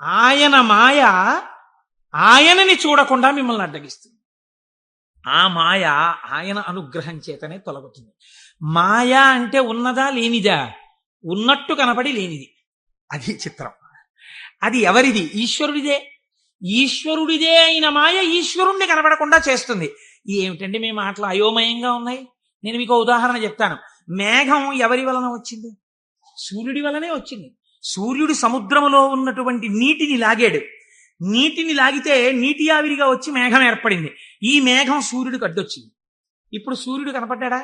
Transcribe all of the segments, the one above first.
ఆయన మాయ ఆయనని చూడకుండా మిమ్మల్ని అడ్డగిస్తుంది. ఆ మాయ ఆయన అనుగ్రహం చేతనే తొలగుతుంది. మాయ అంటే ఉన్నదా లేనిదా? ఉన్నట్టు కనపడి లేనిది. అది చిత్రం. అది ఎవరిది? ఈశ్వరుడిదే. ఈశ్వరుడిదే అయిన మాయ ఈశ్వరుణ్ణి కనపడకుండా చేస్తుంది. ఏమిటండి మీ మాటలు అయోమయంగా ఉన్నాయి? నేను మీకు ఉదాహరణ చెప్తాను. మేఘం ఎవరి వలన వచ్చింది? సూర్యుడి వలనే వచ్చింది. సూర్యుడు సముద్రములో ఉన్నటువంటి నీటిని లాగాడు. నీటిని లాగితే నీటి ఆవిరిగా వచ్చి మేఘం ఏర్పడింది. ఈ మేఘం సూర్యుడికి అడ్డొచ్చింది. ఇప్పుడు సూర్యుడు కనపడ్డా?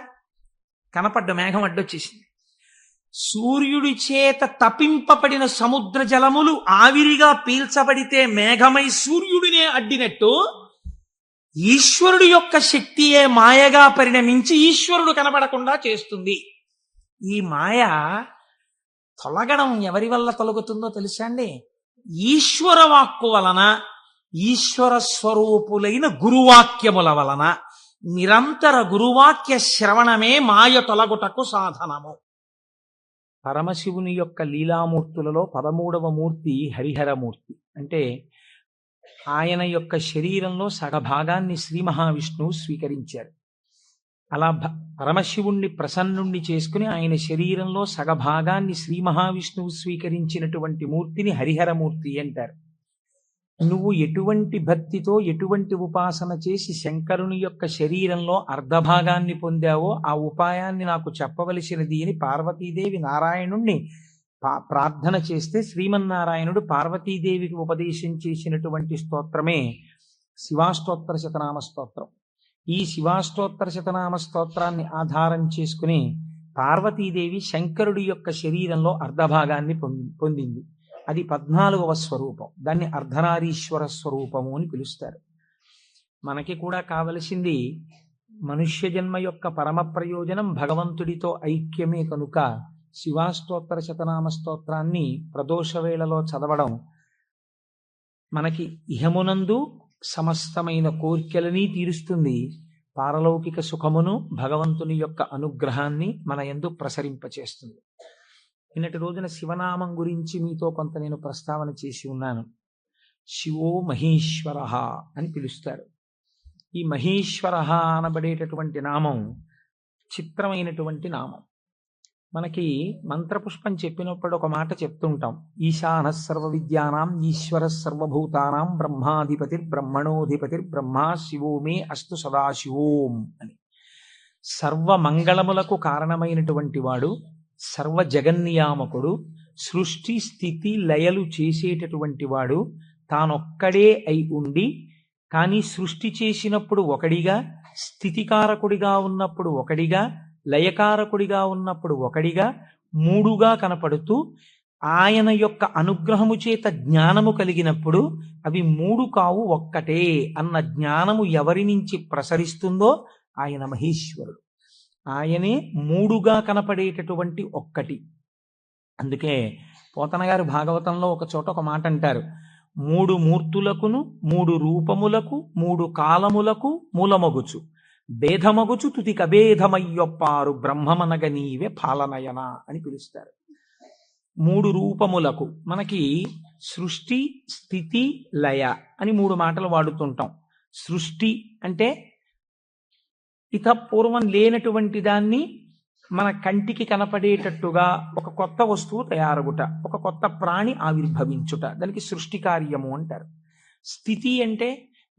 కనపడ్డ మేఘం అడ్డొచ్చేసింది. సూర్యుడి చేత తపింపబడిన సముద్ర జలములు ఆవిరిగా పీల్చబడితే మేఘమై సూర్యుడినే అడ్డినట్టు ఈశ్వరుడు యొక్క శక్తియే మాయగా పరిణమించి ఈశ్వరుడు కనబడకుండా చేస్తుంది. ఈ మాయ తొలగడం ఎవరి వల్ల తొలగుతుందో తెలుసా అండి? ఈశ్వర వాక్కు వలన, ఈశ్వర స్వరూపులైన గురువాక్యముల వలన. నిరంతర గురువాక్య శ్రవణమే మాయ తొలగుటకు సాధనము. పరమశివుని యొక్క లీలామూర్తులలో 13వ మూర్తి హరిహరమూర్తి. అంటే ఆయన యొక్క శరీరంలో సగభాగాన్ని శ్రీ మహావిష్ణువు స్వీకరించారు. అలా పరమశివుణ్ణి ప్రసన్నుణ్ణి చేసుకుని ఆయన శరీరంలో సగభాగాన్ని శ్రీ మహావిష్ణువు స్వీకరించినటువంటి మూర్తిని హరిహరమూర్తి అంటారు. నువ్వు ఎటువంటి భక్తితో ఎటువంటి ఉపాసన చేసి శంకరుని యొక్క శరీరంలో అర్ధభాగాన్ని పొందావో ఆ ఉపాయాన్ని నాకు చెప్పవలసినది అని పార్వతీదేవి నారాయణుణ్ణి ప్రార్థన చేస్తే శ్రీమన్నారాయణుడు పార్వతీదేవికి ఉపదేశం చేసినటువంటి స్తోత్రమే శివాష్టోత్తర శతనామ స్తోత్రం. ఈ శివాష్టోత్తర శతనామ స్తోత్రాన్ని ఆధారం చేసుకుని పార్వతీదేవి శంకరుడి యొక్క శరీరంలో అర్ధభాగాన్ని పొందింది. అది 14వ స్వరూపం. దాన్ని అర్ధనారీశ్వర స్వరూపము అని పిలుస్తారు. మనకి కూడా కావలసింది మనుష్య జన్మ యొక్క పరమ ప్రయోజనం భగవంతుడితో ఐక్యమే కనుక శివాష్టోత్తర శతనామ స్తోత్రాన్ని ప్రదోష వేళలో చదవడం మనకి ఇహమునందు సమస్తమైన కోర్కెలని తీరుస్తుంది. పారలౌకిక సుఖమును భగవంతుని యొక్క అనుగ్రహాన్ని మన యందు ప్రసరింపచేస్తుంది. నిన్నటి రోజున శివనామం గురించి మీతో కొంత నేను ప్రస్తావన చేసి ఉన్నాను. శివో మహేశ్వర అని పిలుస్తారు. ఈ మహేశ్వర అనబడేటటువంటి నామం చిత్రమైనటువంటి నామం. మనకి మంత్రపుష్పం చెప్పినప్పుడు ఒక మాట చెప్తుంటాం, ఈశాన సర్వ విద్యానాం ఈశ్వర సర్వభూతానాం బ్రహ్మాధిపతిర్ బ్రహ్మణోధిపతిర్ బ్రహ్మా శివో మే అస్తు సదాశివోం అని. సర్వమంగళములకు కారణమైనటువంటి వాడు, సర్వ జగన్నియామకుడు, సృష్టి స్థితి లయలు చేసేటటువంటి వాడు, తానొక్కడే అయి ఉండి కానీ సృష్టి చేసినప్పుడు ఒకడిగా, స్థితికారకుడిగా ఉన్నప్పుడు ఒకడిగా, లయకారకుడిగా ఉన్నప్పుడు ఒకడిగా, మూడుగా కనపడుతూ ఆయన యొక్క అనుగ్రహము చేత జ్ఞానము కలిగినప్పుడు అవి మూడు కావు ఒక్కటే అన్న జ్ఞానము ఎవరి నుంచి ప్రసరిస్తుందో ఆయన మహేశ్వరుడు. ఆయనే మూడుగా కనపడేటటువంటి ఒక్కటి. అందుకే పోతన గారు భాగవతంలో ఒక చోట ఒక మాట అంటారు, 3 మూర్తులకును 3 రూపములకు 3 కాలములకు మూలమగుచు భేదమగుచు తుతి కభేదమయ్యొప్పారు బ్రహ్మమనగ నీవే పాలనయన అని పిలుస్తారు. 3 రూపములకు మనకి సృష్టి స్థితి లయ అని 3 మాటలు వాడుతుంటాం. సృష్టి అంటే పూర్వం లేనటువంటి దాన్ని మన కంటికి కనపడేటట్టుగా ఒక కొత్త వస్తువు తయారగుట, ఒక కొత్త ప్రాణి ఆవిర్భవించుట, దానికి సృష్టి కార్యము అంటారు. స్థితి అంటే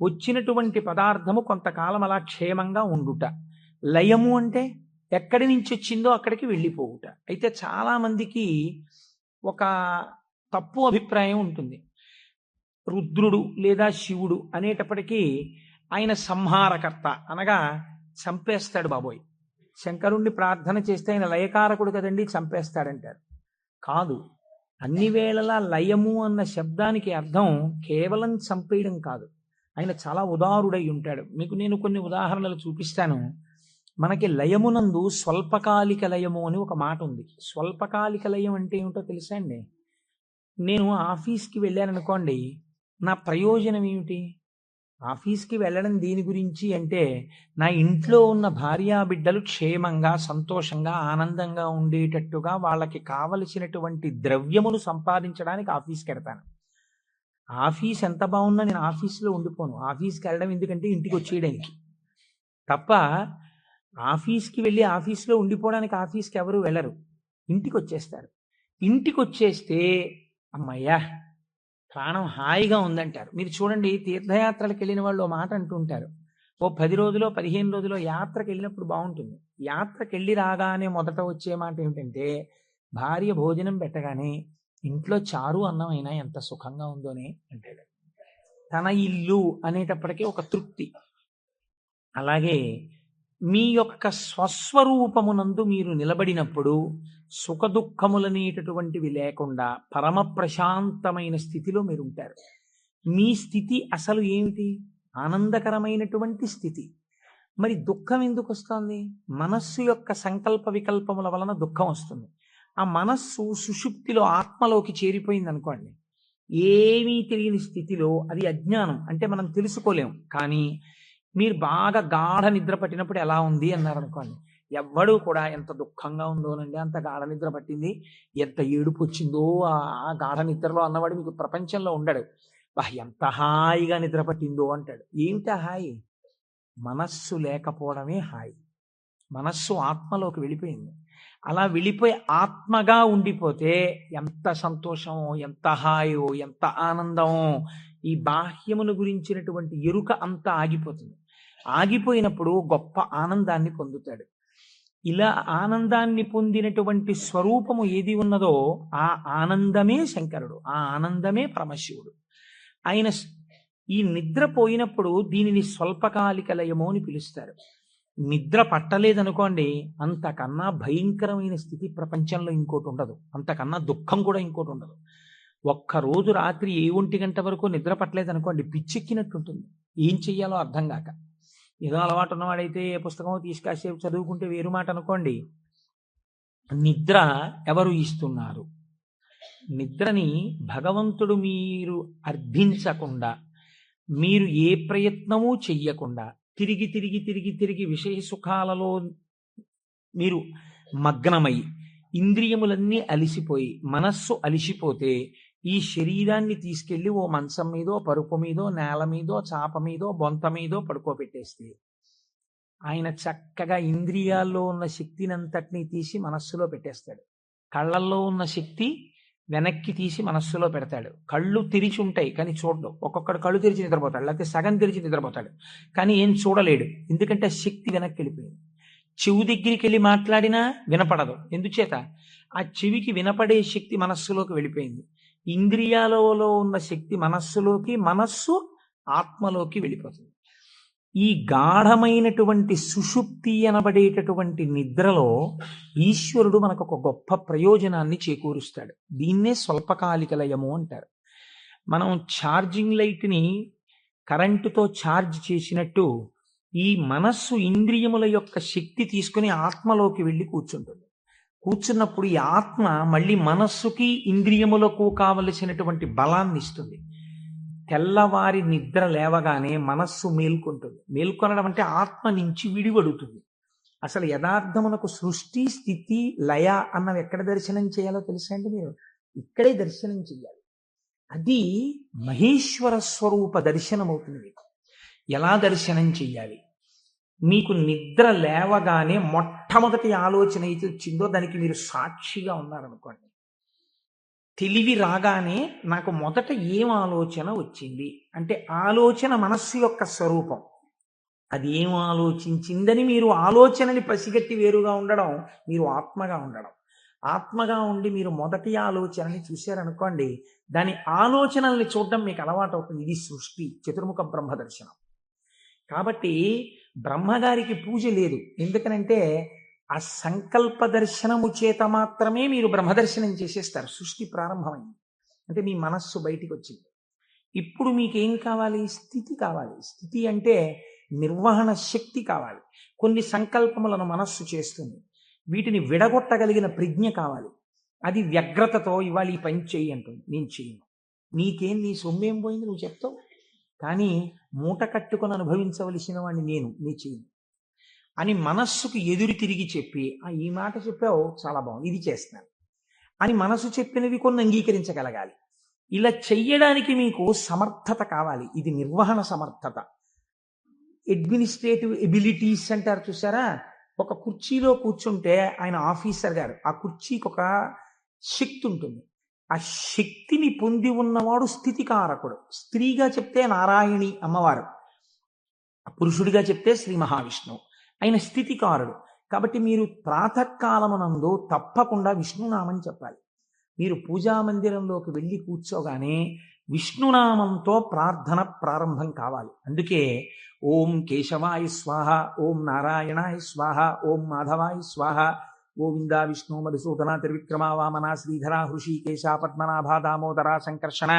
వచ్చినటువంటి పదార్థము కొంతకాలం అలా క్షేమంగా ఉండుట. లయము అంటే ఎక్కడి నుంచి వచ్చిందో అక్కడికి వెళ్ళిపోవుట. అయితే చాలా మందికి ఒక తప్పు అభిప్రాయం ఉంటుంది. రుద్రుడు లేదా శివుడు అనేటప్పటికీ ఆయన సంహారకర్త, అనగా చంపేస్తాడు బాబోయ్. శంకరుణ్ణి ప్రార్థన చేస్తే ఆయన లయకారకుడు కదండి, చంపేస్తాడంటారు. కాదు, అన్ని వేళలా లయము అన్న శబ్దానికి అర్థం కేవలం చంపేయడం కాదు. ఆయన చాలా ఉదారుడై ఉంటాడు. మీకు నేను కొన్ని ఉదాహరణలు చూపిస్తాను. మనకి లయమునందు స్వల్పకాలిక లయము అని ఒక మాట ఉంది. స్వల్పకాలిక లయం అంటే ఏమిటో తెలుసా అండి? నేను ఆఫీస్కి వెళ్ళాను అనుకోండి, నా ప్రయోజనం ఏమిటి? ఆఫీస్కి వెళ్ళడం దేని గురించి అంటే నా ఇంట్లో ఉన్న భార్యాబిడ్డలు క్షేమంగా సంతోషంగా ఆనందంగా ఉండేటట్టుగా వాళ్ళకి కావలసినటువంటి ద్రవ్యమును సంపాదించడానికి ఆఫీస్కి వెడతాను. ఆఫీస్ ఎంత బాగున్నా నేను ఆఫీస్లో ఉండిపోను. ఆఫీస్కి వెళ్ళడం ఎందుకంటే ఇంటికి వచ్చేయడానికి తప్ప. ఆఫీస్కి వెళ్ళి ఆఫీస్లో ఉండిపోవడానికి ఆఫీస్కి ఎవరు వెళ్ళరు, ఇంటికి వచ్చేస్తారు. ఇంటికి వచ్చేస్తే అమ్మయ్యా ప్రాణం హాయిగా ఉందంటారు. మీరు చూడండి, తీర్థయాత్రలకు వెళ్ళిన వాళ్ళు ఓ మాట అంటుంటారు, ఓ 10 రోజులో 15 రోజులో యాత్రకు వెళ్ళినప్పుడు బాగుంటుంది. యాత్రకు వెళ్ళి రాగానే మొదట వచ్చే మాట ఏమిటంటే, భార్య భోజనం పెట్టగానే ఇంట్లో చారు అన్నం అయినా ఎంత సుఖంగా ఉందోనే అంటాడు. తన ఇల్లు అనేటప్పటికీ ఒక తృప్తి. అలాగే మీ యొక్క స్వస్వరూపమునందు మీరు నిలబడినప్పుడు సుఖదుఖములనేటటువంటివి లేకుండా పరమ ప్రశాంతమైన స్థితిలో మీరు ఉంటారు. మీ స్థితి అసలు ఏమిటి? ఆనందకరమైనటువంటి స్థితి. మరి దుఃఖం ఎందుకు వస్తుంది? మనస్సు యొక్క సంకల్ప వికల్పముల వలన దుఃఖం వస్తుంది. ఆ మనస్సు సుషుప్తిలో ఆత్మలోకి చేరిపోయింది అనుకోండి, ఏమీ తెలియని స్థితిలో, అది అజ్ఞానం అంటే మనం తెలుసుకోలేం. కానీ మీరు బాగా గాఢ నిద్ర పట్టినప్పుడు ఎలా ఉంది అన్నారు అనుకోండి, ఎవ్వడూ కూడా ఎంత దుఃఖంగా ఉందోనండి, అంత గాఢ నిద్ర పట్టింది, ఎంత ఏడుపు వచ్చిందో ఆ గాఢ నిద్రలో అన్నవాడు మీకు ప్రపంచంలో ఉండడు. ఎంత హాయిగా నిద్ర పట్టిందో అంటాడు. ఏమిటా హాయి? మనస్సు లేకపోవడమే హాయి. మనస్సు ఆత్మలోకి వెళ్ళిపోయింది. అలా వెళ్ళిపోయి ఆత్మగా ఉండిపోతే ఎంత సంతోషమో, ఎంత హాయో, ఎంత ఆనందమో. ఈ బాహ్యమును గురించినటువంటి ఎరుక అంతా ఆగిపోతుంది. ఆగిపోయినప్పుడు గొప్ప ఆనందాన్ని పొందుతాడు. ఇలా ఆనందాన్ని పొందినటువంటి స్వరూపము ఏది ఉన్నదో ఆ ఆనందమే శంకరుడు, ఆ ఆనందమే పరమశివుడు. ఆయన ఈ నిద్ర పోయినప్పుడు దీనిని స్వల్పకాలిక లయము అని పిలుస్తారు. నిద్ర పట్టలేదనుకోండి, అంతకన్నా భయంకరమైన స్థితి ప్రపంచంలో ఇంకోటి ఉండదు, అంతకన్నా దుఃఖం కూడా ఇంకోటి ఉండదు. ఒక్కరోజు రాత్రి 1 గంట వరకు నిద్ర పట్టలేదనుకోండి, పిచ్చెక్కినట్టుంటుంది, ఏం చెయ్యాలో అర్థం కాక. ఏదో అలవాటు ఉన్నవాడైతే పుస్తకం తీసుకాసేపు చదువుకుంటే వేరు మాట అనుకోండి. నిద్ర ఎవరు ఇస్తున్నారు? నిద్రని భగవంతుడు మీరు అర్థించకుండా, మీరు ఏ ప్రయత్నమూ చెయ్యకుండా తిరిగి తిరిగి తిరిగి తిరిగి విషయ సుఖాలలో మీరు మగ్నమై ఇంద్రియములన్నీ అలిసిపోయి మనస్సు అలిసిపోతే ఈ శరీరాన్ని తీసుకెళ్లి ఓ మంచం మీదో, పరుపు మీదో, నేల మీదో, చాప మీదో, బొంత మీదో పడుకోబెట్టేస్తే ఆయన చక్కగా ఇంద్రియాల్లో ఉన్న శక్తిని అంతటినీ తీసి మనస్సులో పెట్టేస్తాడు. కళ్ళల్లో ఉన్న శక్తి వెనక్కి తీసి మనస్సులో పెడతాడు. కళ్ళు తెరిచి ఉంటాయి కానీ చూడడు. ఒక్కొక్కడు కళ్ళు తెరిచి నిద్రపోతాడు, లేకపోతే సగం తెరిచి నిద్రపోతాడు, కానీ ఏం చూడలేడు, ఎందుకంటే శక్తి వెనక్కి వెళ్ళిపోయింది. చెవు దగ్గరికి వెళ్ళి మాట్లాడినా వినపడదు, ఎందుచేత ఆ చెవికి వినపడే శక్తి మనస్సులోకి వెళ్ళిపోయింది. ఇంద్రియాలలో ఉన్న శక్తి మనస్సులోకి, మనస్సు ఆత్మలోకి వెళ్ళిపోతుంది. ఈ గాఢమైనటువంటి సుషుప్తి అనబడేటటువంటి నిద్రలో ఈశ్వరుడు మనకు ఒక గొప్ప ప్రయోజనాన్ని చేకూరుస్తాడు. దీన్నే స్వల్పకాలిక లయము అంటారు. మనం ఛార్జింగ్ లైట్ని కరెంటుతో ఛార్జ్ చేసినట్టు ఈ మనస్సు ఇంద్రియముల యొక్క శక్తి తీసుకుని ఆత్మలోకి వెళ్ళి కూర్చుంటుంది. కూర్చున్నప్పుడు ఈ ఆత్మ మళ్ళీ మనస్సుకి ఇంద్రియములకు కావలసినటువంటి బలాన్ని ఇస్తుంది. తెల్లవారి నిద్ర లేవగానే మనస్సు మేల్కొంటుంది. మేల్కొనడం అంటే ఆత్మ నుంచి విడివడుతుంది. అసలు యథార్థమునకు సృష్టి, స్థితి, లయ అన్నవి ఎక్కడ దర్శనం చేయాలో తెలుసా అండి? మీరు ఇక్కడే దర్శనం చెయ్యాలి. అది మహేశ్వర స్వరూప దర్శనం అవుతుంది. మీకు ఎలా దర్శనం చెయ్యాలి? మీకు నిద్ర లేవగానే మొట్టమొదటి ఆలోచన అయితే వచ్చిందో దానికి మీరు సాక్షిగా ఉన్నారనుకోండి. తెలివి రాగానే నాకు మొదట ఏం ఆలోచన వచ్చింది అంటే ఆలోచన మనస్సు యొక్క స్వరూపం. అది ఏం ఆలోచించిందని మీరు ఆలోచనని పసిగట్టి వేరుగా ఉండడం మీరు ఆత్మగా ఉండడం. ఆత్మగా ఉండి మీరు మొదటి ఆలోచనని చూశారనుకోండి, దాని ఆలోచనల్ని చూడడం మీకు అలవాటు అవుతుంది. ఇది సృష్టి, చతుర్ముఖ బ్రహ్మ దర్శనం. కాబట్టి బ్రహ్మగారికి పూజ లేదు. ఎందుకనంటే ఆ సంకల్ప దర్శనము చేత మాత్రమే మీరు బ్రహ్మదర్శనం చేసేస్తారు. సృష్టి ప్రారంభమైంది అంటే మీ మనస్సు బయటికి వచ్చింది. ఇప్పుడు మీకేం కావాలి? స్థితి కావాలి. స్థితి అంటే నిర్వహణ శక్తి కావాలి. కొన్ని సంకల్పములను మనస్సు చేస్తుంది, వీటిని విడగొట్టగలిగిన ప్రజ్ఞ కావాలి. అది వ్యగ్రతతో ఇవాళ ఈ పని చెయ్యి అంటుంది, నేను చెయ్యను. నీకేం, నీ సొమ్మేం పోయింది నువ్వు చెప్తావు, కానీ మూట కట్టుకొని అనుభవించవలసిన వాడిని నీ చెయ్యను అని మనస్సుకు ఎదురు తిరిగి చెప్పి, ఈ మాట చెప్పావు చాలా బాగుంది, ఇది చేస్తున్నాను అని మనసు చెప్పినవి కొన్ని అంగీకరించగలగాలి. ఇలా చెయ్యడానికి మీకు సమర్థత కావాలి. ఇది నిర్వహణ సమర్థత. అడ్మినిస్ట్రేటివ్ ఎబిలిటీస్ అంటారు చూసారా. ఒక కుర్చీలో కూర్చుంటే ఆయన ఆఫీసర్ గారు, ఆ కుర్చీకి ఒక శక్తి ఉంటుంది. ఆ శక్తిని పొంది ఉన్నవాడు స్థితికారకుడు. స్త్రీగా చెప్తే నారాయణి అమ్మవారు, పురుషుడిగా చెప్తే శ్రీ మహావిష్ణువు. ఆయన స్థితికారుడు. కాబట్టి మీరు ప్రాతకాలమునందు తప్పకుండా విష్ణునామం చెప్పాలి. మీరు పూజా మందిరంలోకి వెళ్ళి కూర్చోగానే విష్ణునామంతో ప్రార్థన ప్రారంభం కావాలి. అందుకే ఓం కేశవాయ స్వాహ, ఓం నారాయణాయ స్వాహ, ఓం మాధవాయ స్వాహ, గోవింద విష్ణు మధుసూదన త్రివిక్రమ వామన శ్రీధర హృషికేశ పద్మనాభ దామోదర సంకర్షణ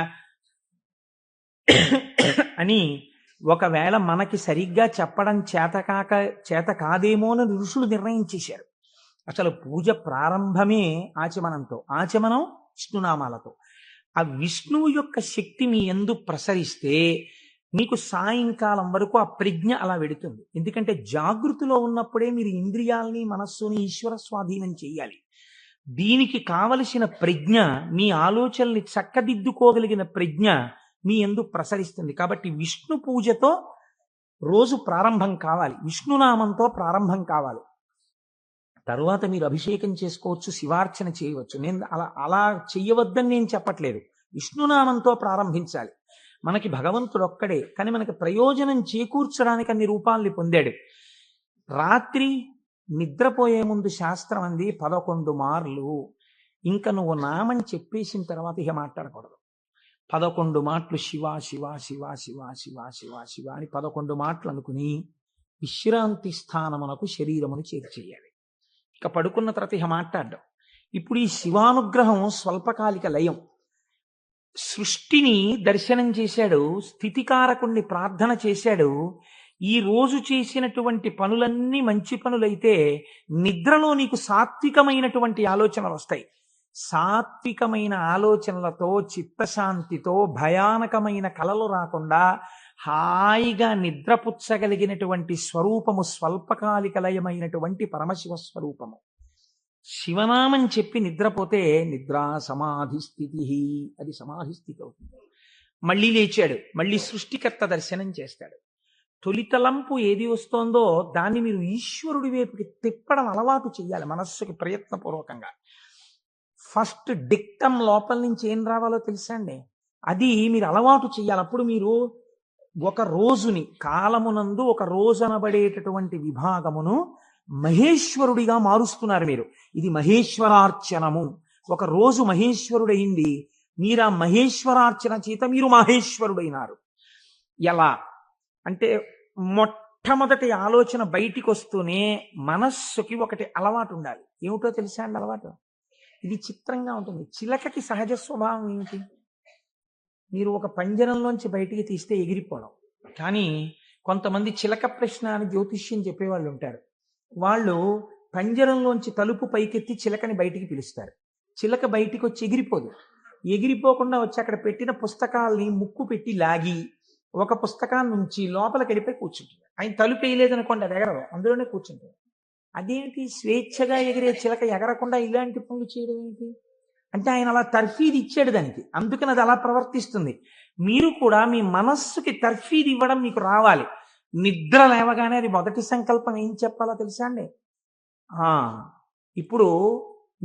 అని ఒకవేళ మనకి సరిగ్గా చెప్పడం చేత కాదేమో అని ఋషులు నిర్ణయించేశారు. అసలు పూజ ప్రారంభమే ఆచమనంతో, ఆచమనం విష్ణునామాలతో. ఆ విష్ణువు యొక్క శక్తి మీ యందు ప్రసరిస్తే మీకు సాయంకాలం వరకు ఆ ప్రజ్ఞ అలా వెడుతుంది. ఎందుకంటే జాగృతిలో ఉన్నప్పుడే మీరు ఇంద్రియాల్ని మనస్సుని ఈశ్వర స్వాధీనం చేయాలి. దీనికి కావలసిన ప్రజ్ఞ, మీ ఆలోచనల్ని చక్కదిద్దుకోగలిగిన ప్రజ్ఞ మీ యందు ప్రసరిస్తుంది. కాబట్టి విష్ణు పూజతో రోజు ప్రారంభం కావాలి, విష్ణునామంతో ప్రారంభం కావాలి. తరువాత మీరు అభిషేకం చేసుకోవచ్చు, శివార్చన చేయవచ్చు. నేను అలా చెయ్యవద్దని నేను చెప్పట్లేదు. విష్ణునామంతో ప్రారంభించాలి. మనకి భగవంతుడు ఒక్కడే, కానీ మనకి ప్రయోజనం చేకూర్చడానికి అన్ని రూపాల్ని పొందాడు. రాత్రి నిద్రపోయే ముందు శాస్త్రం అంది 11 మార్లు. ఇంకా నువ్వు నామం చెప్పేసిన తర్వాత ఇక మాట్లాడకూడదు. 11 మాటలు శివ శివ శివ శివ శివ శివ శివ అని 11 మాటలు అనుకుని విశ్రాంతి స్థానమునకు శరీరమును చేర్చేయాలి. ఇక పడుకున్న తర్వాత ఇక మాట్లాడడం. ఇప్పుడు ఈ శివానుగ్రహం స్వల్పకాలిక లయం. సృష్టిని దర్శనం చేశాడు, స్థితికారకుణ్ణి ప్రార్థన చేశాడు. ఈ రోజు చేసినటువంటి పనులన్నీ మంచి పనులైతే నిద్రలో నీకు సాత్వికమైనటువంటి ఆలోచనలు వస్తాయి. సాత్వికమైన ఆలోచనలతో, చిత్తశాంతితో, భయానకమైన కలలు రాకుండా హాయిగా నిద్రపుచ్చగలిగినటువంటి స్వరూపము స్వల్పకాలిక లయమైనటువంటి పరమశివ స్వరూపము. శివనామం చెప్పి నిద్రపోతే నిద్రా సమాధి స్థితి, అది సమాధి స్థితి అవుతుంది. మళ్ళీ లేచాడు, మళ్ళీ సృష్టికర్త దర్శనం చేస్తాడు. తొలితలంపు ఏది వస్తోందో దాన్ని మీరు ఈశ్వరుడి వైపుకి తిప్పడం అలవాటు చేయాలి మనస్సుకి ప్రయత్నపూర్వకంగా. ఫస్ట్ డిక్టం లోపల నుంచి ఏం రావాలో తెలుసా అండి, అది మీరు అలవాటు చేయాలి. అప్పుడు మీరు ఒక రోజుని, కాలమునందు ఒక రోజు అనబడేటటువంటి విభాగమును మహేశ్వరుడిగా మారుస్తున్నారు మీరు. ఇది మహేశ్వరార్చనము. ఒక రోజు మహేశ్వరుడైంది, మీరు ఆ మహేశ్వరార్చన చేత మీరు మహేశ్వరుడైనారు. ఎలా అంటే, మొట్టమొదటి ఆలోచన బయటికి వస్తూనే మనస్సుకి ఒకటి అలవాటు ఉండాలి. ఏమిటో తెలుసా అండి అలవాటు? ఇది చిత్రంగా ఉంటుంది. చిలకకి సహజ స్వభావం ఏమిటి? మీరు ఒక పంజరంలోంచి బయటికి తీస్తే ఎగిరిపోవడం. కానీ కొంతమంది చిలక ప్రశ్న అని జ్యోతిష్యం చెప్పేవాళ్ళు ఉంటారు. వాళ్ళు పంజరంలోంచి తలుపు పైకెత్తి చిలకని బయటికి పిలుస్తారు. చిలక బయటికి వచ్చి ఎగిరిపోదు. ఎగిరిపోకుండా వచ్చి అక్కడ పెట్టిన పుస్తకాల్ని ముక్కు పెట్టి లాగి ఒక పుస్తకాన్ని నుంచి లోపలికి వెళ్ళిపోయి కూర్చుంటుంది. ఆయన తలుపు వేయలేదనుకోండి, అది ఎగరదు, అందులోనే కూర్చుంటుంది. అదేంటి స్వేచ్ఛగా ఎగిరే చిలక ఎగరకుండా ఇలాంటి పనులు చేయడం ఏంటి అంటే, ఆయన అలా తర్ఫీదు ఇచ్చాడు దానికి, అందుకని అది అలా ప్రవర్తిస్తుంది. మీరు కూడా మీ మనస్సుకి తర్ఫీదు ఇవ్వడం మీకు రావాలి. నిద్ర లేవగానే అది మొదటి సంకల్పం ఏం చెప్పాలో తెలుసా అండి? ఇప్పుడు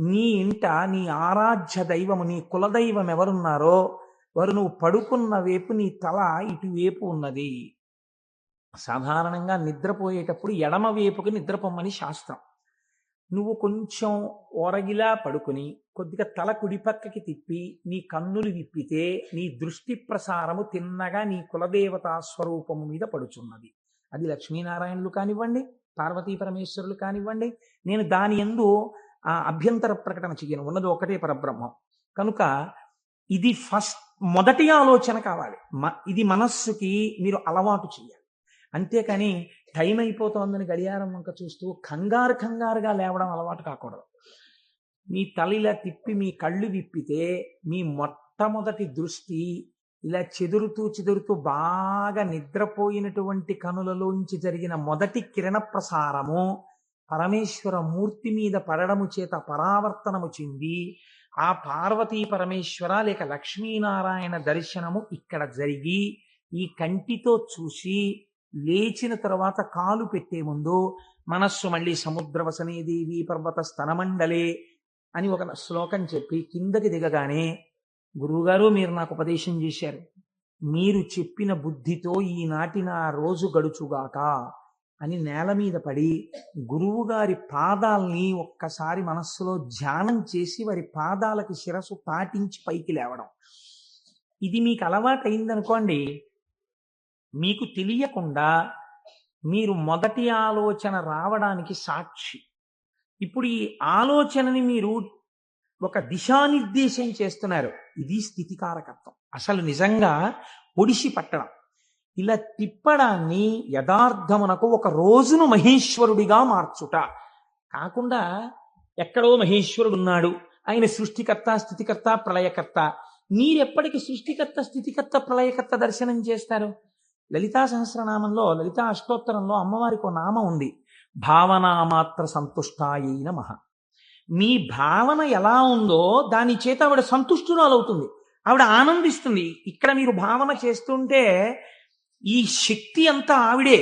నీ ఇంట నీ ఆరాధ్య దైవము, నీ కులదైవం ఎవరున్నారో వారు నువ్వు పడుకున్న వైపు నీ తల ఇటువైపు ఉన్నది. సాధారణంగా నిద్రపోయేటప్పుడు ఎడమ వైపుకి నిద్రపోమ్మని శాస్త్రం. నువ్వు కొంచెం ఓరగిలా పడుకుని కొద్దిగా తల కుడిపక్కకి తిప్పి నీ కన్నులు విప్పితే నీ దృష్టి ప్రసారము తిన్నగా నీ కులదేవతా స్వరూపము మీద పడుచున్నది. అది లక్ష్మీనారాయణులు కానివ్వండి, పార్వతీ పరమేశ్వరులు కానివ్వండి. నేను దాని యందు అభ్యంతర ప్రకటన చెయ్యను, ఉన్నది ఒకటే పరబ్రహ్మం. కనుక ఇది మొదటి ఆలోచన కావాలి. ఇది మనస్సుకి మీరు అలవాటు చేయాలి. అంతేకాని టైం అయిపోతోందని గడియారం వంక చూస్తూ కంగారుగా లేవడం అలవాటు కాకూడదు. మీ తల ఇలా తిప్పి మీ కళ్ళు విప్పితే మీ మొట్టమొదటి దృష్టి ఇలా చెదురుతూ బాగా నిద్రపోయినటువంటి కనులలోంచి జరిగిన మొదటి కిరణ ప్రసారము పరమేశ్వర మూర్తి మీద పడడము చేత పరావర్తనము చెంది ఆ పార్వతీ పరమేశ్వర లేక లక్ష్మీనారాయణ దర్శనము ఇక్కడ జరిగి ఈ కంటితో చూసి లేచిన తర్వాత కాలు పెట్టే ముందు మనస్సు మళ్ళీ సముద్రవసనే దేవి పర్వత స్తనమండలే అని ఒక శ్లోకం చెప్పి కిందకి దిగగానే గురువుగారు మీరు నాకు ఉపదేశం చేశారు, మీరు చెప్పిన బుద్ధితో ఈనాటి నా రోజు గడుచుగాక అని నేల మీద పడి గురువుగారి పాదాల్ని ఒక్కసారి మనస్సులో ధ్యానం చేసి వారి పాదాలకి శిరస్సు తాటించి పైకి లేవడం. ఇది మీకు అలవాటైందనుకోండి, మీకు తెలియకుండా మీరు మొదటి ఆలోచన రావడానికి సాక్షి. ఇప్పుడు ఈ ఆలోచనని మీరు ఒక దిశానిర్దేశం చేస్తున్నారు. ఇది స్థితికారకత్వం. అసలు నిజంగా ఒడిసి పట్టడం, ఇలా తిప్పడాన్ని యథార్థమునకు ఒక రోజును మహేశ్వరుడిగా మార్చుట కాకుండా ఎక్కడో మహేశ్వరుడు ఉన్నాడు, ఆయన సృష్టికర్త స్థితికర్త ప్రళయకర్త. మీరెప్పటికి సృష్టికర్త స్థితికర్త ప్రళయకర్త దర్శనం చేస్తారు? లలితా సహస్రనామంలో లలితా అష్టోత్తరంలో అమ్మవారికి ఒక నామం ఉంది, భావనామాత్ర సంతుష్టాయై నమః. మీ భావన ఎలా ఉందో దాని చేత ఆవిడ సంతుష్టురాలవుతుంది, ఆవిడ ఆనందిస్తుంది. ఇక్కడ మీరు భావన చేస్తుంటే ఈ శక్తి అంతా ఆవిడే.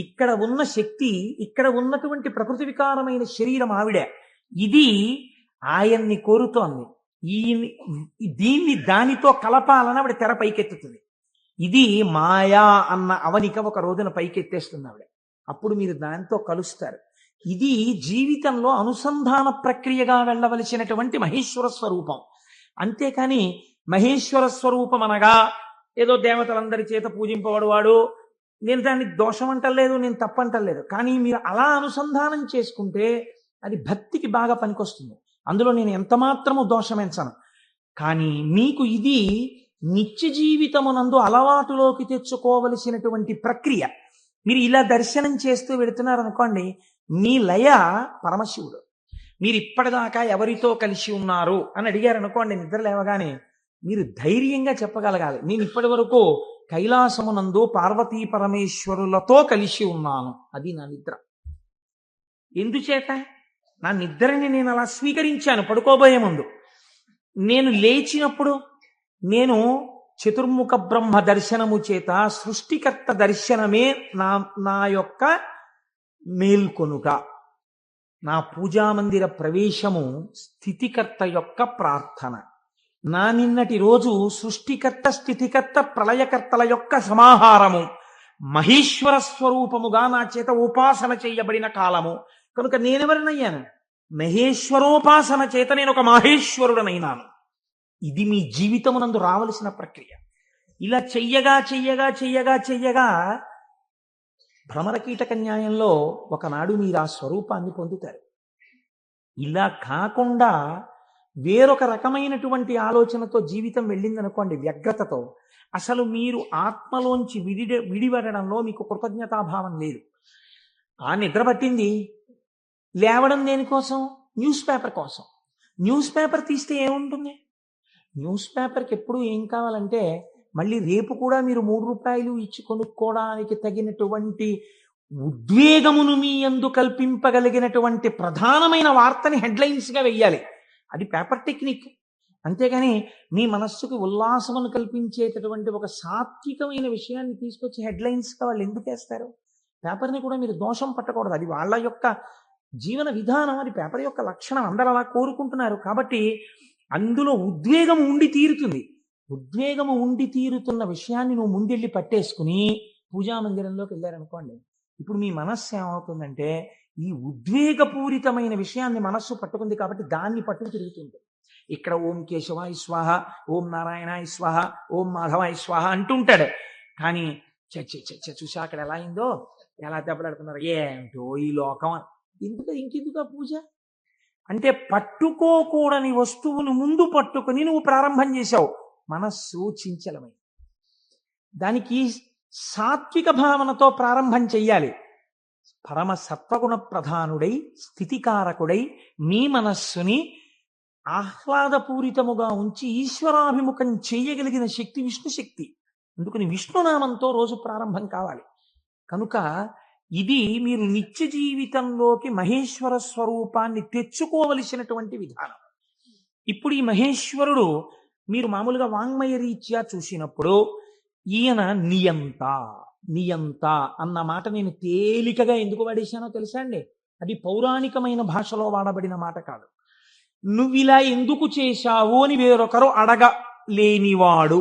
ఇక్కడ ఉన్న శక్తి, ఇక్కడ ఉన్నటువంటి ప్రకృతి వికారమైన శరీరం ఆవిడే. ఇది ఆయన్ని కోరుతోంది. దీన్ని దానితో కలపాలని ఆవిడ తెర పైకెత్తుతుంది. ఇది మాయా అన్న అవనిక ఒక రోజున పైకెత్తేస్తుంది ఆవిడ. అప్పుడు మీరు దానితో కలుస్తారు. ఇది జీవితంలో అనుసంధాన ప్రక్రియగా వెళ్ళవలసినటువంటి మహేశ్వర స్వరూపం. అంతేకాని మహేశ్వర స్వరూపం అనగా ఏదో దేవతలందరి చేత పూజింపబడువాడు, నేను దాన్ని దోషం అంటలేదు, నేను తప్పంటలేదు. కానీ మీరు అలా అనుసంధానం చేసుకుంటే అది భక్తికి బాగా పనికొస్తుంది. అందులో నేను ఎంత మాత్రము దోషమెంచను. కానీ మీకు ఇది నిత్య జీవితమునందు అలవాటులోకి తెచ్చుకోవలసినటువంటి ప్రక్రియ. మీరు ఇలా దర్శనం చేస్తూ వెళుతున్నారనుకోండి, మీ లయ పరమశివుడు. మీరు ఇప్పటిదాకా ఎవరితో కలిసి ఉన్నారు అని అడిగారు అనుకోండి, నిద్ర లేవగానే మీరు ధైర్యంగా చెప్పగలగాలి, నేను ఇప్పటి వరకు కైలాసమునందు పార్వతీ పరమేశ్వరులతో కలిసి ఉన్నాను. అది నా నిద్ర. ఎందుచేత? నా నిద్రని నేను అలా స్వీకరించాను పడుకోబోయే ముందు. నేను లేచినప్పుడు నేను చతుర్ముఖ బ్రహ్మ దర్శనము చేత సృష్టికర్త దర్శనమే నా యొక్క మేల్కొనుట. నా పూజామందిర ప్రవేశము స్థితికర్త యొక్క ప్రార్థన. నా నిన్నటి రోజు సృష్టికర్త స్థితికర్త ప్రళయకర్తల యొక్క సమాహారము, మహేశ్వర స్వరూపముగా నా చేత ఉపాసన చేయబడిన కాలము. కనుక నేనెవరినయ్యాను? మహేశ్వరోపాసన చేత నేను ఒక మహేశ్వరుడనైనాను. ఇది మీ జీవితమునందు రావలసిన ప్రక్రియ. ఇలా చెయ్యగా చెయ్యగా చెయ్యగా చెయ్యగా భ్రమరకీటక న్యాయంలో ఒకనాడు మీరు ఆ స్వరూపాన్ని పొందుతారు. ఇలా కాకుండా వేరొక రకమైనటువంటి ఆలోచనతో జీవితం వెళ్ళిందనుకోండి, వ్యగ్రతతో, అసలు మీరు ఆత్మలోంచి విడిపడడంలో మీకు కృతజ్ఞతాభావం లేదు. ఆ నిద్ర పట్టింది, లేవడం దేనికోసం? న్యూస్ పేపర్ కోసం. న్యూస్ పేపర్ తీస్తే ఏముంటుంది? న్యూస్ పేపర్కి ఎప్పుడు ఏం కావాలంటే మళ్ళీ రేపు కూడా మీరు 3 రూపాయలు ఇచ్చి కొనుక్కోవడానికి తగినటువంటి ఉద్వేగమును మీ యందు కల్పింపగలిగినటువంటి ప్రధానమైన వార్తని హెడ్లైన్స్గా వెయ్యాలి. అది పేపర్ టెక్నిక్. అంతేగాని మీ మనస్సుకు ఉల్లాసమును కల్పించేటటువంటి ఒక సాత్వికమైన విషయాన్ని తీసుకొచ్చి హెడ్లైన్స్గా వాళ్ళు ఎందుకు వేస్తారు? పేపర్ని కూడా మీరు దోషం పట్టకూడదు. అది వాళ్ళ యొక్క జీవన విధానం, అది పేపర్ యొక్క లక్షణం. అందరూ అలా కోరుకుంటున్నారు. కాబట్టి అందులో ఉద్వేగం ఉండి తీరుతుంది. ఉద్వేగము ఉండి తీరుతున్న విషయాన్ని నువ్వు ముందెళ్ళి పట్టేసుకుని పూజామందిరంలోకి వెళ్ళారనుకోండి, ఇప్పుడు మీ మనస్సు ఏమవుతుందంటే ఈ ఉద్వేగపూరితమైన విషయాన్ని మనస్సు పట్టుకుంది కాబట్టి దాన్ని పట్టుకు తిరుగుతుంది. ఇక్కడ ఓం కేశవాయ స్వాహ, ఓం నారాయణాయ స్వాహ, ఓం మాధవాయ స్వాహ అంటుంటాడు. కానీ చూసా అక్కడ ఎలా అయిందో, ఎలా దెబ్బలాడుతున్నారు, ఏంటో ఈ లోకం. ఇంకెందుకు పూజ అంటే పట్టుకోకూడని వస్తువును ముందు పట్టుకుని నువ్వు ప్రారంభం చేశావు. మనస్సు చించలమై దానికి సాత్విక భావనతో ప్రారంభం చెయ్యాలి. పరమ సత్వగుణ ప్రధానుడై స్థితికారకుడై మీ మనస్సుని ఆహ్లాదపూరితముగా ఉంచి ఈశ్వరాభిముఖం చేయగలిగిన శక్తి విష్ణు శక్తి. అందుకని విష్ణునామంతో రోజు ప్రారంభం కావాలి. కనుక ఇది మీరు నిత్య జీవితంలోకి మహేశ్వర స్వరూపాన్ని తెచ్చుకోవలసినటువంటి విధానం. ఇప్పుడు ఈ మహేశ్వరుడు మీరు మామూలుగా వాంగ్మయ రీత్యా చూసినప్పుడు ఈయన నియంత. నియంత అన్న మాట నేను తేలికగా ఎందుకు వాడేశానో తెలుసా అండి? అది పౌరాణికమైన భాషలో వాడబడిన మాట కాదు. నువ్విలా ఎందుకు చేశావు అని వేరొకరు అడగలేనివాడు.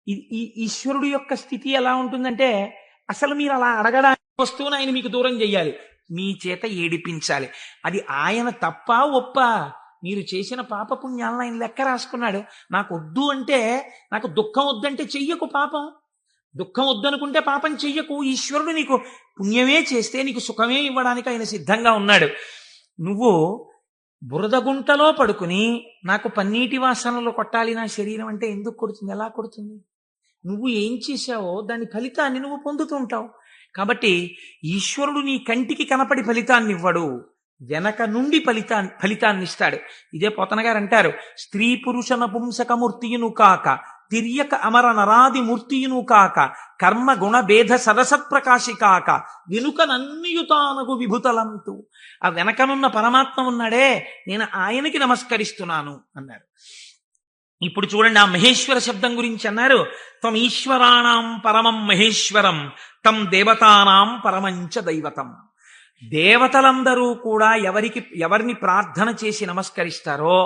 ఈ ఈశ్వరుడు యొక్క స్థితి ఎలా ఉంటుందంటే, అసలు మీరు అలా అడగడానికి వస్తువుని ఆయన మీకు దూరం చెయ్యాలి, మీ చేత ఏడిపించాలి. అది ఆయన తప్ప ఒప్ప? మీరు చేసిన పాపపుణ్యాలను ఆయన లెక్క రాసుకున్నాడు. నాకు వద్దు అంటే, నాకు దుఃఖం వద్దంటే చెయ్యకు పాపం. దుఃఖం వద్దనుకుంటే పాపం చెయ్యకు. ఈశ్వరుడు నీకు పుణ్యమే చేస్తే నీకు సుఖమే ఇవ్వడానికి ఆయన సిద్ధంగా ఉన్నాడు. నువ్వు బురదగుంటలో పడుకుని నాకు పన్నీటి వాసనలు కొట్టాలి నా శరీరం అంటే ఎందుకు కొడుతుంది? ఎలా కొడుతుంది? నువ్వు ఏం చేశావో దాని ఫలితాన్ని నువ్వు పొందుతుంటావు. కాబట్టి ఈశ్వరుడు నీ కంటికి కనపడి ఫలితాన్ని ఇవ్వడు, వెనక నుండి ఫలితాన్ని ఇస్తాడు. ఇదే పోతన గారు అంటారు, స్త్రీ పురుష నపుంసకమూర్తియును కాక తిర్యక అమర నరాది మూర్తియును కాక కర్మ గుణ భేద సరసత్ ప్రకాశి కాక వెనుక నన్నియుతానగు విభుతలంతు. ఆ వెనకనున్న పరమాత్మ ఉన్నాడే, నేను ఆయనకి నమస్కరిస్తున్నాను అన్నారు. ఇప్పుడు చూడండి, ఆ మహేశ్వర శబ్దం గురించి అన్నారు, త్వం ఈశ్వరాణం పరమం మహేశ్వరం తం దేవతానాం పరమంచ దైవతం. దేవతలందరూ కూడా ఎవరిని ప్రార్థన చేసి నమస్కరిస్తారో,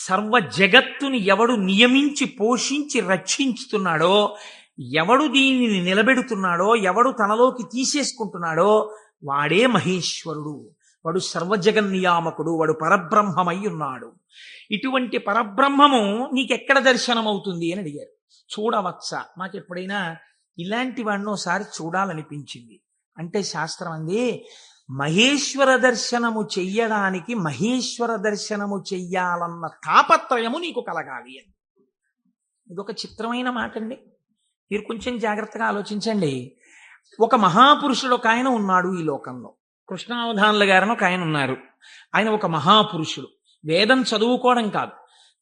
సర్వ జగత్తుని ఎవడు నియమించి పోషించి రక్షించుతున్నాడో, ఎవడు దీనిని నిలబెడుతున్నాడో, ఎవడు తనలోకి తీసేసుకుంటున్నాడో వాడే మహేశ్వరుడు. వాడు సర్వజగన్నియామకుడు, వాడు పరబ్రహ్మమై ఉన్నాడు. ఇటువంటి పరబ్రహ్మము నీకెక్కడ దర్శనమవుతుంది అని అడిగారు. చూడవచ్చా? మాకు ఎప్పుడైనా ఇలాంటి వాడిని ఒకసారి చూడాలనిపించింది అంటే శాస్త్రం అంది, మహేశ్వర దర్శనము చెయ్యడానికి మహేశ్వర దర్శనము చెయ్యాలన్న తాపత్రయము నీకు కలగాలి అని. ఇదొక చిత్రమైన మాట అండి. మీరు కొంచెం జాగ్రత్తగా ఆలోచించండి. ఒక మహాపురుషుడు ఒక ఆయన ఉన్నాడు ఈ లోకంలో. కృష్ణావధానుల గారని ఒక ఆయన ఉన్నారు. ఆయన ఒక మహాపురుషుడు. వేదం చదువుకోవడం కాదు,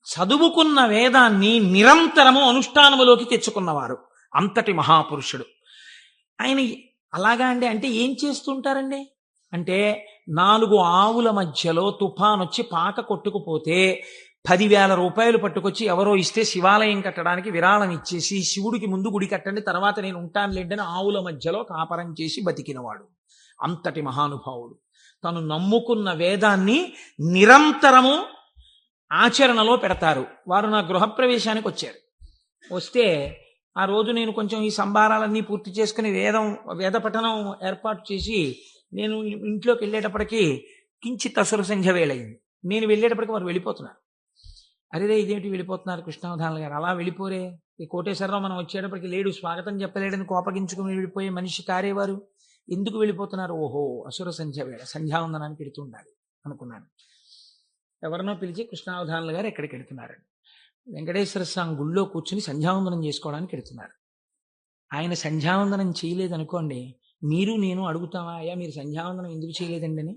చదువుకున్న వేదాన్ని నిరంతరము అనుష్ఠానములోకి తెచ్చుకున్నవారు. అంతటి మహాపురుషుడు ఆయన. అలాగా అండి. అంటే ఏం చేస్తుంటారండి అంటే, 4 ఆవుల మధ్యలో తుఫాన్ వచ్చి పాక కొట్టుకుపోతే 10,000 రూపాయలు పట్టుకొచ్చి ఎవరో ఇస్తే శివాలయం కట్టడానికి విరాళం ఇచ్చేసి, శివుడికి ముందు గుడి కట్టండి తర్వాత నేను ఉంటాను లేండని ఆవుల మధ్యలో కాపరం చేసి బతికినవాడు. అంతటి మహానుభావుడు. తను నమ్ముకున్న వేదాన్ని నిరంతరము ఆచరణలో పెడతారు. వారు నా గృహప్రవేశానికి వచ్చారు. వస్తే ఆ రోజు నేను కొంచెం ఈ సంభారాలన్నీ పూర్తి చేసుకుని వేద పఠనం ఏర్పాటు చేసి నేను ఇంట్లోకి వెళ్ళేటప్పటికీ కించిత్ అసుర సంధ్య వేళయింది. నేను వెళ్ళేటప్పటికి వారు వెళ్ళిపోతున్నారు. అరేరే ఇదేమిటి వెళ్ళిపోతున్నారు కృష్ణావధానులు గారు? అలా వెళ్ళిపోరే, ఈ కోటేశ్వరరావు మనం వచ్చేటప్పటికి లేడు, స్వాగతం చెప్పలేడని కోపగించుకుని వెళ్ళిపోయే మనిషి కారేవారు, ఎందుకు వెళ్ళిపోతున్నారు? ఓహో అసుర సంధ్య వేళ, సంధ్యావందనానికి వెళుతూ ఉండాలి అనుకున్నాను. ఎవరినో పిలిచి కృష్ణావధానులు గారు ఎక్కడికి వెళుతున్నారండి? వెంకటేశ్వర స్వామి గుళ్ళో కూర్చుని సంధ్యావందనం చేసుకోవడానికి వెళుతున్నారు. ఆయన సంధ్యావందనం చేయలేదనుకోండి, మీరు నేను అడుగుతామా, అయ్యా మీరు సంధ్యావందనం ఎందుకు చేయలేదండి అని?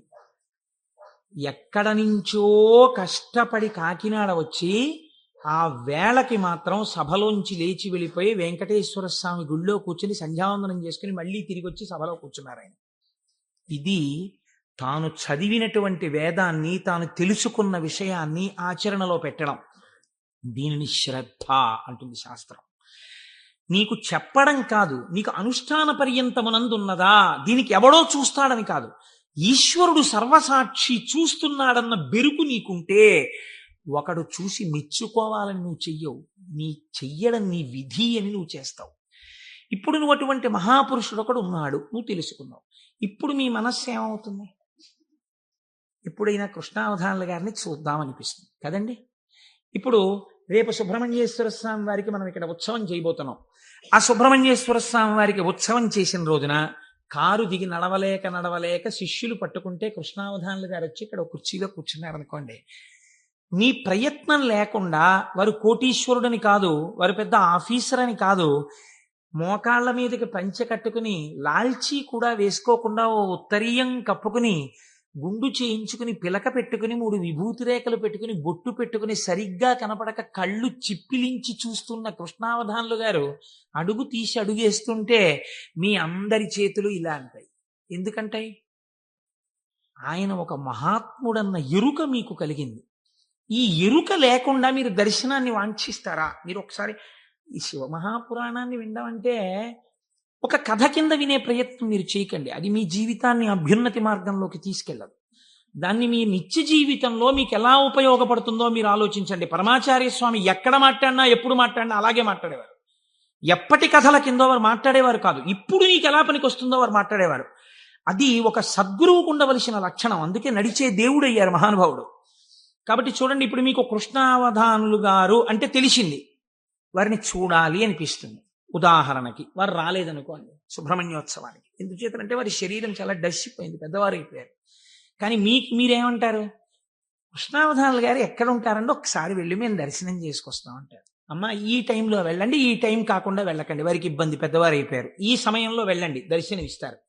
ఎక్కడ నుంచో కష్టపడి కాకినాడ వచ్చి ఆ వేళకి మాత్రం సభలోంచి లేచి వెళ్ళిపోయి వెంకటేశ్వర స్వామి గుళ్ళో కూర్చుని సంధ్యావందనం చేసుకుని మళ్ళీ తిరిగి వచ్చి సభలో కూర్చున్నారు ఆయన. ఇది తాను చదివినటువంటి వేదాన్ని, తాను తెలుసుకున్న విషయాన్ని ఆచరణలో పెట్టడం. దీనిని శ్రద్ధ అంటుంది శాస్త్రం. నీకు చెప్పడం కాదు, నీకు అనుష్ఠాన పర్యంతమునందున్నదా, దీనికి ఎవడో చూస్తాడని కాదు, ఈశ్వరుడు సర్వసాక్షి చూస్తున్నాడన్న బెరుకు నీకుంటే ఒకడు చూసి మెచ్చుకోవాలని నువ్వు చెయ్యవు. చెయ్యడం నీ విధి అని నువ్వు చేస్తావు. ఇప్పుడు నువ్వు అటువంటి మహాపురుషుడు ఒకడు ఉన్నాడు, నువ్వు తెలుసుకున్నావు. ఇప్పుడు మీ మనస్సు ఏమవుతుంది? ఎప్పుడైనా కృష్ణావధానుల గారిని చూద్దామనిపిస్తుంది కదండి. ఇప్పుడు రేపు సుబ్రహ్మణ్యేశ్వర స్వామి వారికి మనం ఇక్కడ ఉత్సవం చేయబోతున్నాం. ఆ సుబ్రహ్మణ్యేశ్వర స్వామి వారికి ఉత్సవం చేసిన రోజున కారు దిగి నడవలేక శిష్యులు పట్టుకుంటే కృష్ణావధానులు గారు వచ్చి ఇక్కడ కుర్చీలో కూర్చున్నారనుకోండి, నీ ప్రయత్నం లేకుండా, వారు కోటీశ్వరుడని కాదు, వారు పెద్ద ఆఫీసర్ అని కాదు, మోకాళ్ల మీదకి పంచె కట్టుకుని లాల్చీ కూడా వేసుకోకుండా ఓ ఉత్తరీయం కప్పుకుని గుండు చేయించుకుని పిలక పెట్టుకుని 3 విభూతి రేఖలు పెట్టుకుని బొట్టు పెట్టుకుని సరిగ్గా కనపడక కళ్ళు చిప్పిలించి చూస్తున్న కృష్ణావధానులు గారు అడుగు తీసి అడుగేస్తుంటే మీ అందరి చేతులు ఇలా అంటాయి. ఎందుకంటాయి? ఆయన ఒక మహాత్ముడన్న ఎరుక మీకు కలిగింది. ఈ ఎరుక లేకుండా మీరు దర్శనాన్ని వాంఛిస్తారా? మీరు ఒకసారి ఈ శివమహాపురాణాన్ని వినడం అంటే ఒక కథ కింద వినే ప్రయత్నం మీరు చేయకండి. అది మీ జీవితాన్ని అభ్యున్నతి మార్గంలోకి తీసుకెళ్ళదు. దాన్ని మీ నిత్య జీవితంలో మీకు ఎలా ఉపయోగపడుతుందో మీరు ఆలోచించండి. పరమాచార్య స్వామి ఎక్కడ మాట్లాడినా ఎప్పుడు మాట్లాడినా అలాగే మాట్లాడేవారు. ఎప్పటి కథల కిందో వారు మాట్లాడేవారు కాదు. ఇప్పుడు నీకు ఎలా పనికి వస్తుందో వారు మాట్లాడేవారు. అది ఒక సద్గురువుకు ఉండవలసిన లక్షణం. అందుకే నడిచే దేవుడు అయ్యారు మహానుభావుడు. కాబట్టి చూడండి, ఇప్పుడు మీకు కృష్ణావధానులు గారు అంటే తెలిసింది, వారిని చూడాలి అనిపిస్తుంది. ఉదాహరణకి వారు రాలేదనుకోండి సుబ్రహ్మణ్యోత్సవానికి, ఎందుచేతంటే వారి శరీరం చాలా డస్సిపోయింది, పెద్దవారు అయిపోయారు. కానీ మీరేమంటారు? కృష్ణావధానులు గారు ఎక్కడ ఉంటారంటే ఒకసారి వెళ్ళి మేము దర్శనం చేసుకొస్తాం అంటారు. అమ్మ, ఈ టైంలో వెళ్ళండి, ఈ టైం కాకుండా వెళ్ళకండి, వారికి ఇబ్బంది, పెద్దవారు అయిపోయారు, ఈ సమయంలో వెళ్ళండి, దర్శనం ఇస్తారు.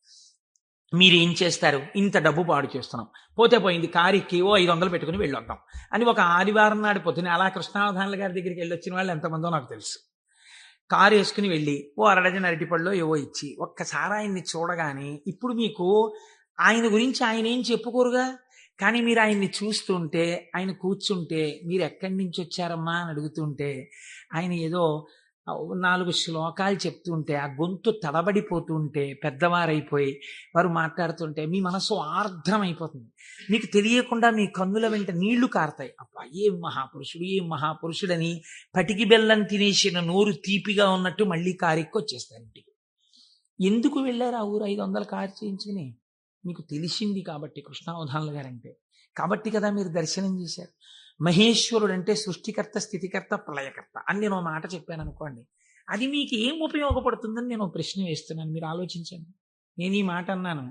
మీరు ఏం చేస్తారు? ఇంత డబ్బు పాడు చేస్తున్నాం, పోతే పోయింది, కారుకి 500 పెట్టుకుని వెళ్ళొద్దాం అని ఒక ఆదివారం నాడు పొద్దున అలా కృష్ణావధానుల గారి దగ్గరికి వెళ్ళి వచ్చిన వాళ్ళు ఎంతమందో నాకు తెలుసు. కారు వేసుకుని వెళ్ళి అరడజన అరటిపళ్ళు ఏవో ఇచ్చి ఒక్కసారి ఆయన్ని చూడగానే, ఇప్పుడు మీకు ఆయన గురించి ఆయన ఏం చెప్పుకోరుగా, కానీ మీరు ఆయన్ని చూస్తుంటే, ఆయన కూర్చుంటే, మీరు ఎక్కడి నుంచి వచ్చారమ్మా అని అడుగుతుంటే, ఆయన ఏదో 4 శ్లోకాలు చెప్తుంటే, ఆ గొంతు తడబడిపోతుంటే, పెద్దవారైపోయి వారు మాట్లాడుతుంటే మీ మనసు ఆర్ద్రమైపోతుంది. మీకు తెలియకుండా మీ కన్నుల వెంట నీళ్లు కారుతాయి. అబ్బా, ఏం మహాపురుషుడు, ఏం మహాపురుషుడని పటికి బెల్లం తినేసిన నోరు తీపిగా ఉన్నట్టు మళ్ళీ కారెక్కి వచ్చేస్తారు ఇంటికి. ఎందుకు వెళ్ళారు ఆ ఊరు 500 కారు చేయించుకుని? మీకు తెలిసింది కాబట్టి కృష్ణావధానుల గారంటే. కాబట్టి కదా మీరు దర్శనం చేశారు. మహేశ్వరుడు అంటే సృష్టికర్త, స్థితికర్త, ప్రళయకర్త అని నేను ఒక మాట చెప్పాను అనుకోండి, అది మీకు ఏం ఉపయోగపడుతుందని నేను ఒక ప్రశ్న వేస్తున్నాను, మీరు ఆలోచించండి. నేను ఈ మాట అన్నాను,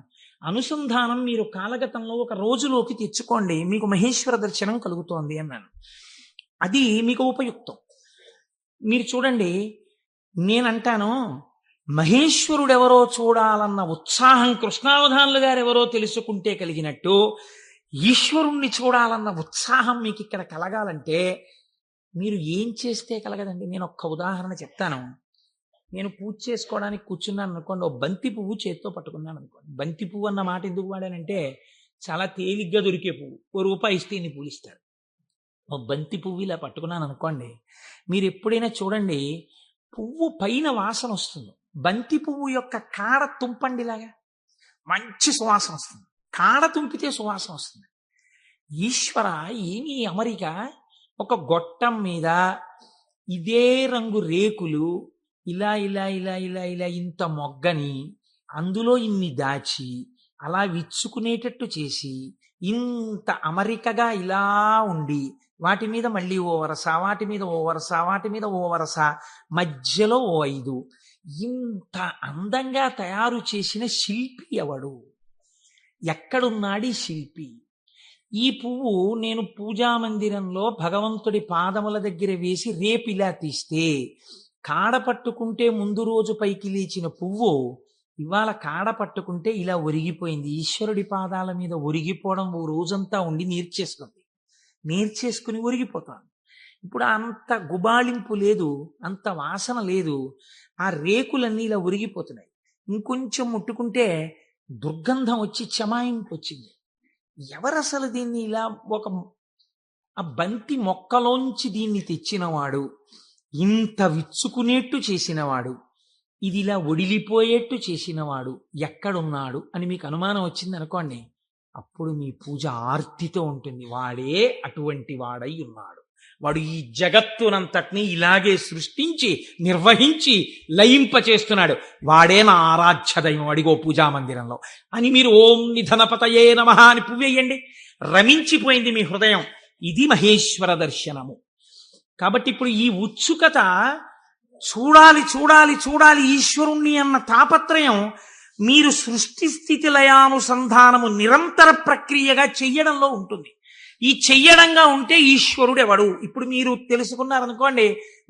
అనుసంధానం మీరు కాలగతంలో ఒక రోజులోకి తెచ్చుకోండి, మీకు మహేశ్వర దర్శనం కలుగుతోంది అన్నాను. అది మీకు ఉపయుక్తం. మీరు చూడండి, నేనంటాను, మహేశ్వరుడెవరో చూడాలన్న ఉత్సాహం కృష్ణావధానులు గారు ఎవరో తెలుసుకుంటే కలిగినట్టు, ఈశ్వరుణ్ణి చూడాలన్న ఉత్సాహం మీకు ఇక్కడ కలగాలంటే మీరు ఏం చేస్తే కలగదండి. నేను ఒక్క ఉదాహరణ చెప్తాను. నేను పూజ చేసుకోవడానికి కూర్చున్నాను అనుకోండి, ఓ బంతి పువ్వు చేత్తో పట్టుకున్నాను అనుకోండి. బంతి పువ్వు అన్న మాట ఎందుకు వాడానంటే చాలా తేలిగ్గా దొరికే పువ్వు, ₹1 ఇస్తే ఇన్ని పూలు ఇస్తారు. ఓ బంతి పువ్వు ఇలా పట్టుకున్నాను అనుకోండి, మీరు ఎప్పుడైనా చూడండి, పువ్వు పైన వాసన వస్తుంది, బంతి పువ్వు యొక్క కాడ తుంపండిలాగా మంచి సువాసన వస్తుంది, కాడ తుంపితే సువాసన వస్తుంది. ఈశ్వర, ఏమి అమరిక! ఒక గొట్టం మీద ఇదే రంగు రేకులు ఇలా ఇలా ఇలా ఇలా ఇలా ఇంత మొగ్గని అందులో ఇన్ని దాచి అలా విచ్చుకునేటట్టు చేసి ఇంత అమరికగా ఇలా ఉండి వాటి మీద మళ్ళీ ఓ వరస, వాటి మీద ఓ వరస, వాటి మీద ఓ వరస, మధ్యలో ఓ 5, ఇంత అందంగా తయారు చేసిన శిల్పి ఎవడు? ఎక్కడున్నాడు ఈ శిల్పి? ఈ పువ్వు నేను పూజా మందిరంలో భగవంతుడి పాదముల దగ్గర వేసి రేపిలా తీస్తే, కాడ పట్టుకుంటే ముందు రోజు పైకి లేచిన పువ్వు ఇవాళ కాడ పట్టుకుంటే ఇలా ఒరిగిపోయింది. ఈశ్వరుడి పాదాల మీద ఒరిగిపోవడం ఓ రోజంతా ఉండి నేర్చేసుకుని ఒరిగిపోతాను. ఇప్పుడు అంత గుబాళింపు లేదు, అంత వాసన లేదు, ఆ రేకులన్నీ ఇలా ఒరిగిపోతున్నాయి. ఇంకొంచెం ముట్టుకుంటే దుర్గంధం వచ్చి చెమాయింపు వచ్చింది. ఎవరసలు దీన్ని ఇలా ఆ బంతి మొక్కలోంచి దీన్ని తెచ్చినవాడు, ఇంత విచ్చుకునేట్టు చేసినవాడు, ఇది ఇలా ఒడిలిపోయేట్టు చేసినవాడు ఎక్కడున్నాడు అని మీకు అనుమానం వచ్చింది అనుకోండి, అప్పుడు మీ పూజ ఆర్తితో ఉంటుంది. వాడే అటువంటి వాడై ఉన్నాడు, వాడు ఈ జగత్తునంతటినీ ఇలాగే సృష్టించి నిర్వహించి లయింపచేస్తున్నాడు, వాడే నా ఆరాధ్య దైవం, అడిగో పూజా మందిరంలో అని మీరు ఓం నిధనపతయే నమః అని పువ్వేయండి, రమించిపోయింది మీ హృదయం. ఇది మహేశ్వర దర్శనము. కాబట్టి ఇప్పుడు ఈ ఉత్సుకత, చూడాలి చూడాలి చూడాలి ఈశ్వరుణ్ణి అన్న తాపత్రయం మీరు సృష్టి స్థితి లయానుసంధానము నిరంతర ప్రక్రియగా చెయ్యడంలో ఉంటుంది. ఈ చెయ్యడంగా ఉంటే ఈశ్వరుడు ఎవడు? ఇప్పుడు మీరు తెలుసుకున్నారనుకోండి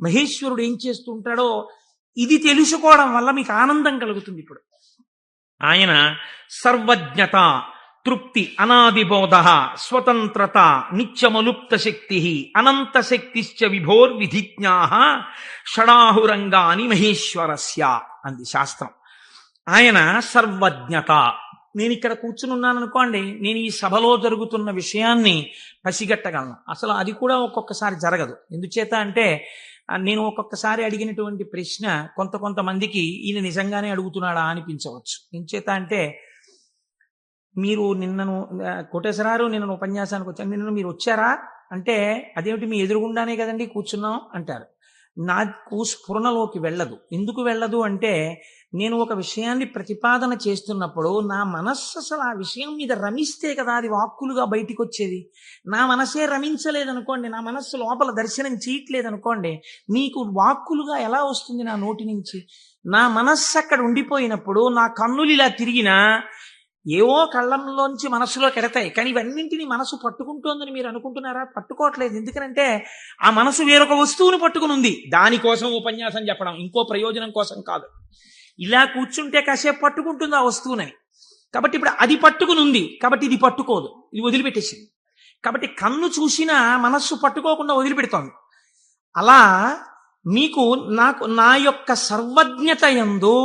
మహేశ్వరుడు ఏం చేస్తుంటాడో, ఇది తెలుసుకోవడం వల్ల మీకు ఆనందం కలుగుతుంది. ఇప్పుడు ఆయన సర్వజ్ఞత, తృప్తి, అనాదిబోధ, స్వతంత్రత, నిత్యమలుప్త శక్తి, అనంత శక్తిశ్చ విభోర్విధిజ్ఞా షడాహురంగాని మహేశ్వరస్య అంది శాస్త్రం. ఆయన సర్వజ్ఞత, నేను ఇక్కడ కూర్చుని ఉన్నాను అనుకోండి, నేను ఈ సభలో జరుగుతున్న విషయాన్ని పసిగట్టగలను. అసలు అది కూడా ఒక్కొక్కసారి జరగదు. ఎందుచేత అంటే నేను ఒక్కొక్కసారి అడిగినటువంటి ప్రశ్న కొంతమందికి ఈయన నిజంగానే అడుగుతున్నాడా అనిపించవచ్చు. ఎందుచేత అంటే మీరు నిన్నను కోటేశ్వరారు నిన్న ఉపన్యాసానికి వచ్చాను, నిన్న మీరు వచ్చారా అంటే అదేమిటి మీ ఎదురుగుండానే కదండి కూర్చున్నాం అంటారు. నాకు స్ఫురణలోకి వెళ్ళదు. ఎందుకు వెళ్ళదు అంటే నేను ఒక విషయాన్ని ప్రతిపాదన చేస్తున్నప్పుడు నా మనస్సు అసలు ఆ విషయం మీద రమిస్తే కదా అది వాక్కులుగా బయటికి వచ్చేది. నా మనసే రమించలేదనుకోండి, నా మనస్సు లోపల దర్శనం చేయట్లేదనుకోండి, మీకు వాక్కులుగా ఎలా వస్తుంది నా నోటి నుంచి? నా మనస్సు అక్కడ ఉండిపోయినప్పుడు నా కన్నులు ఇలా తిరిగినా ఏవో కళ్ళంలోంచి మనసులో కెడతాయి, కానీ ఇవన్నింటినీ మనసు పట్టుకుంటోందని మీరు అనుకుంటున్నారా? పట్టుకోవట్లేదు. ఎందుకనంటే ఆ మనసు వేరొక వస్తువును పట్టుకుని ఉంది. దానికోసం ఉపన్యాసం చెప్పడం, ఇంకో ప్రయోజనం కోసం కాదు. ఇలా కూర్చుంటే కాసేపు పట్టుకుంటుంది ఆ వస్తువునని. కాబట్టి ఇప్పుడు అది పట్టుకుని ఉంది, కాబట్టి ఇది పట్టుకోదు, ఇది వదిలిపెట్టేసింది. కాబట్టి కన్ను చూసినా మనస్సు పట్టుకోకుండా వదిలిపెడుతోంది. అలా మీకు నా యొక్క సర్వజ్ఞత యందు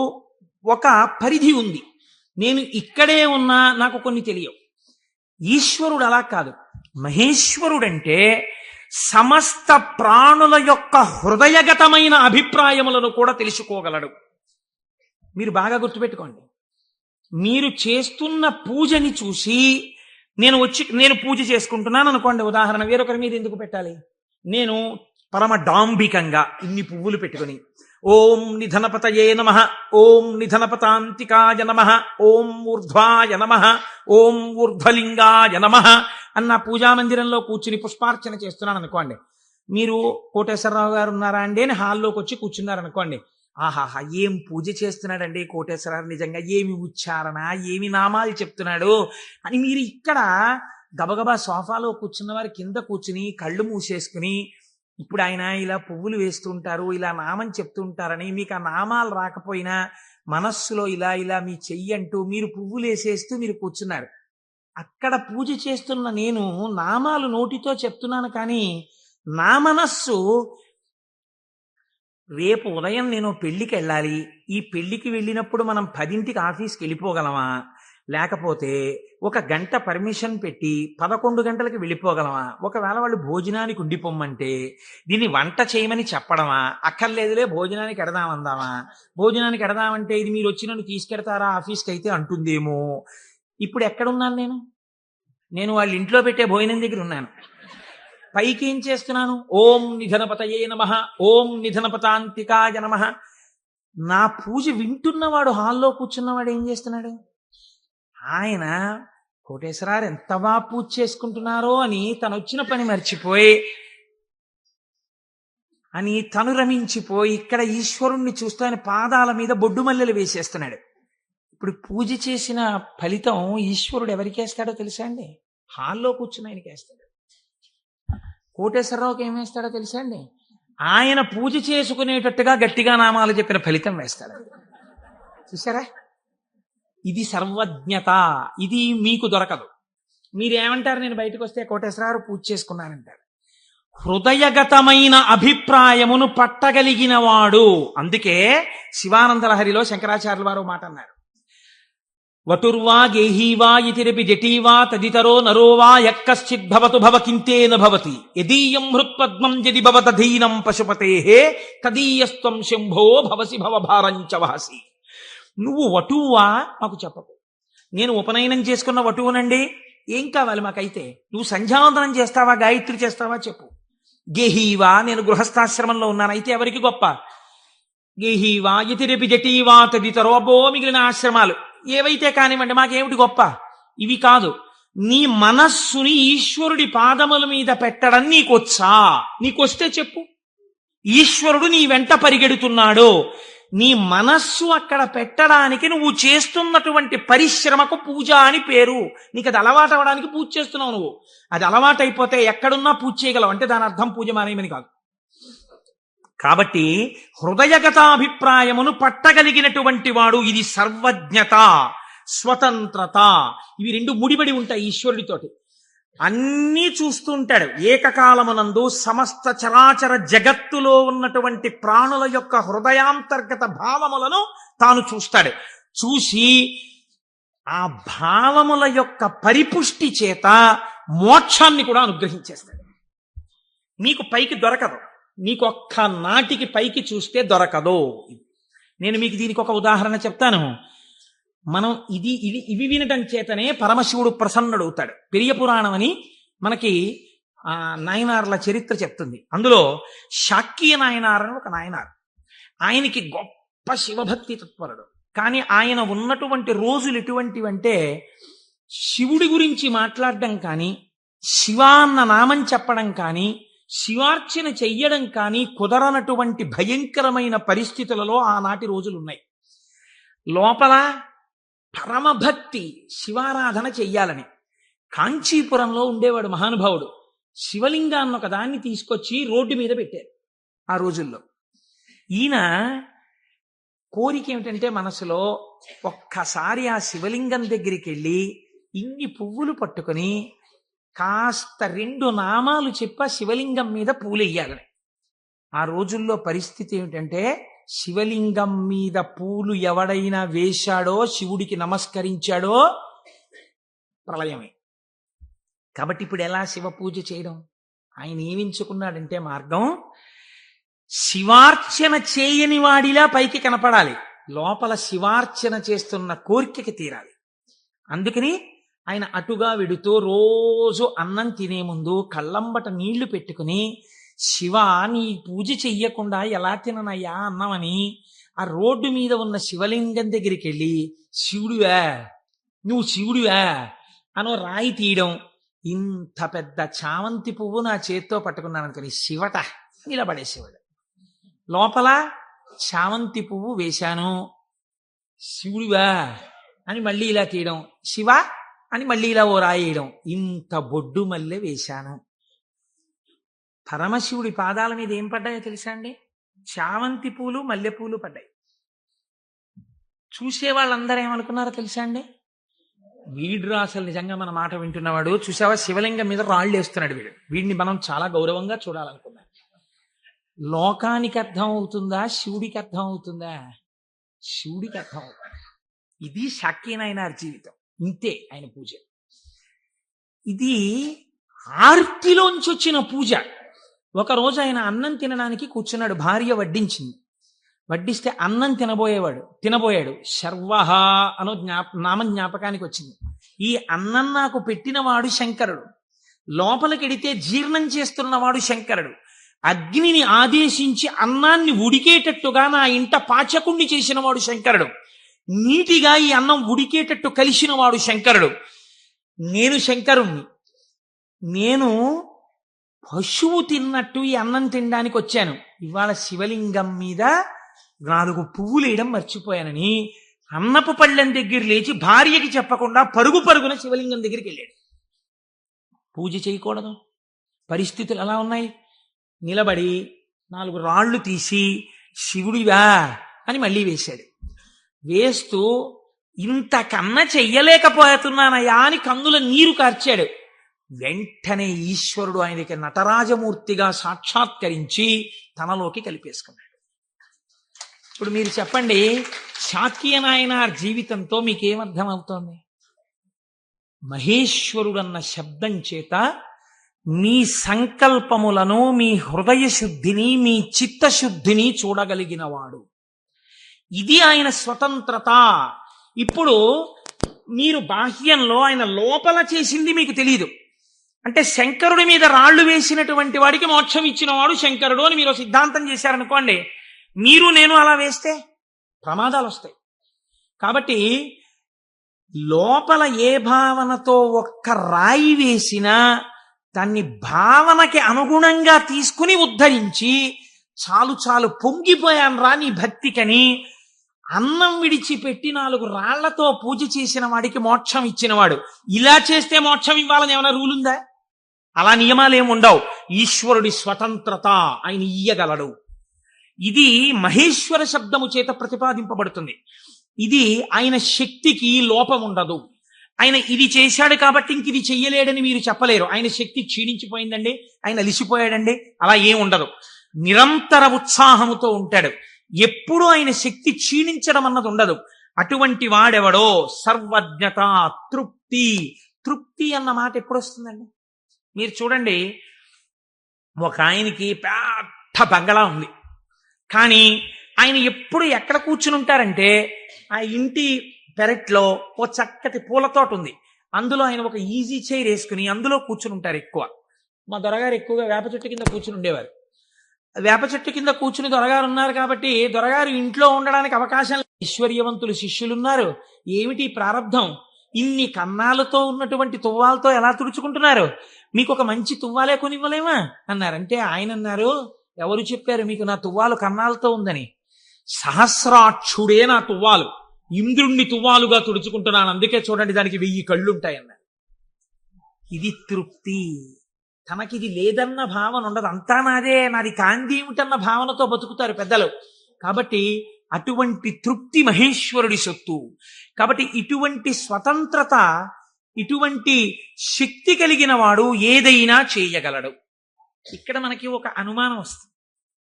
ఒక పరిధి ఉంది. నేను ఇక్కడే ఉన్నా నాకు కొన్ని తెలియవు. ఈశ్వరుడు అలా కాదు. మహేశ్వరుడంటే సమస్త ప్రాణుల యొక్క హృదయగతమైన అభిప్రాయములను కూడా తెలుసుకోగలడు. మీరు బాగా గుర్తుపెట్టుకోండి. మీరు చేస్తున్న పూజని చూసి నేను పూజ చేసుకుంటున్నాను అనుకోండి, ఉదాహరణ, వేరొకరి మీద ఎందుకు పెట్టాలి? నేను పరమ డాంబికంగా ఇన్ని పువ్వులు పెట్టుకుని ఓం నిధనపతయే నమః, ఓం నిధనపతాంతికాయ నమః, ఓం ఊర్ధ్వాయ నమః, ఓం ఊర్ధ్వలింగాయ నమః అన్న పూజామందిరంలో కూర్చుని పుష్పార్చన చేస్తున్నాను అనుకోండి. మీరు కోటేశ్వరరావు గారు ఉన్నారా అండి అని హాల్లోకి వచ్చి కూర్చున్నారనుకోండి. ఆహాహా, ఏం పూజ చేస్తున్నాడండి కోటేశ్వరరావు, నిజంగా ఏమి ఉచ్చారణ, ఏమి నామాలు చెప్తున్నాడు అని మీరు ఇక్కడ గబగబా సోఫాలో కూర్చున్న వారి కింద కూర్చుని కళ్ళు మూసేసుకుని, ఇప్పుడు ఆయన ఇలా పువ్వులు వేస్తుంటారు, ఇలా నామం చెప్తుంటారని మీకు ఆ నామాలు రాకపోయినా మనస్సులో ఇలా ఇలా మీ చెయ్యి అంటూ మీరు పువ్వులు వేసేస్తూ మీరు కూర్చున్నారు. అక్కడ పూజ చేస్తున్న నేను నామాలు నోటితో చెప్తున్నాను, కానీ నా మనస్సు రేపు ఉదయం నేను పెళ్లికి వెళ్ళాలి, ఈ పెళ్లికి వెళ్ళినప్పుడు మనం 10ంటికి ఆఫీస్కి వెళ్ళిపోగలమా, లేకపోతే 1 గంట పర్మిషన్ పెట్టి 11 గంటలకు వెళ్ళిపోగలమా, ఒకవేళ వాళ్ళు భోజనానికి ఉండిపోమ్మంటే దీన్ని వంట చేయమని చెప్పడమా, అక్కర్లేదులే భోజనానికి ఎడదామందామా, భోజనానికి ఎడదామంటే ఇది మీరు వచ్చి నన్ను తీసుకెడతారా ఆఫీస్కి అయితే అంటుందేమో. ఇప్పుడు ఎక్కడున్నాను నేను వాళ్ళ ఇంట్లో పెట్టే భోజనం దగ్గర ఉన్నాను. పైకి ఏం చేస్తున్నాను? ఓం నిధనపతయే నమః, ఓం నిధనపతాంతికాయ నమః. నా పూజ వింటున్నవాడు, హాల్లో కూర్చున్నవాడు ఏం చేస్తున్నాడు? ఆయన కోటేశ్వరారు ఎంత బాగా పూజ చేసుకుంటున్నారో అని తను వచ్చిన పని మర్చిపోయి తను రమించిపోయి ఇక్కడ ఈశ్వరుణ్ణి చూస్తూ ఆయన పాదాల మీద బొడ్డు మల్లెలు వేసేస్తున్నాడు. ఇప్పుడు పూజ చేసిన ఫలితం ఈశ్వరుడు ఎవరికి వేస్తాడో తెలుసా అండి? హాల్లో కూర్చుని ఆయనకి వేస్తాడు. కోటేశ్వరరావుకి ఏం వేస్తాడో తెలుసా అండి? ఆయన పూజ చేసుకునేటట్టుగా గట్టిగా నామాలు చెప్పిన ఫలితం వేస్తాడు. చూసారా? ఇది సర్వజ్ఞత. ఇది మీకు దొరకదు. మీరేమంటారు? నేను బయటకు వస్తే కోటేశ్వరరావు పూజ చేసుకున్నానంటారు. హృదయగతమైన అభిప్రాయమును పట్టగలిగిన వాడు. అందుకే శివానందలహరిలో శంకరాచార్యుల వారు మాట అన్నారు, వటుర్వా గేహీవా ఇతిరపి జటీవా తదితరో నరోవా యక్కశ్చిద్భవతు భవకింతేన భవతి యదీయం హృత్పద్మం యది భవతధీనం పశుపతేహే తదీయస్త్వం శంభో భవసి భవభారంచ వహసి. నువ్వు వటువా మాకు చెప్పకు. నేను ఉపనయనం చేసుకున్న వటువునండి, ఏం కావాలి మాకైతే? నువ్వు సంధ్యావందనం చేస్తావా, గాయత్రి చేస్తావా చెప్పు. గేహీవా, నేను గృహస్థాశ్రమంలో ఉన్నాను, అయితే ఎవరికి గొప్ప? గేహీవా యతిరపి జటీవా తదితరో, అబ్బో మిగిలిన ఆశ్రమాలు ఏవైతే కానివ్వండి, మాకేమిటి గొప్ప? ఇవి కాదు. నీ మనస్సుని ఈశ్వరుడి పాదముల మీద పెట్టడం నీకొచ్చా? నీకొస్తే చెప్పు. ఈశ్వరుడు నీ వెంట పరిగెడుతున్నాడు. నీ మనస్సు అక్కడ పెట్టడానికి నువ్వు చేస్తున్నటువంటి పరిశ్రమకు పూజ అని పేరు. నీకు అది అలవాటు అవ్వడానికి పూజ చేస్తున్నావు. నువ్వు అది అలవాటైపోతే ఎక్కడున్నా పూజ చేయగలవు. అంటే దాని అర్థం పూజ మానేయమని కాదు. కాబట్టి హృదయగతాభిప్రాయమును పట్టగలిగినటువంటి వాడు. ఇది సర్వజ్ఞత, స్వతంత్రత. ఇవి రెండు ముడిపడి ఉంటాయి ఈశ్వరుడితోటి. అన్నీ చూస్తుంటాడు ఏకకాలమునందు. సమస్త చరాచర జగత్తులో ఉన్నటువంటి ప్రాణుల యొక్క హృదయాంతర్గత భావములను తాను చూస్తాడు. చూసి ఆ భావముల యొక్క పరిపుష్టి చేత మోక్షాన్ని కూడా అనుగ్రహించేస్తాడు. నీకు పైకి దొరకదు, నీకు ఒక్క నాటికి పైకి చూస్తే దొరకదు. నేను మీకు దీనికి ఒక ఉదాహరణ చెప్తాను. మనం ఇవి వినటం చేతనే పరమశివుడు ప్రసన్నుడవుతాడు. పెరియ పురాణం అని మనకి నాయనార్ల చరిత్ర చెప్తుంది. అందులో శాక్య నాయనార్ అని ఒక నాయనార్. ఆయనకి గొప్ప శివభక్తి తత్పరుడు. కానీ ఆయన ఉన్నటువంటి రోజులు ఎటువంటివంటే శివుడి గురించి మాట్లాడడం కానీ, శివ అన్న నామం చెప్పడం కానీ, శివార్చన చెయ్యడం కానీ కుదరనటువంటి భయంకరమైన పరిస్థితులలో ఆనాటి రోజులున్నాయి. లోపల పరమభక్తి, శివారాధన చెయ్యాలని కాంచీపురంలో ఉండేవాడు మహానుభావుడు. శివలింగాన్ని ఒక దాన్ని తీసుకొచ్చి రోడ్డు మీద పెట్టారు ఆ రోజుల్లో. ఈయన కోరిక ఏమిటంటే మనసులో ఒక్కసారి ఆ శివలింగం దగ్గరికి వెళ్ళి ఇన్ని పువ్వులు పట్టుకొని కాస్త 2 నామాలు చెప్ప శివలింగం మీద పూలెయ్యాలని. ఆ రోజుల్లో పరిస్థితి ఏమిటంటే శివలింగం మీద పూలు ఎవడైనా వేశాడో, శివుడికి నమస్కరించాడో ప్రళయమే. కాబట్టి ఇప్పుడు ఎలా శివ పూజ చేయడం? ఆయన ఏమించుకున్నాడంటే మార్గం, శివార్చన చేయని వాడిలా పైకి కనపడాలి, లోపల శివార్చన చేస్తున్న కోరికకి తీరాలి. అందుకని ఆయన అటుగా వెడుతూ రోజు అన్నం తినే ముందు కళ్ళంబట నీళ్లు పెట్టుకుని, శివ నీ పూజ చెయ్యకుండా ఎలా తిననయ్యా అన్నమని ఆ రోడ్డు మీద ఉన్న శివలింగం దగ్గరికి వెళ్ళి శివుడివా నువ్వు శివుడివా అనో రాయి తీయడం. ఇంత పెద్ద చామంతి పువ్వు నా చేత్తో పట్టుకున్నాను అనుకుని శివట నిలబడేసేవాడు. లోపల చామంతి పువ్వు వేశాను, శివుడివా అని మళ్ళీ ఇలా తీయడం, శివ అని మళ్ళీ ఇలా ఓ రాయేయడం. ఇంత బొడ్డు మల్లె వేశాను. పరమశివుడి పాదాల మీద ఏం పడ్డాయో తెలుసా అండి? చామంతి పూలు, మల్లెపూలు పడ్డాయి. చూసే వాళ్ళందరూ ఏమనుకున్నారో తెలుసా అండి? వీడు అసలు నిజంగా మన మాట వింటున్నవాడు, చూసావా శివలింగం మీద రాళ్ళు వేస్తున్నాడు వీడు, వీడిని మనం చాలా గౌరవంగా చూడాలనుకున్నాం. లోకానికి అర్థం అవుతుందా, శివుడికి అర్థం అవుతుందా? శివుడికి అర్థం అవుతుంది. ఇది శాక్యనాయనార్ జీవితం. ఇంతే ఆయన పూజ. ఇది ఆర్తిలోంచి వచ్చిన పూజ. ఒకరోజు ఆయన అన్నం తినడానికి కూర్చున్నాడు, భార్య వడ్డించింది. వడ్డిస్తే అన్నం తినబోయాడు. శర్వహ అనో నామం జ్ఞాపకానికి వచ్చింది. ఈ అన్నం నాకు పెట్టినవాడు శంకరుడు, లోపలికెడితే జీర్ణం చేస్తున్నవాడు శంకరుడు, అగ్నిని ఆదేశించి అన్నాన్ని ఉడికేటట్టుగా నా ఇంట పాచకుణ్ణి చేసినవాడు శంకరుడు, నీటిగా ఈ అన్నం ఉడికేటట్టు కలిసినవాడు శంకరుడు. నేను శంకరుణ్ణి, నేను పశువు తిన్నట్టు ఈ అన్నం తినడానికి వచ్చాను. ఇవాళ శివలింగం మీద 4 పువ్వులు వేయడం మర్చిపోయానని అన్నపు పళ్ళెం దగ్గర లేచి భార్యకి చెప్పకుండా పరుగున శివలింగం దగ్గరికి వెళ్ళాడు. పూజ చేయకూడదు, పరిస్థితులు ఎలా ఉన్నాయి? నిలబడి 4 రాళ్ళు తీసి శివుడివా అని మళ్ళీ వేశాడు. వేస్తూ ఇంతకన్నా చెయ్యలేకపోతున్నానయ్యా అని కన్నుల నీరు కార్చాడు. వెంటనే ఈశ్వరుడు ఆయనకి నటరాజమూర్తిగా సాక్షాత్కరించి తనలోకి కలిపేసుకున్నాడు. ఇప్పుడు మీరు చెప్పండి, శాక్యనాయనార్ జీవితంతో మీకేమర్థం అవుతోంది? మహేశ్వరుడన్న శబ్దం చేత మీ సంకల్పములను, మీ హృదయ శుద్ధిని, మీ చిత్తశుద్ధిని చూడగలిగిన వాడు. ఇది ఆయన స్వతంత్రత. ఇప్పుడు మీరు బాహ్యంలో ఆయన లోపల చేసింది మీకు తెలియదు. అంటే శంకరుడి మీద రాళ్లు వేసినటువంటి వాడికి మోక్షం ఇచ్చినవాడు శంకరుడు అని మీరు సిద్ధాంతం చేశారనుకోండి, మీరు నేను అలా వేస్తే ప్రమాదాలు వస్తాయి. కాబట్టి లోపల ఏ భావనతో ఒక్క రాయి వేసినా దాన్ని భావనకి అనుగుణంగా తీసుకుని ఉద్ధరించి, చాలు పొంగిపోయాను రా నీ భక్తికని అన్నం విడిచిపెట్టి 4 రాళ్లతో పూజ చేసిన వాడికి మోక్షం ఇచ్చినవాడు. ఇలా చేస్తే మోక్షం ఇవ్వాలని ఏమైనా రూల్ ఉందా? అలా నియమాలు ఏముండవు. ఈశ్వరుడి స్వతంత్రత, ఆయన ఇయ్యగలడు. ఇది మహేశ్వర శబ్దము చేత ప్రతిపాదింపబడుతుంది. ఇది ఆయన శక్తికి లోపం ఉండదు. ఆయన ఇది చేశాడు కాబట్టి ఇంక ఇది చెయ్యలేడని మీరు చెప్పలేరు. ఆయన శక్తి క్షీణించిపోయిందండి, ఆయన అలిసిపోయాడండి, అలా ఏం ఉండదు. నిరంతర ఉత్సాహముతో ఉంటాడు. ఎప్పుడూ ఆయన శక్తి క్షీణించడం అన్నది ఉండదు. అటువంటి వాడెవడో సర్వజ్ఞత, తృప్తి. తృప్తి అన్న మాట ఎప్పుడు వస్తుందండి? మీరు చూడండి, ఒక ఆయనకి పెద్ద బంగళా ఉంది, కానీ ఆయన ఎప్పుడు ఎక్కడ కూర్చుని ఉంటారంటే ఆ ఇంటి పెరట్లో ఓ చక్కటి పూల తోట ఉంది, అందులో ఆయన ఒక ఈజీ చైర్ వేసుకుని అందులో కూర్చుని ఉంటారు ఎక్కువ. మా దొరగారు ఎక్కువగా వేప చెట్టు కింద కూర్చుని ఉండేవారు. వేప చెట్టు కింద కూర్చుని దొరగారు ఉన్నారు కాబట్టి దొరగారు ఇంట్లో ఉండడానికి అవకాశం. ఐశ్వర్యవంతులు శిష్యులున్నారు. ఏమిటి ప్రారంధం? ఇన్ని కన్నాలతో ఉన్నటువంటి తువ్వాలతో ఎలా తుడుచుకుంటున్నారు? మీకు ఒక మంచి తువ్వాలే కొనివ్వలేమా అన్నారంటే ఆయన అన్నారు, ఎవరు చెప్పారు మీకు నా తువ్వాలు కన్నాలతో ఉందని? సహస్రాక్షుడే నా తువ్వాలు, ఇంద్రుణ్ణి తువ్వాలుగా తుడుచుకుంటున్నాను, అందుకే చూడండి దానికి 1000 కళ్ళుంటాయన్నారు. ఇది తృప్తి. తనకిది లేదన్న భావన ఉండదు, అంతా నాదే, నాది కాంతి ఏమిటన్న భావనతో బతుకుతారు పెద్దలు. కాబట్టి అటువంటి తృప్తి మహేశ్వరుడి సొత్తు. కాబట్టి ఇటువంటి స్వతంత్రత, ఇటువంటి శక్తి కలిగిన వాడు ఏదైనా చేయగలడు. ఇక్కడ మనకి ఒక అనుమానం వస్తుంది,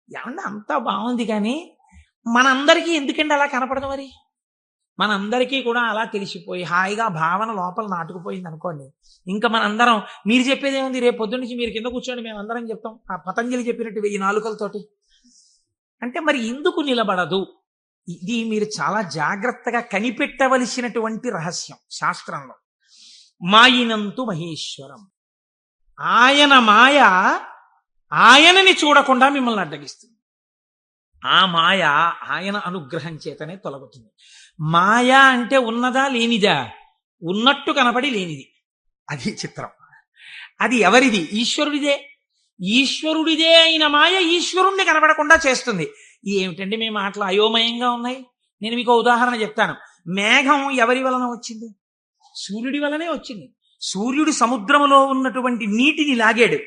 ఏమన్నా అంతా బాగుంది కానీ మనందరికీ ఎందుకండి అలా కనపడదు? మరి మనందరికీ కూడా అలా తెలిసిపోయి హాయిగా భావన లోపల నాటుకుపోయింది అనుకోండి, ఇంకా మనందరం మీరు చెప్పేది ఏముంది, రేపు పొద్దున్న నుంచి మీరు కింద కూర్చోండి మేము అందరం చెప్తాం ఆ పతంజలి చెప్పినట్టు 1000 నాలుకలతోటి అంటే. మరి ఎందుకు నిలబడదు? ఇది మీరు చాలా జాగ్రత్తగా కనిపెట్టవలసినటువంటి రహస్యం శాస్త్రంలో. మాయినంతు మహేశ్వరం, ఆయన మాయ ఆయనని చూడకుండా మిమ్మల్ని అడ్డగిస్తుంది. ఆ మాయ ఆయన అనుగ్రహం చేతనే తొలగుతుంది. మాయ అంటే ఉన్నదా లేనిదా? ఉన్నట్టు కనపడి లేనిది, అది చిత్రం. అది ఎవరిది? ఈశ్వరుడిదే. ఈశ్వరుడిదే అయిన మాయ ఈశ్వరుణ్ణి కనపడకుండా చేస్తుంది. ఏమిటండి మీ మాటలు అయోమయంగా ఉన్నాయి? నేను మీకు ఉదాహరణ చెప్తాను. మేఘం ఎవరి వలన వచ్చింది? సూర్యుడి వలనే వచ్చింది. సూర్యుడు సముద్రములో ఉన్నటువంటి నీటిని లాగాడు,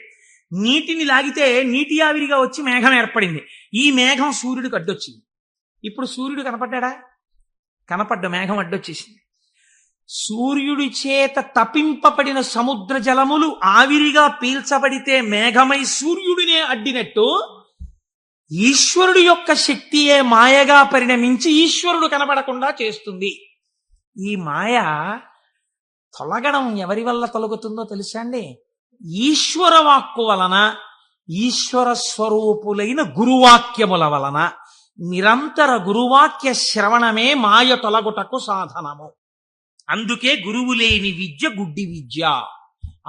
నీటిని లాగితే నీటి ఆవిరిగా వచ్చి మేఘం ఏర్పడింది. ఈ మేఘం సూర్యుడికి అడ్డొచ్చింది. ఇప్పుడు సూర్యుడు కనపడ్డా? కనపడ్డ, మేఘం అడ్డొచ్చేసింది. సూర్యుడి చేత తపింపబడిన సముద్ర జలములు ఆవిరిగా పీల్చబడితే మేఘమై సూర్యుడినే అడ్డినట్టు ఈశ్వరుడు యొక్క శక్తియే మాయగా పరిణమించి ఈశ్వరుడు కనబడకుండా చేస్తుంది. ఈ మాయ తొలగడం ఎవరి వల్ల తొలగుతుందో తెలుసా అండి? ఈశ్వర వాక్కు వలన, ఈశ్వర స్వరూపులైన గురువాక్యముల వలన. నిరంతర గురువాక్య శ్రవణమే మాయ తొలగుటకు సాధనము. అందుకే గురువు లేని విద్య గుడ్డి విద్య.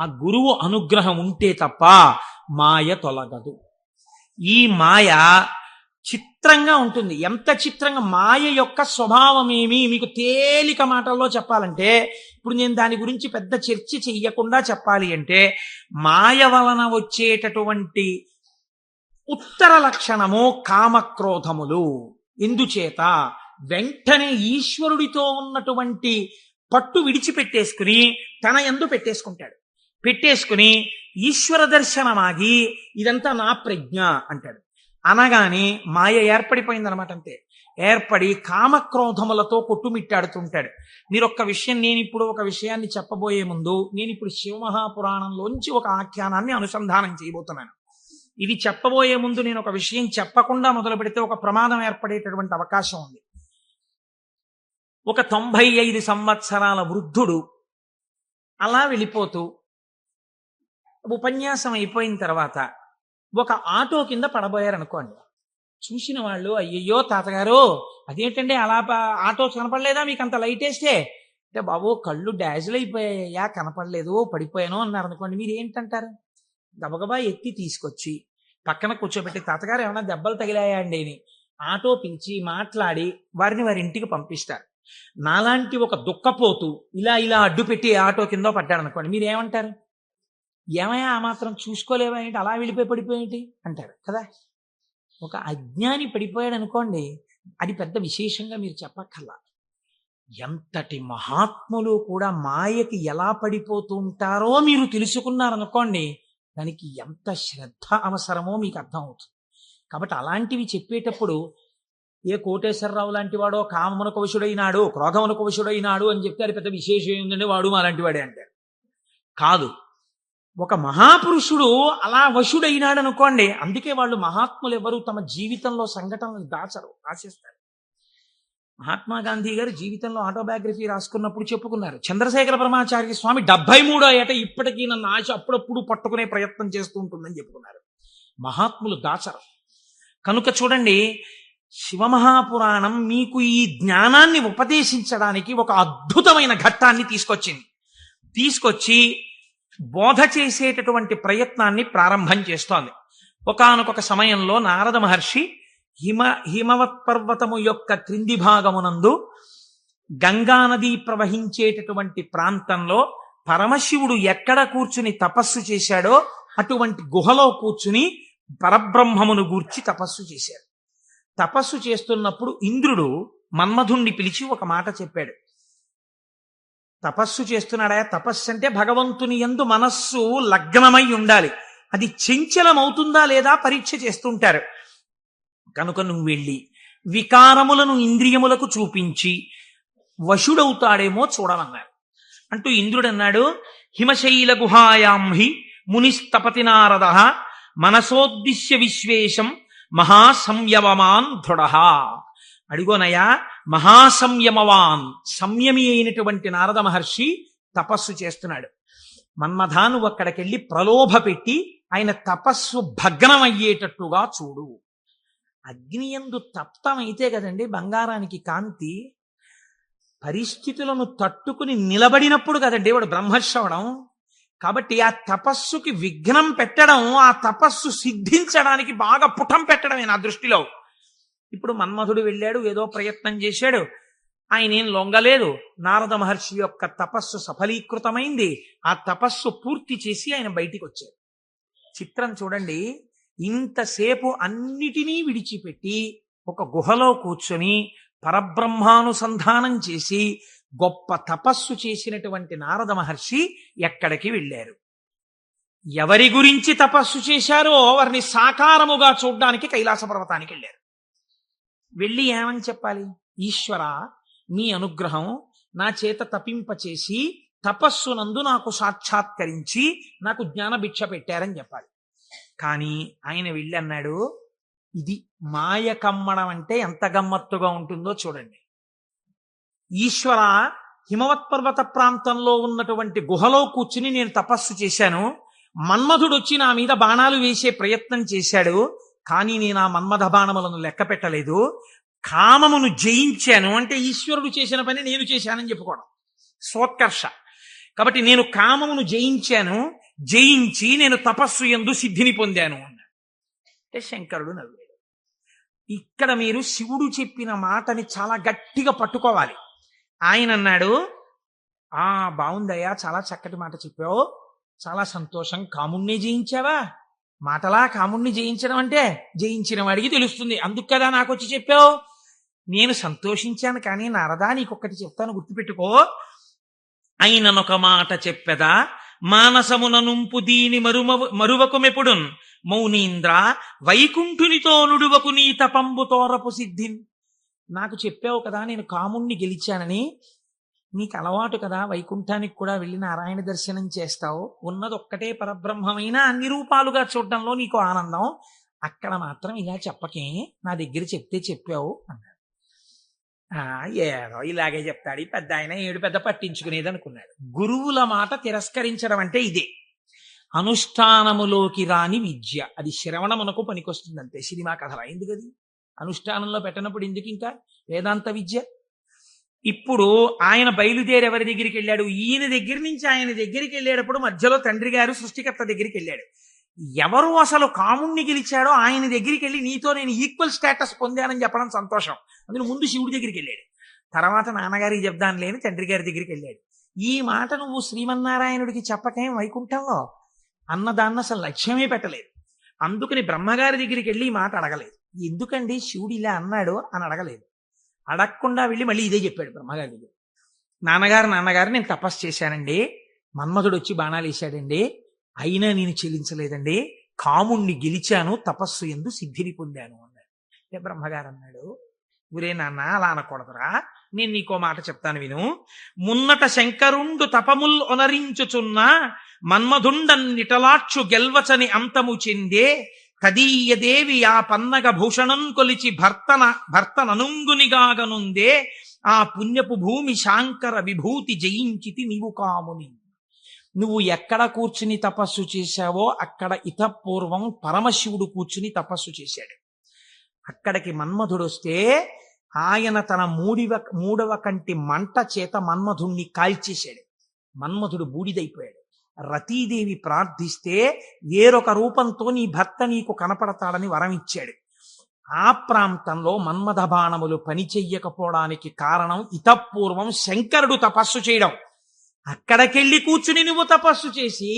ఆ గురువు అనుగ్రహం ఉంటే తప్ప మాయ తొలగదు. ఈ మాయ చిత్రంగా ఉంటుంది. ఎంత చిత్రంగా! మాయ యొక్క స్వభావం ఏమి మీకు తేలిక మాటల్లో చెప్పాలంటే, ఇప్పుడు నేను దాని గురించి పెద్ద చర్చ చెయ్యకుండా చెప్పాలి అంటే, మాయ వలన వచ్చేటటువంటి ఉత్తర లక్షణము కామక్రోధములు. ఎందుచేత? వెంటనే ఈశ్వరుడితో ఉన్నటువంటి పట్టు విడిచిపెట్టేసుకుని తన యందు పెట్టేసుకుని ఈశ్వర దర్శనమాగి ఇదంతా నా ప్రజ్ఞ అంటాడు. అనగానే మాయ ఏర్పడిపోయిందనమాట. అంతే, ఏర్పడి కామక్రోధములతో కొట్టుమిట్టాడుతుంటాడు. మీరు ఒక్క విషయం, నేనిప్పుడు ఒక విషయాన్ని చెప్పబోయే ముందు నేను ఇప్పుడు శివమహాపురాణంలోంచి ఒక ఆఖ్యానాన్ని అనుసంధానం చేయబోతున్నాను. ఇది చెప్పబోయే ముందు నేను ఒక విషయం చెప్పకుండా మొదలు పెడితే ఒక ప్రమాదం ఏర్పడేటటువంటి అవకాశం ఉంది. ఒక 95 సంవత్సరాల వృద్ధుడు అలా వెళ్ళిపోతూ ఉపన్యాసం అయిపోయిన తర్వాత ఒక ఆటో కింద పడబోయారనుకోండి. చూసిన వాళ్ళు, అయ్యయ్యో తాతగారు అదేంటండి అలా ఆటో కనపడలేదా మీకు అంత లైట్ వేస్తే? అంటే బాబు కళ్ళు డాజిల్ అయిపోయాయా, కనపడలేదు, పడిపోయాను అన్నారు అనుకోండి. మీరు ఏంటంటారు? గబగబా ఎత్తి తీసుకొచ్చి పక్కన కూర్చోబెట్టి, తాతగారు ఏమైనా దెబ్బలు తగిలాయా అండి అని ఆటో పిలిచి మాట్లాడి వారిని వారి ఇంటికి పంపిస్తారు. నాలాంటి ఒక దుఃఖపోతూ ఇలా అడ్డు పెట్టి ఆటో కింద పడ్డాడు అనుకోండి, మీరు ఏమంటారు? ఏమయ్యా ఆ మాత్రం చూసుకోలేవా ఏంటి, అలా వెళ్ళిపోయి పడిపోయేంటి అంటారు కదా. ఒక అజ్ఞాని పడిపోయాడు అనుకోండి, అది పెద్ద విశేషంగా మీరు చెప్పక్కర్లా. ఎంతటి మహాత్ములు కూడా మాయకి ఎలా పడిపోతూ ఉంటారో మీరు తెలుసుకున్నారనుకోండి, దానికి ఎంత శ్రద్ధ అవసరమో మీకు అర్థం అవుతుంది. కాబట్టి అలాంటివి చెప్పేటప్పుడు ఏ కోటేశ్వరరావు లాంటి వాడో కామమునకు వశుడైనాడు, క్రోధమునకు వశుడైనాడు అని చెప్తే అది పెద్ద విశేషం ఏంటంటే వాడు అలాంటి వాడే అంటారు. కాదు, ఒక మహాపురుషుడు అలా వశుడైనాడు అనుకోండి. అందుకే వాళ్ళు మహాత్ములు ఎవరు తమ జీవితంలో సంఘటనలు దాచరు, రాసేస్తారు. మహాత్మా గాంధీ గారు జీవితంలో ఆటోబయోగ్రఫీ రాసుకున్నప్పుడు చెప్పుకున్నారు, చంద్రశేఖర పరమాచార్య స్వామి 73వ ఏట ఇప్పటికీ నన్ను ఆశ అప్పుడప్పుడు పట్టుకునే ప్రయత్నం చేస్తూ ఉంటుందని చెప్పుకున్నారు. మహాత్ములు దాచరు. కనుక చూడండి, శివమహాపురాణం మీకు ఈ జ్ఞానాన్ని ఉపదేశించడానికి ఒక అద్భుతమైన ఘట్టాన్ని తీసుకొచ్చి బోధ చేసేటటువంటి ప్రయత్నాన్ని ప్రారంభం చేస్తోంది. ఒకానొక సమయంలో నారద మహర్షి హిమవత్ పర్వతము యొక్క క్రింది భాగమునందు గంగానది ప్రవహించేటటువంటి ప్రాంతంలో పరమశివుడు ఎక్కడ కూర్చుని తపస్సు చేశాడో అటువంటి గుహలో కూర్చుని పరబ్రహ్మమును గూర్చి తపస్సు చేశాడు. తపస్సు చేస్తున్నప్పుడు ఇంద్రుడు మన్మధుణ్ణి పిలిచి ఒక మాట చెప్పాడు. తపస్సు చేస్తున్నాడా? తపస్సు అంటే భగవంతుని యందు మనస్సు లగ్నమై ఉండాలి. అది చంచలమవుతుందా లేదా పరీక్ష చేస్తుంటారు. కనుక నువ్వు వెళ్ళి వికారములను ఇంద్రియములకు చూపించి వశుడవుతాడేమో చూడమన్నారు. అంటూ ఇంద్రుడు అన్నాడు, హిమశైల గుహాయాం హి మునిస్తపతి నారద మనసోద్దిశ్య విశ్వేశం మహాసంయమవాన్ దృఢ. అడిగోనయ్యా, మహాసంయమవాన్, సంయమి అయినటువంటి నారద మహర్షి తపస్సు చేస్తున్నాడు. మన్మథా నువ్వు అక్కడికెళ్ళి ప్రలోభ పెట్టి ఆయన తపస్సు భగ్నమయ్యేటట్టుగా చూడు. అగ్నియందు తప్తమైతే కదండి బంగారానికి కాంతి. పరిస్థితులను తట్టుకుని నిలబడినప్పుడు కదండి వాడు బ్రహ్మశ్రవణం. కాబట్టి ఆ తపస్సుకి విఘ్నం పెట్టడం, ఆ తపస్సు సిద్ధించడానికి బాగా పుటం పెట్టడమే నా దృష్టిలో. ఇప్పుడు మన్మధుడు వెళ్ళాడు, ఏదో ప్రయత్నం చేశాడు, ఆయన ఏం లొంగలేదు. నారద మహర్షి యొక్క తపస్సు సఫలీకృతమైంది. ఆ తపస్సు పూర్తి చేసి ఆయన బయటికి వచ్చారు. చిత్రం చూడండి, ఇంతసేపు అన్నిటినీ విడిచిపెట్టి ఒక గుహలో కూర్చొని పరబ్రహ్మానుసంధానం చేసి గొప్ప తపస్సు చేసినటువంటి నారద మహర్షి ఎక్కడికి వెళ్ళారు? ఎవరి గురించి తపస్సు చేశారో వారిని సాకారముగా చూడ్డానికి కైలాస పర్వతానికి వెళ్ళారు. వెళ్ళి ఏమని చెప్పాలి? ఈశ్వర, మీ అనుగ్రహం నా చేత తపింపచేసి తపస్సునందు నాకు సాక్షాత్కరించి నాకు జ్ఞానభిక్ష పెట్టారని చెప్పాలి. కానీ ఆయన వెళ్ళి అన్నాడు, ఇది మాయ కమ్మడం అంటే ఎంత గమ్మత్తుగా ఉంటుందో చూడండి. ఈశ్వర, హిమవత్ పర్వత ప్రాంతంలో ఉన్నటువంటి గుహలో కూర్చుని నేను తపస్సు చేశాను. మన్మధుడు వచ్చి నా మీద బాణాలు వేసే ప్రయత్నం చేశాడు. కానీ నేను ఆ మన్మథ బాణములను లెక్క పెట్టలేదు. కామమును జయించాను అంటే ఈశ్వరుడు చేసిన పని నేను చేశానని చెప్పుకోవడం సోత్కర్ష. కాబట్టి నేను కామమును జయించి నేను తపస్సు యందు సిద్ధిని పొందాను అన్నాడు. అంటే శంకరుడు నవ్వాడు. ఇక్కడ మీరు శివుడు చెప్పిన మాటని చాలా గట్టిగా పట్టుకోవాలి. ఆయన అన్నాడు, బాగుందయ్యా, చాలా చక్కటి మాట చెప్పావు, చాలా సంతోషం. కాముణ్ణి జయించావా? మాటలా కాముణ్ణి జయించడం అంటే జయించిన వాడికి తెలుస్తుంది, అందుకు కదా నాకు వచ్చి చెప్పావు. నేను సంతోషించాను. కానీ నారదా, నీకొక్కటి చెప్తాను, గుర్తుపెట్టుకో. అయిననొక మాట చెప్పెదా, మానసమున నుంపు దీని మరువకుమెప్పుడున్ మౌనీంద్ర వైకుంఠునితో నుడువకు నీ తపంబు తోరపు సిద్ధిన్. నాకు చెప్పావు కదా నేను కాముణ్ణి గెలిచానని. నీకు అలవాటు కదా, వైకుంఠానికి కూడా వెళ్ళి నారాయణ దర్శనం చేస్తావు. ఉన్నది ఒక్కటే పరబ్రహ్మమైన అన్ని రూపాలుగా చూడడంలో నీకు ఆనందం. అక్కడ మాత్రం ఇలా చెప్పకే, నా దగ్గర చెప్తే చెప్పావు అన్నాడు. ఏదో ఇలాగే చెప్తాడు ఈ పెద్ద ఆయన, ఏడు పెద్ద పట్టించుకునేది అనుకున్నాడు. గురువుల మాట తిరస్కరించడం అంటే ఇదే. అనుష్ఠానములోకి రాని విద్య, అది శ్రవణమునకు పనికొస్తుంది అంతే. సినిమా కథలా ఎందుకది? అనుష్ఠానంలో పెట్టినప్పుడు ఎందుకు ఇంకా వేదాంత విద్య? ఇప్పుడు ఆయన బయలుదేరి ఎవరి దగ్గరికి వెళ్ళాడు? ఈయన దగ్గర నుంచి ఆయన దగ్గరికి వెళ్ళేటప్పుడు మధ్యలో తండ్రి గారు సృష్టికర్త దగ్గరికి వెళ్ళాడు. ఎవరు అసలు కాముణ్ణి గెలిచాడో ఆయన దగ్గరికి వెళ్ళి నీతో నేను ఈక్వల్ స్టేటస్ పొందానని చెప్పడం సంతోషం. అందులో ముందు శివుడి దగ్గరికి వెళ్ళాడు, తర్వాత నాన్నగారికి చెప్దాను లేని తండ్రి గారి దగ్గరికి వెళ్ళాడు. ఈ మాట నువ్వు శ్రీమన్నారాయణుడికి చెప్పకేం వైకుంఠంలో అన్నదాన్ని అసలు లక్ష్యమే పెట్టలేదు. అందుకని బ్రహ్మగారి దగ్గరికి వెళ్ళి ఈ మాట అడగలేదు. ఎందుకండి శివుడు ఇలా అన్నాడు అని అడగలేదు. అడగకుండా వెళ్ళి మళ్ళీ ఇదే చెప్పాడు బ్రహ్మగారి దగ్గర. నాన్నగారు నేను తపస్సు చేశానండి, మన్మధుడు వచ్చి బాణాలు వేశాడండి, అయినా నేను చెల్లించలేదండి, కాముణ్ణి గెలిచాను, తపస్సు యందు సిద్ధిని పొందాను అన్నాడు. అంటే బ్రహ్మగారు అన్నాడు, ఊరే నాన్న అలా అనకూడదురా, నేను నీకో మాట చెప్తాను విను. మున్నట శంకరుండు తపముల్ ఒనరించుచున్న మన్మధుండన్నిటలాక్షు గెల్వచని అంతము చెందే తదీయదేవి ఆ పన్నగ భూషణం కొలిచి భర్తననుంగునిగాగనుందే ఆ పుణ్యపు భూమి శాంకర విభూతి జయించితి నీవు కాముని. నువ్వు ఎక్కడ కూర్చుని తపస్సు చేశావో అక్కడ ఇతపూర్వం పరమశివుడు కూర్చుని తపస్సు చేశాడు. అక్కడికి మన్మధుడు వస్తే ఆయన తన మూడవ కంటి మంట చేత మన్మధుణ్ణి కాల్చేశాడు. మన్మధుడు బూడిదైపోయాడు. రతీదేవి ప్రార్థిస్తే వేరొక రూపంతో నీ భర్త నీకు కనపడతాడని వరం ఇచ్చాడు. ఆ ప్రాంతంలో మన్మథ బాణములు పనిచెయ్యకపోవడానికి కారణం ఇతపూర్వం శంకరుడు తపస్సు చేయడం. అక్కడికెళ్ళి కూర్చుని నువ్వు తపస్సు చేసి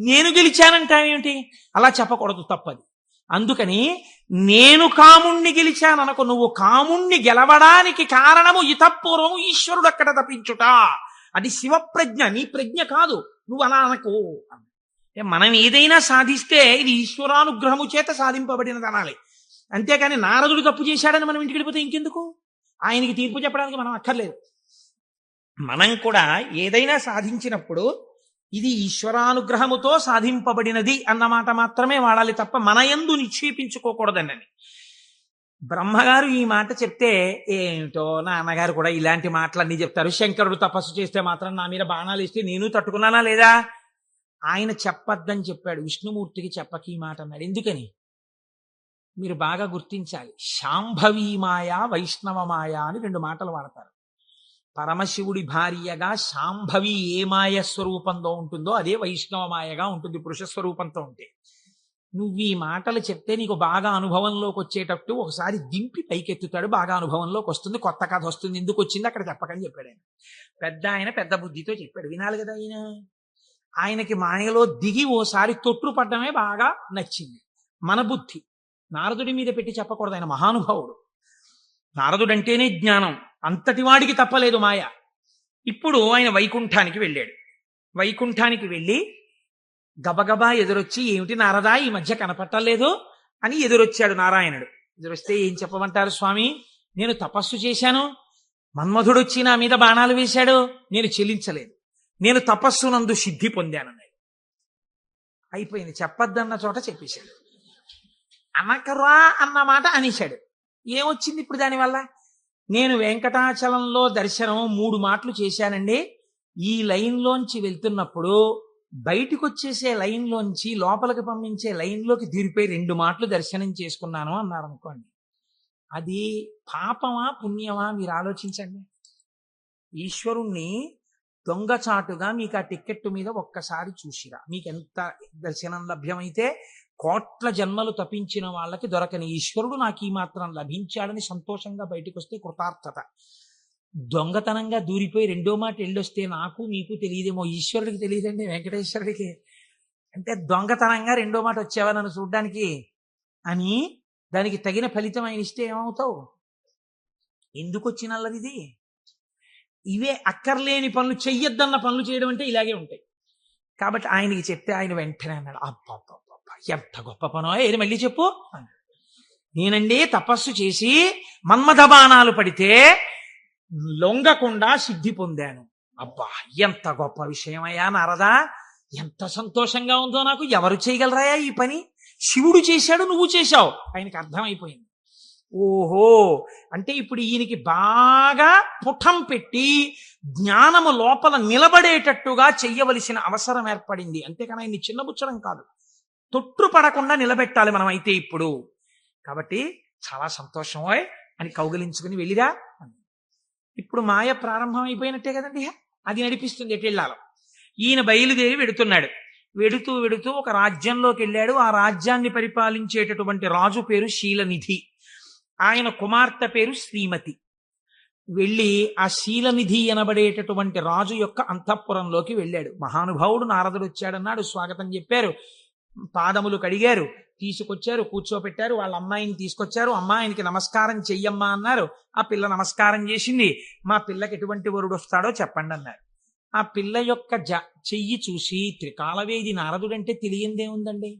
నేను గెలిచానంటావేమిటి? అలా చెప్పకూడదు, తప్పది. అందుకని నేను కాముణ్ణి గెలిచాననుకో, నువ్వు కాముణ్ణి గెలవడానికి కారణము ఇతపూర్వము ఈశ్వరుడు అక్కడ తప్పించుట. అది శివప్రజ్ఞ, నీ ప్రజ్ఞ కాదు. నువ్వు అలా అనకు. మనం ఏదైనా సాధిస్తే ఇది ఈశ్వరానుగ్రహము చేత సాధింపబడినది అనాలి. అంతేకాని నారదుడు తప్పు చేశాడని మనం ఇంటికి వెళ్ళిపోతే ఇంకెందుకు? ఆయనకి తీర్పు చెప్పడానికి మనం అక్కర్లేదు. మనం కూడా ఏదైనా సాధించినప్పుడు ఇది ఈశ్వరానుగ్రహముతో సాధింపబడినది అన్నమాట మాత్రమే వాడాలి తప్ప మన యందు నిక్షేపించుకోకూడదండి. బ్రహ్మగారు ఈ మాట చెప్తే ఏమిటో నాన్నగారు కూడా ఇలాంటి మాటలన్నీ చెప్తారు. శంకరుడు తపస్సు చేస్తే మాత్రం నా మీద బాణాలు ఇస్తే నేను తట్టుకున్నానా లేదా? ఆయన చెప్పద్దని చెప్పాడు, విష్ణుమూర్తికి చెప్పకి ఈ మాట అన్నాడు. ఎందుకని మీరు బాగా గుర్తించాలి. శాంభవీ మాయ, వైష్ణవ మాయ అని 2 మాటలు వాడతారు. పరమశివుడి భార్యగా శాంభవి ఏ మాయ స్వరూపంలో ఉంటుందో అదే వైష్ణవ మాయగా ఉంటుంది పురుష స్వరూపంతో ఉంటే. నువ్వు ఈ మాటలు చెప్తే నీకు బాగా అనుభవంలోకి వచ్చేటట్టు ఒకసారి దింపి పైకెత్తుతాడు, బాగా అనుభవంలోకి వస్తుంది, కొత్త కథ వస్తుంది. ఎందుకు వచ్చింది అక్కడ చెప్పకని చెప్పాడు ఆయన. పెద్ద బుద్ధితో చెప్పాడు, వినాలి కదా ఆయన. ఆయనకి మాయలో దిగి ఓసారి తొట్టు పడ్డమే బాగా నచ్చింది. మన బుద్ధి నారదుడి మీద పెట్టి చెప్పకూడదు. ఆయన మహానుభావుడు. నారదుడంటేనే జ్ఞానం, అంతటి వాడికి తప్పలేదు మాయ. ఇప్పుడు ఆయన వైకుంఠానికి వెళ్ళాడు. వైకుంఠానికి వెళ్ళి గబగబా ఎదురొచ్చి, ఏమిటి నారదా ఈ మధ్య కనపట్టలేదు అని ఎదురొచ్చాడు నారాయణుడు. ఎదురొస్తే ఏం చెప్పమంటారు స్వామి, నేను తపస్సు చేశాను, మన్మధుడు వచ్చి నా మీద బాణాలు వేశాడు, నేను చెల్లించలేదు, నేను తపస్సునందు సిద్ధి పొందానన్నాడు. అయిపోయింది, చెప్పద్దన్న చోట చెప్పేశాడు. అనకరా అన్న మాట అనేశాడు. ఏమొచ్చింది ఇప్పుడు దానివల్ల? నేను వెంకటాచలంలో దర్శనం 3 మాటలు చేశానండి. ఈ లైన్లోంచి వెళ్తున్నప్పుడు బయటికి వచ్చేసే లైన్లోంచి లోపలికి పంపించే లైన్లోకి దిరిపోయి 2 మాటలు దర్శనం చేసుకున్నాను అన్నారు అనుకోండి. అది పాపమా పుణ్యమా మీరు ఆలోచించండి. ఈశ్వరుణ్ణి దొంగచాటుగా మీకు ఆ టిక్కెట్టు మీద ఒక్కసారి చూసిరా, మీకు ఎంత దర్శనం లభ్యమైతే కోట్ల జన్మలు తపించిన వాళ్ళకి దొరకని ఈశ్వరుడు నాకు ఈ మాత్రం లభించాడని సంతోషంగా బయటకు వస్తే కృతార్థత. దొంగతనంగా దూరిపోయి 2వ మాట వెళ్ళొస్తే నాకు మీకు తెలియదేమో, ఈశ్వరుడికి తెలియదండి, వెంకటేశ్వరుడికి. అంటే దొంగతనంగా 2వ మాట వచ్చావా నన్ను చూడ్డానికి అని దానికి తగిన ఫలితం ఆయన ఇస్తే ఏమవుతావు? ఎందుకు వచ్చినల్లది? ఇవే అక్కర్లేని పనులు, చెయ్యొద్దన్న పనులు చేయడం అంటే ఇలాగే ఉంటాయి. కాబట్టి ఆయనకి చెప్తే ఆయన వెంటనే అన్నాడు, అబ్బా ఎంత గొప్ప పనో, ఏది మళ్ళీ చెప్పు. నేనండి తపస్సు చేసి మన్మథ బాణాలు పడితే లొంగకుండా సిద్ధి పొందాను. అబ్బా ఎంత గొప్ప విషయమయ్యా నారదా, ఎంత సంతోషంగా ఉందో నాకు. ఎవరు చేయగలరాయా ఈ పని? శివుడు చేశాడు, నువ్వు చేశావు. ఆయనకి అర్థమైపోయింది. ఓహో, అంటే ఇప్పుడు ఈయనకి బాగా పుటం పెట్టి జ్ఞానము లోపల నిలబడేటట్టుగా చెయ్యవలసిన అవసరం ఏర్పడింది. అంతేకాని ఆయన్ని చిన్నబుచ్చడం కాదు, తొట్టు పడకుండా నిలబెట్టాలి మనం అయితే ఇప్పుడు. కాబట్టి చాలా సంతోషం అని కౌగిలించుకుని వెళ్ళిరా. ఇప్పుడు మాయ ప్రారంభం అయిపోయినట్టే కదండి, అది నడిపిస్తుంది ఎటు వెళ్ళాలో. ఈయన బయలుదేరి వెడుతున్నాడు. వెడుతూ ఒక రాజ్యంలోకి వెళ్ళాడు. ఆ రాజ్యాన్ని పరిపాలించేటటువంటి రాజు పేరు శీలనిధి, ఆయన కుమార్తె పేరు శ్రీమతి. వెళ్ళి ఆ శీలనిధి అనబడేటటువంటి రాజు యొక్క అంతఃపురంలోకి వెళ్ళాడు. మహానుభావుడు నారదుడు వచ్చాడన్నాడు, స్వాగతం చెప్పారు, పాదములు కడిగారు, తీసుకొచ్చారు, కూర్చోపెట్టారు. వాళ్ళ అమ్మాయిని తీసుకొచ్చారు. అమ్మాయినికి నమస్కారం చెయ్యమ్మా అన్నారు. ఆ పిల్ల నమస్కారం చేసింది. మా పిల్లకి ఎటువంటి వరుడు వస్తాడో చెప్పండి అన్నారు. ఆ పిల్ల యొక్క చెయ్యి చూసి త్రికాలవేది నారదుడంటే తెలియందేముందండి.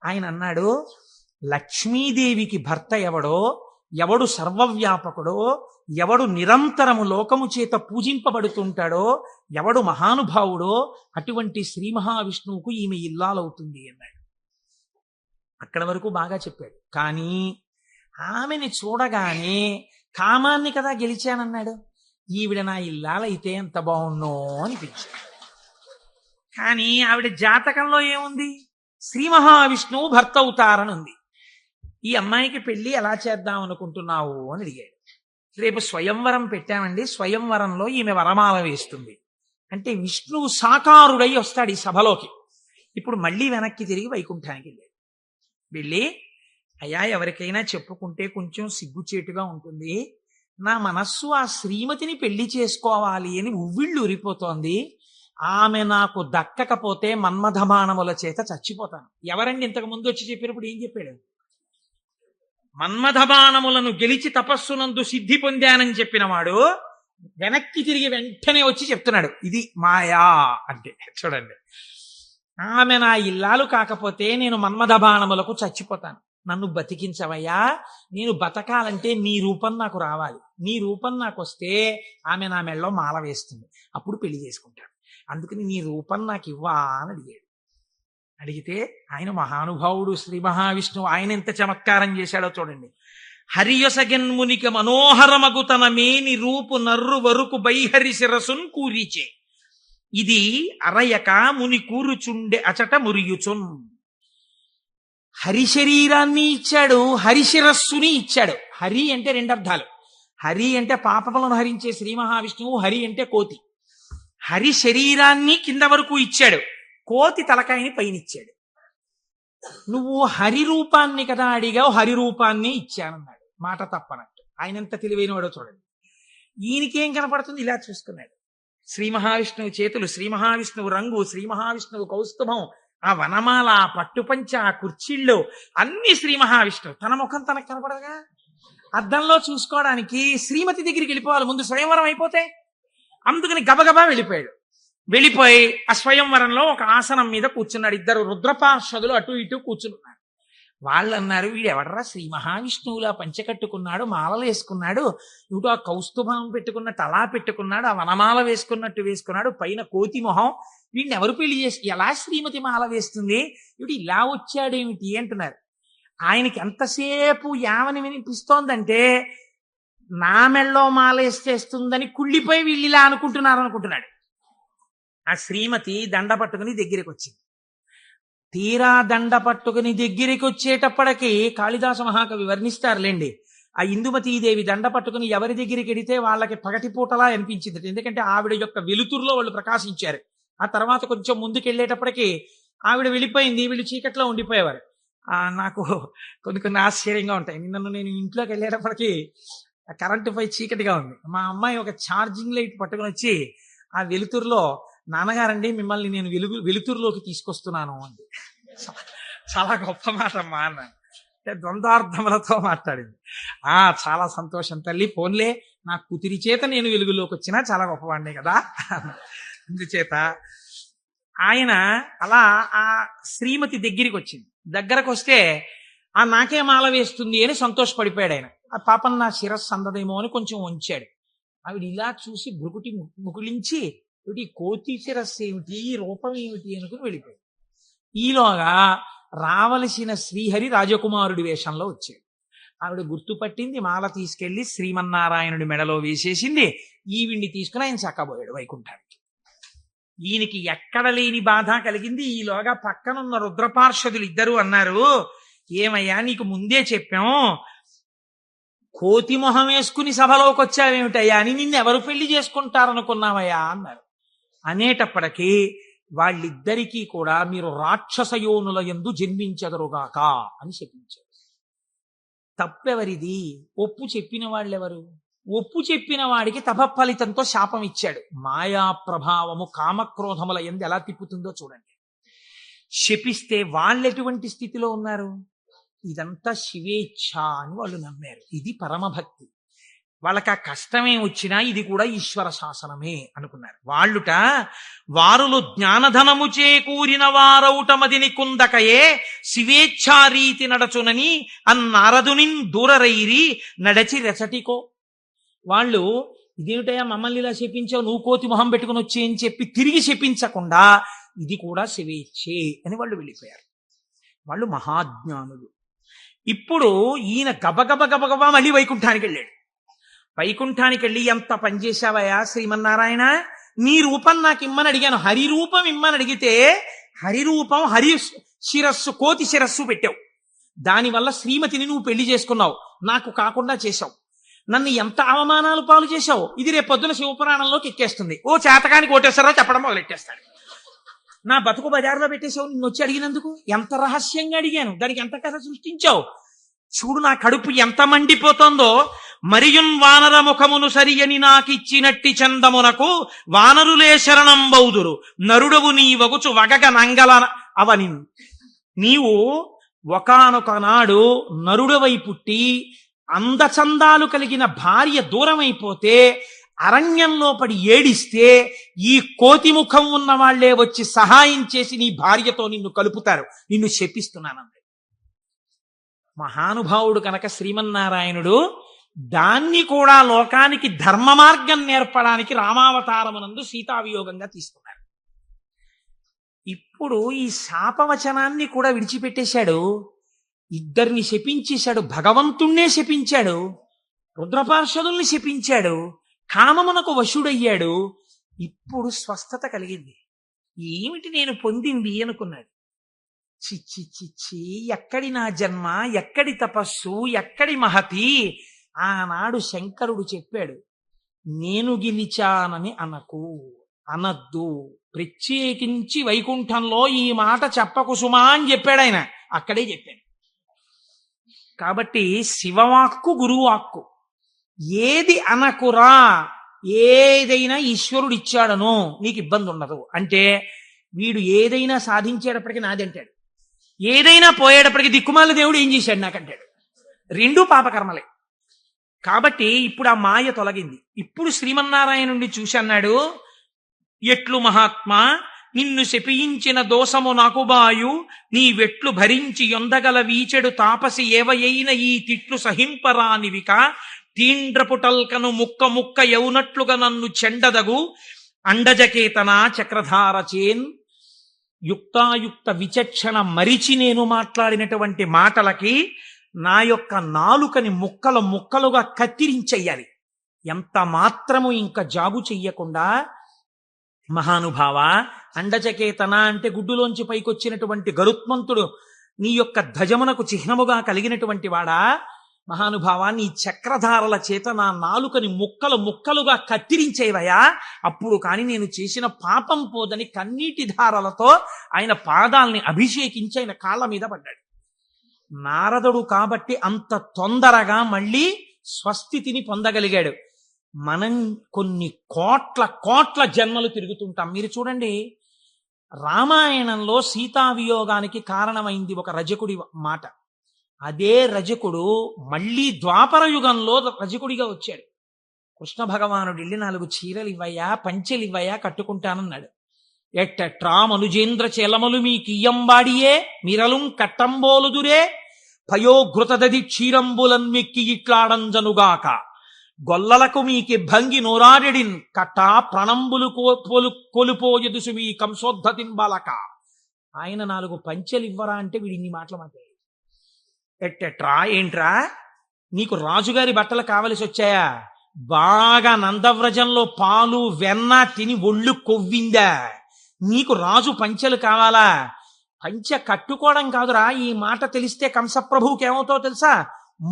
ఆయన అన్నాడు, లక్ష్మీదేవికి భర్త ఎవడో, ఎవడు సర్వవ్యాపకుడో, ఎవడు నిరంతరము లోకము చేత పూజింపబడుతుంటాడో, ఎవడు మహానుభావుడో అటువంటి శ్రీ మహావిష్ణువుకు ఈమె ఇల్లాలవుతుంది అన్నాడు. అక్కడ వరకు బాగా చెప్పాడు. కానీ ఆమెని చూడగానే కామాన్ని కదా గెలిచానన్నాడు. ఈవిడ నా ఇల్లాలైతే ఎంత బాగుండో అనిపించింది. కానీ ఆవిడ జాతకంలో ఏముంది? శ్రీ మహావిష్ణువు భర్త అవుతారని ఉంది. ఈ అమ్మాయికి పెళ్లి ఎలా చేద్దాం అనుకుంటున్నావు అని అడిగాడు. రేపు స్వయంవరం పెట్టామండి, స్వయంవరంలో ఈమె వరమాల వేస్తుంది అంటే విష్ణువు సాకారుడై వస్తాడు ఈ సభలోకి. ఇప్పుడు మళ్ళీ వెనక్కి తిరిగి వైకుంఠానికి వెళ్ళి, అయ్యా ఎవరికైనా చెప్పుకుంటే కొంచెం సిగ్గుచేటుగా ఉంటుంది, నా మనస్సు ఆ శ్రీమతిని పెళ్లి చేసుకోవాలి అని ఉవ్విళ్ళు ఉరిపోతోంది, ఆమె నాకు దక్కకపోతే మన్మథమానముల చేత చచ్చిపోతాను. ఎవరండి ఇంతకు ముందు వచ్చి చెప్పినప్పుడు ఏం చెప్పాడు? మన్మథబాణములను గెలిచి తపస్సునందు సిద్ధి పొందానని చెప్పినవాడు వెనక్కి తిరిగి వెంటనే వచ్చి చెప్తున్నాడు ఇది మాయా అంటే. చూడండి, ఆమె నా ఇల్లాలు కాకపోతే నేను మన్మథబాణములకు చచ్చిపోతాను, నన్ను బతికించవయ్యా, నేను బతకాలంటే నీ రూపం నాకు రావాలి, నీ రూపం నాకు వస్తే ఆమె నా మెళ్ళలో మాల వేస్తుంది, అప్పుడు పెళ్లి చేసుకుంటాడు, అందుకని నీ రూపం నాకు ఇవ్వా అని అడిగాడు. అడిగితే ఆయన మహానుభావుడు శ్రీ మహావిష్ణువు, ఆయన ఎంత చమత్కారం చేశాడో చూడండి. హరియొసగెన్మునికి మనోహరమగు తన మేని రూపు నర్రు వరకు బైహరి శిరసున్ కూరిచే, ఇది అరయక ముని కూరుచుండె అచట మురియుచున్. హరి శరీరాన్ని ఇచ్చాడు, హరిశిరస్సుని ఇచ్చాడు. హరి అంటే రెండు అర్థాలు. హరి అంటే పాపములను హరించే శ్రీ మహావిష్ణువు, హరి అంటే కోతి. హరి శరీరాన్ని కింద వరకు ఇచ్చాడు, కోతి తలకాయని పైనిచ్చాడు. నువ్వు హరి రూపాన్ని కదా అడిగావు, హరి రూపాన్ని ఇచ్చానన్నాడు. మాట తప్పనట్టు. ఆయన ఎంత తెలివైన వాడో చూడండి. ఈయనకేం కనపడుతుంది? ఇలా చూసుకున్నాడు. శ్రీ మహావిష్ణువు చేతులు, శ్రీ మహావిష్ణువు రంగు, శ్రీ మహావిష్ణువు కౌస్తుభం, ఆ వనమాల, ఆ పట్టుపంచ, ఆ కుర్చీళ్ళు అన్ని శ్రీ మహావిష్ణువు. తన ముఖం తనకు కనపడగా అద్దంలో చూసుకోవడానికి శ్రీమతి దగ్గరికి వెళ్ళిపోవాలి ముందు, స్వయంవరం అయిపోతే. అందుకని గబగబా వెళ్ళిపోయాడు. వెళ్ళిపోయి ఆ స్వయంవరంలో ఒక ఆసనం మీద కూర్చున్నాడు. ఇద్దరు రుద్రపార్షదులు అటు ఇటు కూర్చున్నారు. వాళ్ళు అన్నారు, వీడు ఎవడరా శ్రీ మహావిష్ణువులా పంచె కట్టుకున్నాడు, మాలలు వేసుకున్నాడు, ఇటు ఆ కౌస్తుభం పెట్టుకున్నట్టు అలా పెట్టుకున్నాడు, ఆ వనమాల వేసుకున్నట్టు వేసుకున్నాడు, పైన కోతి మొహం, వీడిని ఎవరు పెళ్లి చేసి ఎలా శ్రీమతి మాల వేస్తుంది, వీడు ఇలా వచ్చాడేమిటి అంటున్నారు. ఆయనకి ఎంతసేపు యావని వినిపిస్తోందంటే నా మెళ్ళో మాల వేసేస్తుందని కుళ్ళిపోయి వీళ్ళు ఇలా అనుకుంటున్నాడు. ఆ శ్రీమతి దండ పట్టుకుని దగ్గరికి వచ్చింది. తీరా దండ పట్టుకుని దగ్గరికి వచ్చేటప్పటికి కాళిదాస మహాకవి వర్ణిస్తారులేండి, ఆ ఇందుమతీదేవి దండ పట్టుకుని ఎవరి దగ్గరికి వెడితే వాళ్ళకి పగటిపూటలా అనిపించింది. ఎందుకంటే ఆవిడ యొక్క వెలుతురులో వాళ్ళు ప్రకాశించారు. ఆ తర్వాత కొంచెం ముందుకెళ్ళేటప్పటికి ఆవిడ వెళ్ళిపోయింది, వీళ్ళు చీకట్లో ఉండిపోయేవారు. నాకు కొన్ని ఆశ్చర్యంగా ఉంటాయి. నేను ఇంట్లోకి వెళ్ళేటప్పటికి కరెంటు పై చీకటిగా ఉంది. మా అమ్మాయి ఒక ఛార్జింగ్ లైట్ పట్టుకుని వచ్చి ఆ వెలుతురులో, నాన్నగారండి మిమ్మల్ని నేను వెలుతురులోకి తీసుకొస్తున్నాను అంది. చాలా గొప్ప మాట అమ్మా అన్నాను. అంటే ద్వంద్వార్థములతో మాట్లాడింది. చాలా సంతోషం తల్లి, పోన్లే నా కూతురి చేత నేను వెలుగులోకి వచ్చినా చాలా గొప్పవాడినే కదా. అందుచేత ఆయన అలా ఆ శ్రీమతి దగ్గరికి వచ్చింది. దగ్గరకు వస్తే నాకే మాల వేస్తుంది అని సంతోషపడిపోయాడు ఆయన. ఆ పాపం నా శిరస్సు అందదేమో అని కొంచెం వంచాడు. ఆవిడ ఇలా చూసి భృకుటి ముకులించి, ఈ కోతి శిరస్సు ఏమిటి, ఈ రూపం ఏమిటి అనుకుని వెళ్ళిపోయాడు. ఈలోగా రావలసిన శ్రీహరి రాజకుమారుడి వేషంలో వచ్చాడు. ఆవిడ గుర్తుపట్టింది, మాల తీసుకెళ్లి శ్రీమన్నారాయణుడి మెడలో వేసేసింది. ఈవిడ్ని తీసుకుని ఆయన చక్కబోయాడు వైకుంఠానికి. ఈయనకి ఎక్కడ లేని బాధ కలిగింది. ఈలోగా పక్కనున్న రుద్రపార్షదులు ఇద్దరు అన్నారు, ఏమయ్యా నీకు ముందే చెప్పాం, కోతి మొహం వేసుకుని సభలోకి వచ్చావేమిటయ్యా అని, నిన్నెవరు పెళ్లి చేసుకుంటారనుకున్నావయ్యా అన్నారు. అనేటప్పటికీ వాళ్ళిద్దరికీ కూడా మీరు రాక్షసయోనుల యందు జన్మించెదరుగాక అని చెప్పించారు. తప్పెవరిది? ఒప్పు చెప్పిన వాళ్ళెవరు? ఒప్పు చెప్పిన వాడికి తపఫలితంతో శాపం ఇచ్చాడు. మాయా ప్రభావము కామక్రోధముల యందు ఎలా తిప్పుతుందో చూడండి. శపిస్తే వాళ్ళు ఎటువంటి స్థితిలో ఉన్నారు? ఇదంతా శివేచ్ఛ అని వాళ్ళు నమ్మారు. ఇది పరమభక్తి. వాళ్ళకి ఆ కష్టమే వచ్చినా ఇది కూడా ఈశ్వర శాసనమే అనుకున్నారు. వారులు జ్ఞానధనము చేకూరిన వారౌటమదిని కుందకయే శివేచ్ఛారీతి నడచునని అన్నారదునిన్ దూరరైరి నడచి రెచటికో. వాళ్ళు ఇదేమిటయా మమ్మల్ని ఇలా శపించావు, నువ్వు కోతి మొహం పెట్టుకుని వచ్చి అని చెప్పి తిరిగి శపించకుండా ఇది కూడా శివేచ్ఛే అని వాళ్ళు వెళ్ళిపోయారు. వాళ్ళు మహాజ్ఞానులు. ఇప్పుడు ఈయన గబగబ గబగబా మళ్ళీ వైకుంఠానికి వెళ్ళాడు. వైకుంఠానికి వెళ్ళి ఎంత పనిచేశావయ్యా శ్రీమన్నారాయణ, నీ రూపం నాకు ఇమ్మని అడిగాను, హరి రూపం ఇమ్మని అడిగితే హరి రూపం హరి శిరస్సు కోతి శిరస్సు పెట్టావు, దానివల్ల శ్రీమతిని నువ్వు పెళ్లి చేసుకున్నావు, నాకు కాకుండా చేశావు, నన్ను ఎంత అవమానాలు పాలు చేశావు, ఇది రేపు పొద్దున శివపురాణంలోకి ఎక్కేస్తుంది, ఓ చేతకానికి కోటేశ్వరరావు చెప్పడం మొదలెట్టేస్తాడు. నా బతుకు బజార్లో పెట్టేశావు, నిన్ను వచ్చి అడిగినందుకు ఎంత రహస్యంగా అడిగాను, దానికి ఎంత కథ సృష్టించావు, చూడు నా కడుపు ఎంత మండిపోతుందో. మరియున్ వానర ముఖమును సరియని నాకిచ్చినట్టి చందమునకు వానరులే శరణం బౌదురు, నరుడవు నీ వగుచు వగగ నంగల అవని. నీవు ఒకానొక నాడు నరుడవై పుట్టి అందచందాలు కలిగిన భార్య దూరమైపోతే అరణ్యంలో పడి ఏడిస్తే ఈ కోతి ముఖం ఉన్న వాళ్లే వచ్చి సహాయం చేసి నీ భార్యతో నిన్ను కలుపుతారు, నిన్ను శపిస్తున్నానంది. మహానుభావుడు కనుక శ్రీమన్నారాయణుడు దాన్ని కూడా లోకానికి ధర్మ మార్గం నేర్పడానికి రామావతారమునందు సీతావియోగంగా తీసుకున్నాడు. ఇప్పుడు ఈ శాపవచనాన్ని కూడా విడిచిపెట్టేశాడు, ఇద్దరిని శపించేశాడు, భగవంతుణ్ణే శపించాడు, రుద్రపార్షదుల్ని శపించాడు, కామమునకు వశుడయ్యాడు. ఇప్పుడు స్వస్థత కలిగింది. ఏమిటి నేను పొందింది అనుకున్నాడు. చిచ్చి చిచ్చి, ఎక్కడి నా జన్మ, ఎక్కడి తపస్సు, ఎక్కడి మహతి. ఆనాడు శంకరుడు చెప్పాడు, నేను గెలిచానని అనద్దు, ప్రత్యేకించి వైకుంఠంలో ఈ మాట చెప్పకు సుమా అని చెప్పాడు ఆయన. అక్కడే చెప్పాడు. కాబట్టి శివవాక్కు గురువాక్కు, ఏది అనకురా, ఏదైనా ఈశ్వరుడు ఇచ్చాడను నీకు ఇబ్బంది ఉండదు అంటే, వీడు ఏదైనా సాధించేటప్పటికి నాదంటాడు, ఏదైనా పోయేటప్పటికి దిక్కుమాల దేవుడు ఏం చేశాడు నాకంటాడు. రెండూ పాపకర్మలే. కాబట్టి ఇప్పుడు ఆ మాయ తొలగింది. ఇప్పుడు శ్రీమన్నారాయణుడిని చూసి అన్నాడు, ఎట్లు మహాత్మా నిన్ను శపించిన దోషము నాకు బాయు, నీ వెట్లు భరించి యొందగల వీచెడు తాపసి ఏవయైన ఈ తిట్లు సహింపరానివిక, తీండ్రపుటల్కను ముక్క ముక్క యౌనట్లుగా నన్ను చెండదగు, అండజకేతన చక్రధారచేన్. యుక్తాయుక్త విచక్షణ మరిచి నేను మాట్లాడినటువంటి మాటలకి నా యొక్క నాలుకని ముక్కలు ముక్కలుగా కత్తిరించెయ్యాలి. ఎంత మాత్రము ఇంకా జాగు చెయ్యకుండా, మహానుభావ, అండచకేతన అంటే గుడ్డులోంచి పైకొచ్చినటువంటి గరుత్మంతుడు నీ యొక్క ధ్వజమునకు చిహ్నముగా కలిగినటువంటి వాడా, మహానుభావ నీ చక్రధారల చేత నా నాలుకని ముక్కలు ముక్కలుగా కత్తిరించేవయా, అప్పుడు కాని నేను చేసిన పాపం పోదని కన్నీటి ధారలతో ఆయన పాదాల్ని అభిషేకించి ఆయన కాళ్ళ మీద పడ్డాడు. నారదుడు కాబట్టి అంత తొందరగా మళ్ళీ స్వస్థితిని పొందగలిగాడు. మనం కొన్ని కోట్ల జన్మలు తిరుగుతుంటాం. మీరు చూడండి, రామాయణంలో సీతావియోగానికి కారణమైంది ఒక రజకుడి మాట. అదే రజకుడు మళ్ళీ ద్వాపర యుగంలో రజకుడిగా వచ్చాడు. కృష్ణ భగవానుడు వెళ్ళి 4 చీరలు ఇవ్వయా, పంచెలు ఇవ్వయా, కట్టుకుంటానన్నాడు. ఎట్టట్రా మనుజేంద్ర చేలములు మీ కియ్యంబాడియే మిరలుం కట్టంబోలుదురే, పయోఘృతదది క్షీరంబులన్ మెక్కి ఇట్లాడంజనుగాక, గొల్లలకు మీకి భంగి నోరాడెడిన్ కట్టా ప్రణంబులు కొలుపోయదుసు మీ కంసోద్ధతిన్ బాలక. ఆయన 4 పంచెలు ఇవ్వరా అంటే వీడి ఇన్ని మాటలు మాట్లాడు. ఎట్టెట్రా, ఏంట్రా నీకు రాజుగారి బట్టలు కావలసి వచ్చాయా, బాగా నందవ్రజంలో పాలు వెన్న తిని ఒళ్ళు కొవ్విందా, నీకు రాజు పంచెలు కావాలా, పంచె కట్టుకోవడం కాదురా, ఈ మాట తెలిస్తే కంసప్రభువుకి ఏమవుతావు తెలుసా,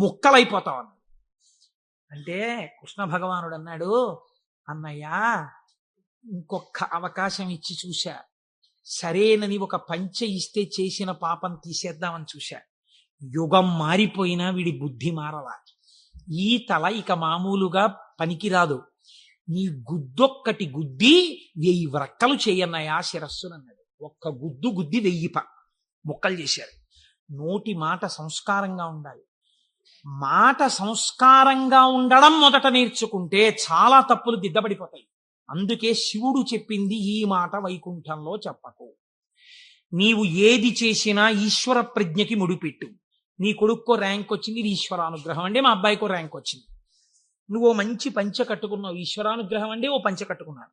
ముక్కలైపోతావు అన్నాడు. అంటే కృష్ణ భగవానుడు అన్నాడు, అన్నయ్యా ఇంకొక అవకాశం ఇచ్చి చూశా, సరేనని ఒక పంచె ఇస్తే చేసిన పాపం తీసేద్దామని చూశా, యుగం మారిపోయినా వీడి బుద్ధి మారలా, ఈ తల ఇక మామూలుగా పనికిరాదు, నీ గుద్దొక్కటి గుద్ది 1000 వ్రక్కలు చేయన్నాయా శిరస్సునన్నాడు. ఒక్క గుద్దు గుద్ది 1000 ముక్కలు చేశారు. నోటి మాట సంస్కారంగా ఉండాలి. మాట సంస్కారంగా ఉండడం మొదట నేర్చుకుంటే చాలా తప్పులు దిద్దబడిపోతాయి. అందుకే శివుడు చెప్పింది ఈ మాట వైకుంఠంలో చెప్పకు. నీవు ఏది చేసినా ఈశ్వర ప్రజ్ఞకి ముడిపెట్టు. నీ కొడుక్కో ర్యాంక్ వచ్చింది, ఇది ఈశ్వరానుగ్రహం అండి, మా అబ్బాయికో ర్యాంక్ వచ్చింది. నువ్వు మంచి పంచ కట్టుకున్నావు, ఈశ్వరానుగ్రహం అండి, ఓ పంచ కట్టుకున్నాను.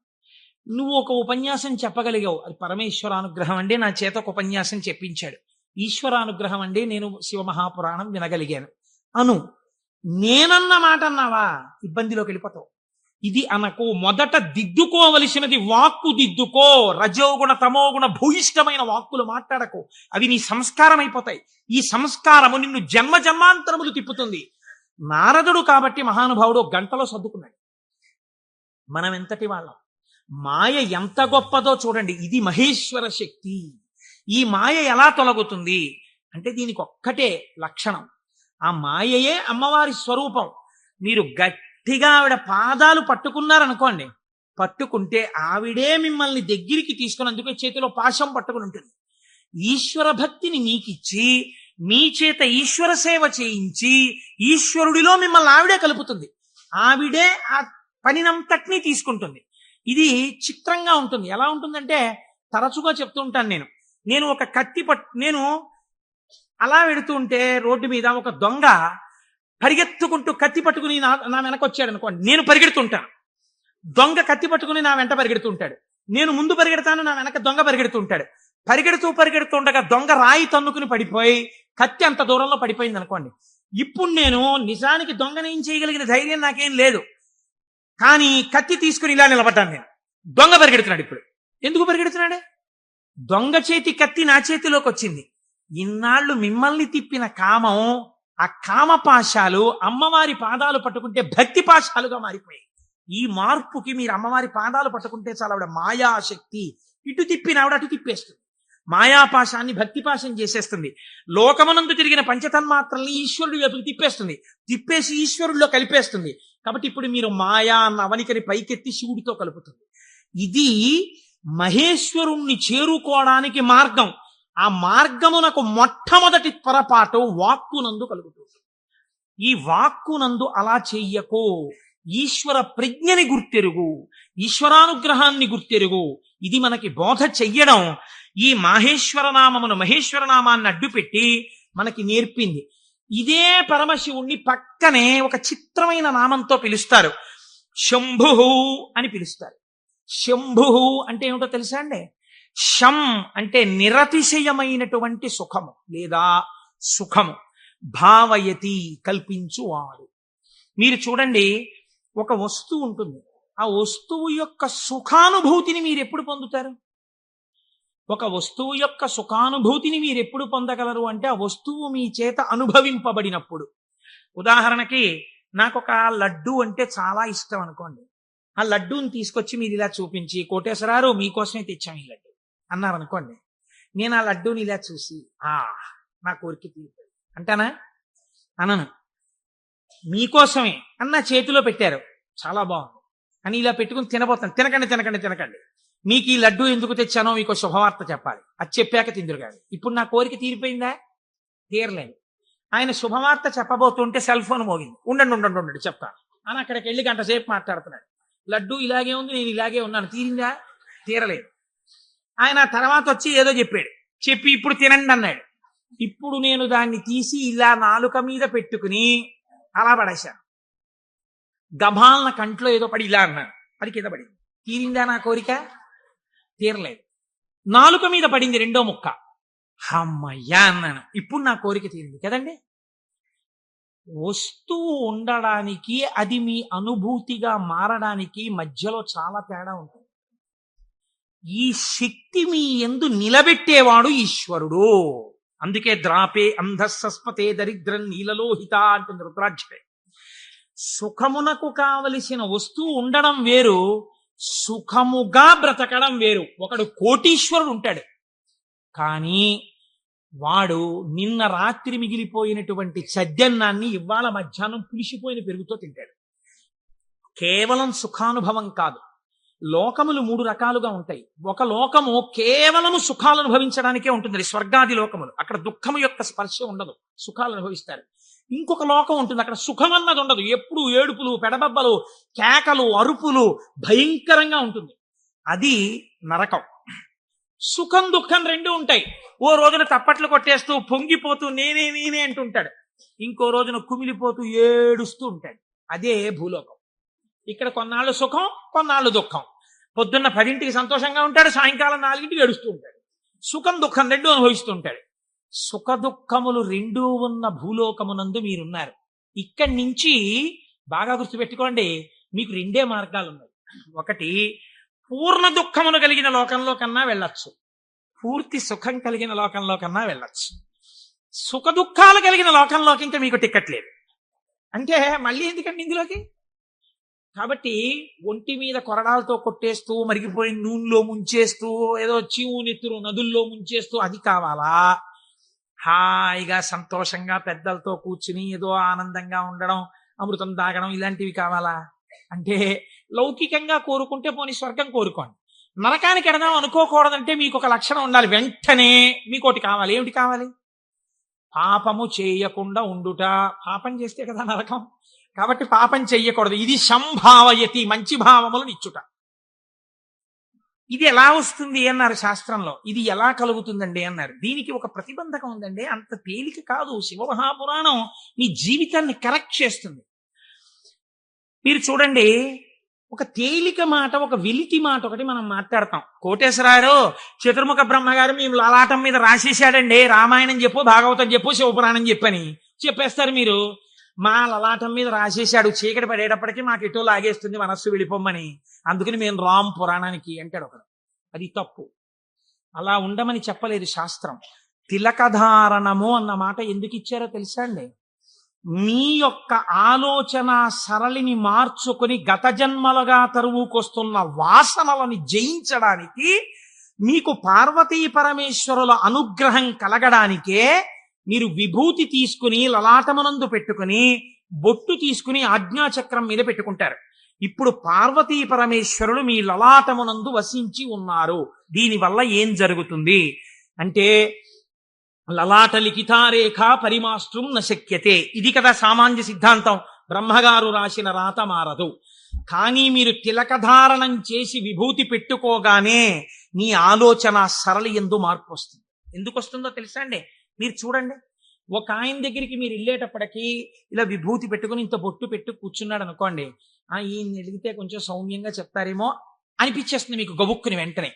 నువ్వు ఒక ఉపన్యాసం చెప్పగలిగావు, అది పరమేశ్వరానుగ్రహం అండి, నా చేత ఒక ఉపన్యాసం చెప్పించాడు. ఈశ్వరానుగ్రహం అండి, నేను శివమహాపురాణం వినగలిగాను అను. నేనన్న మాట అన్నావా ఇబ్బందిలోకి వెళ్ళిపోతావు. ఇది అనకు. మొదట దిద్దుకోవలసినది వాక్కు దిద్దుకో. రజోగుణ తమోగుణ భూయిష్టమైన వాక్కులు మాట్లాడకు. అవి నీ సంస్కారం అయిపోతాయి. ఈ సంస్కారము నిన్ను జన్మ జన్మాంతరములు తిప్పుతుంది. నారదుడు కాబట్టి మహానుభావుడు గంటలో సర్దుకున్నాడు. మనం ఎంతటి వాళ్ళం. మాయ ఎంత గొప్పదో చూడండి. ఇది మహేశ్వర శక్తి. ఈ మాయ ఎలా తొలగుతుంది అంటే దీనికి ఒక్కటే లక్షణం. ఆ మాయయే అమ్మవారి స్వరూపం. మీరు గట్టిగా ఆవిడ పాదాలు పట్టుకున్నారనుకోండి, పట్టుకుంటే ఆవిడే మిమ్మల్ని దగ్గరికి తీసుకుని, అందుకే చేతిలో పాశం పట్టుకుని ఉంటుంది. ఈశ్వర భక్తిని మీకిచ్చి మీ చేత ఈశ్వర సేవ చేయించి ఈశ్వరుడిలో మిమ్మల్ని ఆవిడే కలుపుతుంది. ఆవిడే ఆ పనినంతటినీ తీసుకుంటుంది. ఇది చిత్రంగా ఉంటుంది. ఎలా ఉంటుందంటే తరచుగా చెప్తూ ఉంటాను నేను ఒక కత్తి నేను అలా వెడుతూ ఉంటే రోడ్డు మీద ఒక దొంగ పరిగెత్తుకుంటూ కత్తి పట్టుకుని నా వెనక వచ్చాడు అనుకోండి, నేను పరిగెడుతుంటాను. దొంగ కత్తి పట్టుకుని నా వెంట పరిగెడుతుంటాడు. నేను ముందు పరిగెడతాను, నా వెనక దొంగ పరిగెడుతుంటాడు. పరిగెడుతుండగా దొంగ రాయి తన్నుకుని పడిపోయి కత్తి అంత దూరంలో పడిపోయింది అనుకోండి. ఇప్పుడు నేను నిజానికి దొంగని ఏం చేయగలిగిన ధైర్యం నాకేం లేదు, కానీ కత్తి తీసుకుని ఇలా నిలబడ్డాను నేను. దొంగ పరిగెడుతున్నాడు. ఇప్పుడు ఎందుకు పరిగెడుతున్నాడు? దొంగ చేతి కత్తి నా చేతిలోకి వచ్చింది. ఇన్నాళ్ళు మిమ్మల్ని తిప్పిన కామం, ఆ కామపాశాలు అమ్మవారి పాదాలు పట్టుకుంటే భక్తి పాశాలుగా మారిపోయాయి. ఈ మార్పుకి మీరు అమ్మవారి పాదాలు పట్టుకుంటే చాలా ఆవిడ మాయాశక్తి. ఇటు తిప్పిన ఆవిడ అటు తిప్పేస్తుంది. మాయాపాశాన్ని భక్తిపాశం చేసేస్తుంది. లోకమునందు తిరిగిన పంచతన్మాత్రల్ని ఈశ్వరుడి వైపుకి తిప్పేస్తుంది. తిప్పేసి ఈశ్వరుడిలో కలిపేస్తుంది. కాబట్టి ఇప్పుడు మీరు మాయా అన్న అవనికని పైకెత్తి శివుడితో కలుపుతుంది. ఇది మహేశ్వరుణ్ణి చేరుకోవడానికి మార్గం. ఆ మార్గమునకు మొట్టమొదటి పొరపాటు వాక్కునందు కలుగుతుంది. ఈ వాక్కునందు అలా చెయ్యకు. ఈశ్వర ప్రజ్ఞని గుర్తెరుగు, ఈశ్వరానుగ్రహాన్ని గుర్తెరుగు. ఇది మనకి బోధ చెయ్యడం ఈ మహేశ్వర నామాన్ని అడ్డుపెట్టి మనకి నేర్పింది. ఇదే పరమశివుణ్ణి పక్కనే ఒక చిత్రమైన నామంతో పిలుస్తారు. శంభు అని పిలుస్తారు. శంభు అంటే ఏమిటో తెలుసా అండి? శం అంటే నిరతిశయమైనటువంటి సుఖము లేదా సుఖము. భావయతి కల్పించువాడు. మీరు చూడండి, ఒక వస్తువు ఉంటుంది. ఆ వస్తువు యొక్క సుఖానుభూతిని మీరు ఎప్పుడు పొందుతారు? ఒక వస్తువు యొక్క సుఖానుభూతిని మీరు ఎప్పుడు పొందగలరు అంటే ఆ వస్తువు మీ చేత అనుభవింపబడినప్పుడు. ఉదాహరణకి నాకు ఒక లడ్డు అంటే చాలా ఇష్టం అనుకోండి. ఆ లడ్డూని తీసుకొచ్చి మీరు ఇలా చూపించి, కోటేశ్వరారు మీకోసమే తెచ్చాం ఈ లడ్డు అన్నారనుకోండి. నేను ఆ లడ్డూని ఇలా చూసి నా కోరిక తీరుతుంది అంటానా? అనను. మీకోసమే అన్న చేతిలో పెట్టారు, చాలా బాగుంది అని ఇలా పెట్టుకుని తినబోతాను. తినకండి, మీకు ఈ లడ్డు ఎందుకు తెచ్చానో మీకు శుభవార్త చెప్పాలి. అది చెప్పాక తిందురు కాదు. ఇప్పుడు నా కోరిక తీరిపోయిందా? తీరలేదు. ఆయన శుభవార్త చెప్పబోతుంటే సెల్ ఫోన్ మోగింది. ఉండండి చెప్తాను అని అక్కడికి వెళ్ళి గంట సేపు మాట్లాడుతున్నాడు. లడ్డు ఇలాగే ఉంది, నేను ఇలాగే ఉన్నాను. తీరిందా? తీరలేదు. ఆయన తర్వాత వచ్చి ఏదో చెప్పి ఇప్పుడు తినండి అన్నాడు. ఇప్పుడు నేను దాన్ని తీసి ఇలా నాలుక మీద పెట్టుకుని అలా పడేశాను. గభాలన కంట్లో ఏదో పడి ఇలా అన్నాను, అది కింద పడింది. తీరిందా నా కోరిక? తీరలేదు. నాలుక మీద పడింది రెండో ముక్క. అమ్మయ్యా అన్నాను, ఇప్పుడు నా కోరిక తీరింది కదండి. వస్తువు ఉండడానికి, అది మీ అనుభూతిగా మారడానికి మధ్యలో చాలా తేడా ఉంటుంది. ఈ శక్తి మీ యందు నిలబెట్టేవాడు ఈశ్వరుడు. అందుకే ద్రాపే అంధస్సస్పతే దరిద్రం నీలలోహిత అంటుంది రుద్రాక్షరే. సుఖమునకు కావలసిన వస్తువు ఉండడం వేరు, సుఖముగా బ్రతకడం వేరు. ఒకడు కోటీశ్వరుడు ఉంటాడు, కానీ వాడు నిన్న రాత్రి మిగిలిపోయినటువంటి చద్దన్నాన్ని ఇవాళ మధ్యాహ్నం పులిసిపోయిన పెరుగుతో తింటాడు. కేవలం సుఖానుభవం కాదు. లోకములు 3 రకాలుగా ఉంటాయి. ఒక లోకము కేవలము సుఖాలు అనుభవించడానికే ఉంటుంది, స్వర్గాది లోకములు. అక్కడ దుఃఖము యొక్క స్పర్శ ఉండదు, సుఖాలు అనుభవిస్తారు. ఇంకొక లోకం ఉంటుంది, అక్కడ సుఖం అన్నది ఉండదు. ఎప్పుడు ఏడుపులు, పెడబబ్బలు, కేకలు, అరుపులు, భయంకరంగా ఉంటుంది. అది నరకం. సుఖం దుఃఖం 2 ఉంటాయి. ఓ రోజున తప్పట్లు కొట్టేస్తూ పొంగిపోతూ నేనే అంటుంటాడు, ఇంకో రోజున కుమిలిపోతూ ఏడుస్తూ ఉంటాడు. అదే భూలోకం. ఇక్కడ కొన్నాళ్ళు సుఖం, కొన్నాళ్ళు దుఃఖం. పొద్దున్న 10ంటికి సంతోషంగా ఉంటాడు, సాయంకాలం 4ంటికి ఏడుస్తూ ఉంటాడు. సుఖం దుఃఖం 2 అనుభవిస్తూ ఉంటాడు. సుఖదుఖములు రెండూ ఉన్న భూలోకమునందు మీరున్నారు. ఇక్కడి నుంచి బాగా గుర్తుపెట్టుకోండి, మీకు రెండే మార్గాలు ఉన్నాయి. ఒకటి, పూర్ణ దుఃఖమును కలిగిన లోకంలో కన్నా వెళ్ళొచ్చు, పూర్తి సుఖం కలిగిన లోకంలో కన్నా వెళ్ళొచ్చు. సుఖ దుఃఖాలు కలిగిన లోకంలోకి ఇంకా మీకు టికెట్ లేదు. అంటే మళ్ళీ ఎందుకండి ఇందులోకి? కాబట్టి ఒంటి మీద కొరడాలతో కొట్టేస్తూ, మరిగిపోయిన నూనెలో ముంచేస్తూ, ఏదో చీవు నెత్తురు నదుల్లో ముంచేస్తూ అది కావాలా? హాయిగా సంతోషంగా పెద్దలతో కూర్చుని ఏదో ఆనందంగా ఉండడం, అమృతం తాగడం, ఇలాంటివి కావాలా? అంటే లౌకికంగా కోరుకుంటే పోనీ స్వర్గం కోరుకోండి. నరకానికి ఎడదాం అనుకోకూడదంటే మీకు ఒక లక్షణం ఉండాలి. వెంటనే మీకు ఒకటి కావాలి. ఏమిటి కావాలి? పాపము చేయకుండా ఉండుట. పాపం చేస్తే కదా నరకం. కాబట్టి పాపం చెయ్యకూడదు. ఇది సంభావయతి, మంచి భావములను ఇచ్చుట. ఇది ఎలా వస్తుంది అన్నారు శాస్త్రంలో. ఇది ఎలా కలుగుతుందండి అన్నారు. దీనికి ఒక ప్రతిబంధకం ఉందండి. అంత తేలిక కాదు. శివమహాపురాణం మీ జీవితాన్ని కరెక్ట్ చేస్తుంది. మీరు చూడండి, ఒక తేలిక మాట, ఒక వెలితి మాట ఒకటి మనం మాట్లాడతాం. కోటేశ్వరారు, చతుర్ముఖ బ్రహ్మగారు మేము లలాటం మీద రాసేసాడండి, రామాయణం చెప్పు, భాగవతం చెప్పు, శివపురాణం చెప్పని చెప్పేస్తారు మీరు. మా లలాటం మీద రాసేశాడు, చీకటి పడేటప్పటికీ మాకు ఎటో లాగేస్తుంది మనస్సు వెళ్ళిపోమ్మని, అందుకని మేము రామ్ పురాణానికి అంటాడు ఒకడు. అది తప్పు. అలా ఉండమని చెప్పలేదు శాస్త్రం. తిలకధారణము అన్న మాట ఎందుకు ఇచ్చారో తెలుసా అండి? మీ యొక్క ఆలోచన సరళిని మార్చుకొని గత జన్మలుగా తరువుకొస్తున్న వాసనలను జయించడానికి, మీకు పార్వతీ పరమేశ్వరుల అనుగ్రహం కలగడానికే మీరు విభూతి తీసుకుని లలాటమునందు పెట్టుకుని, బొట్టు తీసుకుని ఆజ్ఞాచక్రం మీద పెట్టుకుంటారు. ఇప్పుడు పార్వతీ పరమేశ్వరులు మీ లలాటమునందు వసించి ఉన్నారు. దీనివల్ల ఏం జరుగుతుంది అంటే, లలాట లిఖితారేఖ పరిమాస్త్రం నశక్యతే, ఇది కదా సామాన్య సిద్ధాంతం. బ్రహ్మగారు రాసిన రాత మారదు. కానీ మీరు తిలకధారణం చేసి విభూతి పెట్టుకోగానే నీ ఆలోచన సరళి ఎందు మార్పు వస్తుంది. ఎందుకు వస్తుందో తెలుసా అండి? మీరు చూడండి, ఒక ఆయన దగ్గరికి మీరు వెళ్ళేటప్పటికీ ఇలా విభూతి పెట్టుకుని ఇంత బొట్టు పెట్టు కూర్చున్నాడు అనుకోండి, ఈయన అడిగితే కొంచెం సౌమ్యంగా చెప్తారేమో అనిపించేస్తుంది మీకు గబుక్కుని. వెంటనే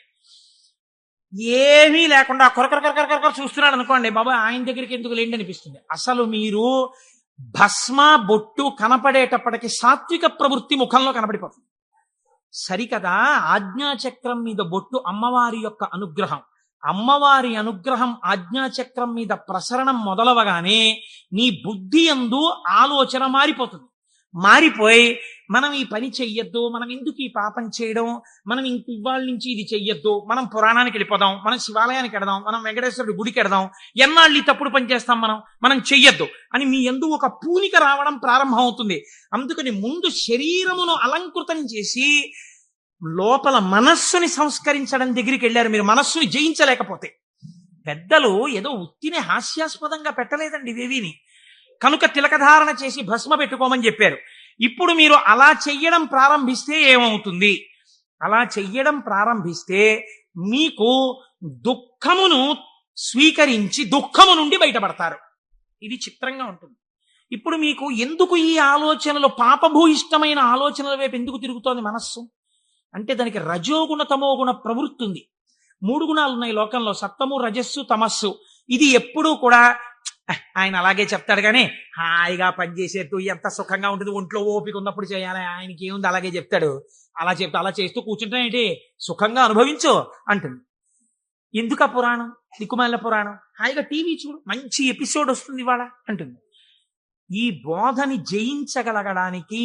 ఏమీ లేకుండా కొరకొర చూస్తున్నాడు అనుకోండి, బాబా ఆయన దగ్గరికి ఎందుకు లేండి అనిపిస్తుంది. అసలు మీరు భస్మ బొట్టు కనపడేటప్పటికి సాత్విక ప్రవృత్తి ముఖంలో కనపడిపోతుంది. సరికదా, ఆజ్ఞాచక్రం మీద బొట్టు అమ్మవారి యొక్క అనుగ్రహం. అమ్మవారి అనుగ్రహం ఆజ్ఞాచక్రం మీద ప్రసరణం మొదలవగానే నీ బుద్ధి యందు ఆలోచన మారిపోతుంది. మారిపోయి మనం ఈ పని చెయ్యొద్దు, మనం ఎందుకు ఈ పాపం చేయడం, మనం ఇంక ఇవాళ నుంచి ఇది చెయ్యొద్దు, మనం పురాణానికి వెళ్ళిపోదాం, మనం శివాలయానికి వెడదాం, మనం వెంకటేశ్వరుడి గుడికి వెడదాం, ఎన్నాళ్ళు ఈ తప్పుడు పని చేస్తాం, మనం చెయ్యొద్దు అని మీ యందు ఒక పూనిక రావడం ప్రారంభం అవుతుంది. అందుకని ముందు శరీరమును అలంకృతం చేసి లోపల మనస్సుని సంస్కరించడం దగ్గరికి వెళ్ళారు మీరు, మనస్సుని జయించలేకపోతే. పెద్దలు ఏదో ఉత్తినే హాస్యాస్పదంగా పెట్టలేదండి ఇవేవిని. కనుక తిలకధారణ చేసి భస్మ పెట్టుకోమని చెప్పారు. ఇప్పుడు మీరు అలా చెయ్యడం ప్రారంభిస్తే ఏమవుతుంది? అలా చెయ్యడం ప్రారంభిస్తే మీకు దుఃఖమును స్వీకరించి దుఃఖము నుండి బయటపడతారు. ఇది చిత్రంగా ఉంటుంది. ఇప్పుడు మీకు ఎందుకు ఈ ఆలోచనలు, పాపభూయిష్టమైన ఆలోచనల వైపు ఎందుకు తిరుగుతోంది మనస్సు అంటే, దానికి రజోగుణ తమోగుణ ప్రవృత్తి ఉంది. 3 గుణాలు ఉన్నాయి లోకంలో, సత్వము రజస్సు తమస్సు. ఇది ఎప్పుడూ కూడా ఆయన అలాగే చెప్తాడు కానీ హాయిగా పనిచేసేట్టు ఎంత సుఖంగా ఉంటుంది, ఒంట్లో ఓపిక ఉన్నప్పుడు చేయాలి, ఆయనకి ఏముంది అలాగే చెప్తాడు. అలా చేస్తూ కూర్చుంటా ఏంటి, సుఖంగా అనుభవించు అంటుంది. ఎందుకు ఆ పురాణం, దిక్కుమాలిన పురాణం, హాయిగా టీవీ చూడు, మంచి ఎపిసోడ్ వస్తుంది ఇవాళ అంటుంది. ఈ బోధని జయించగలగడానికి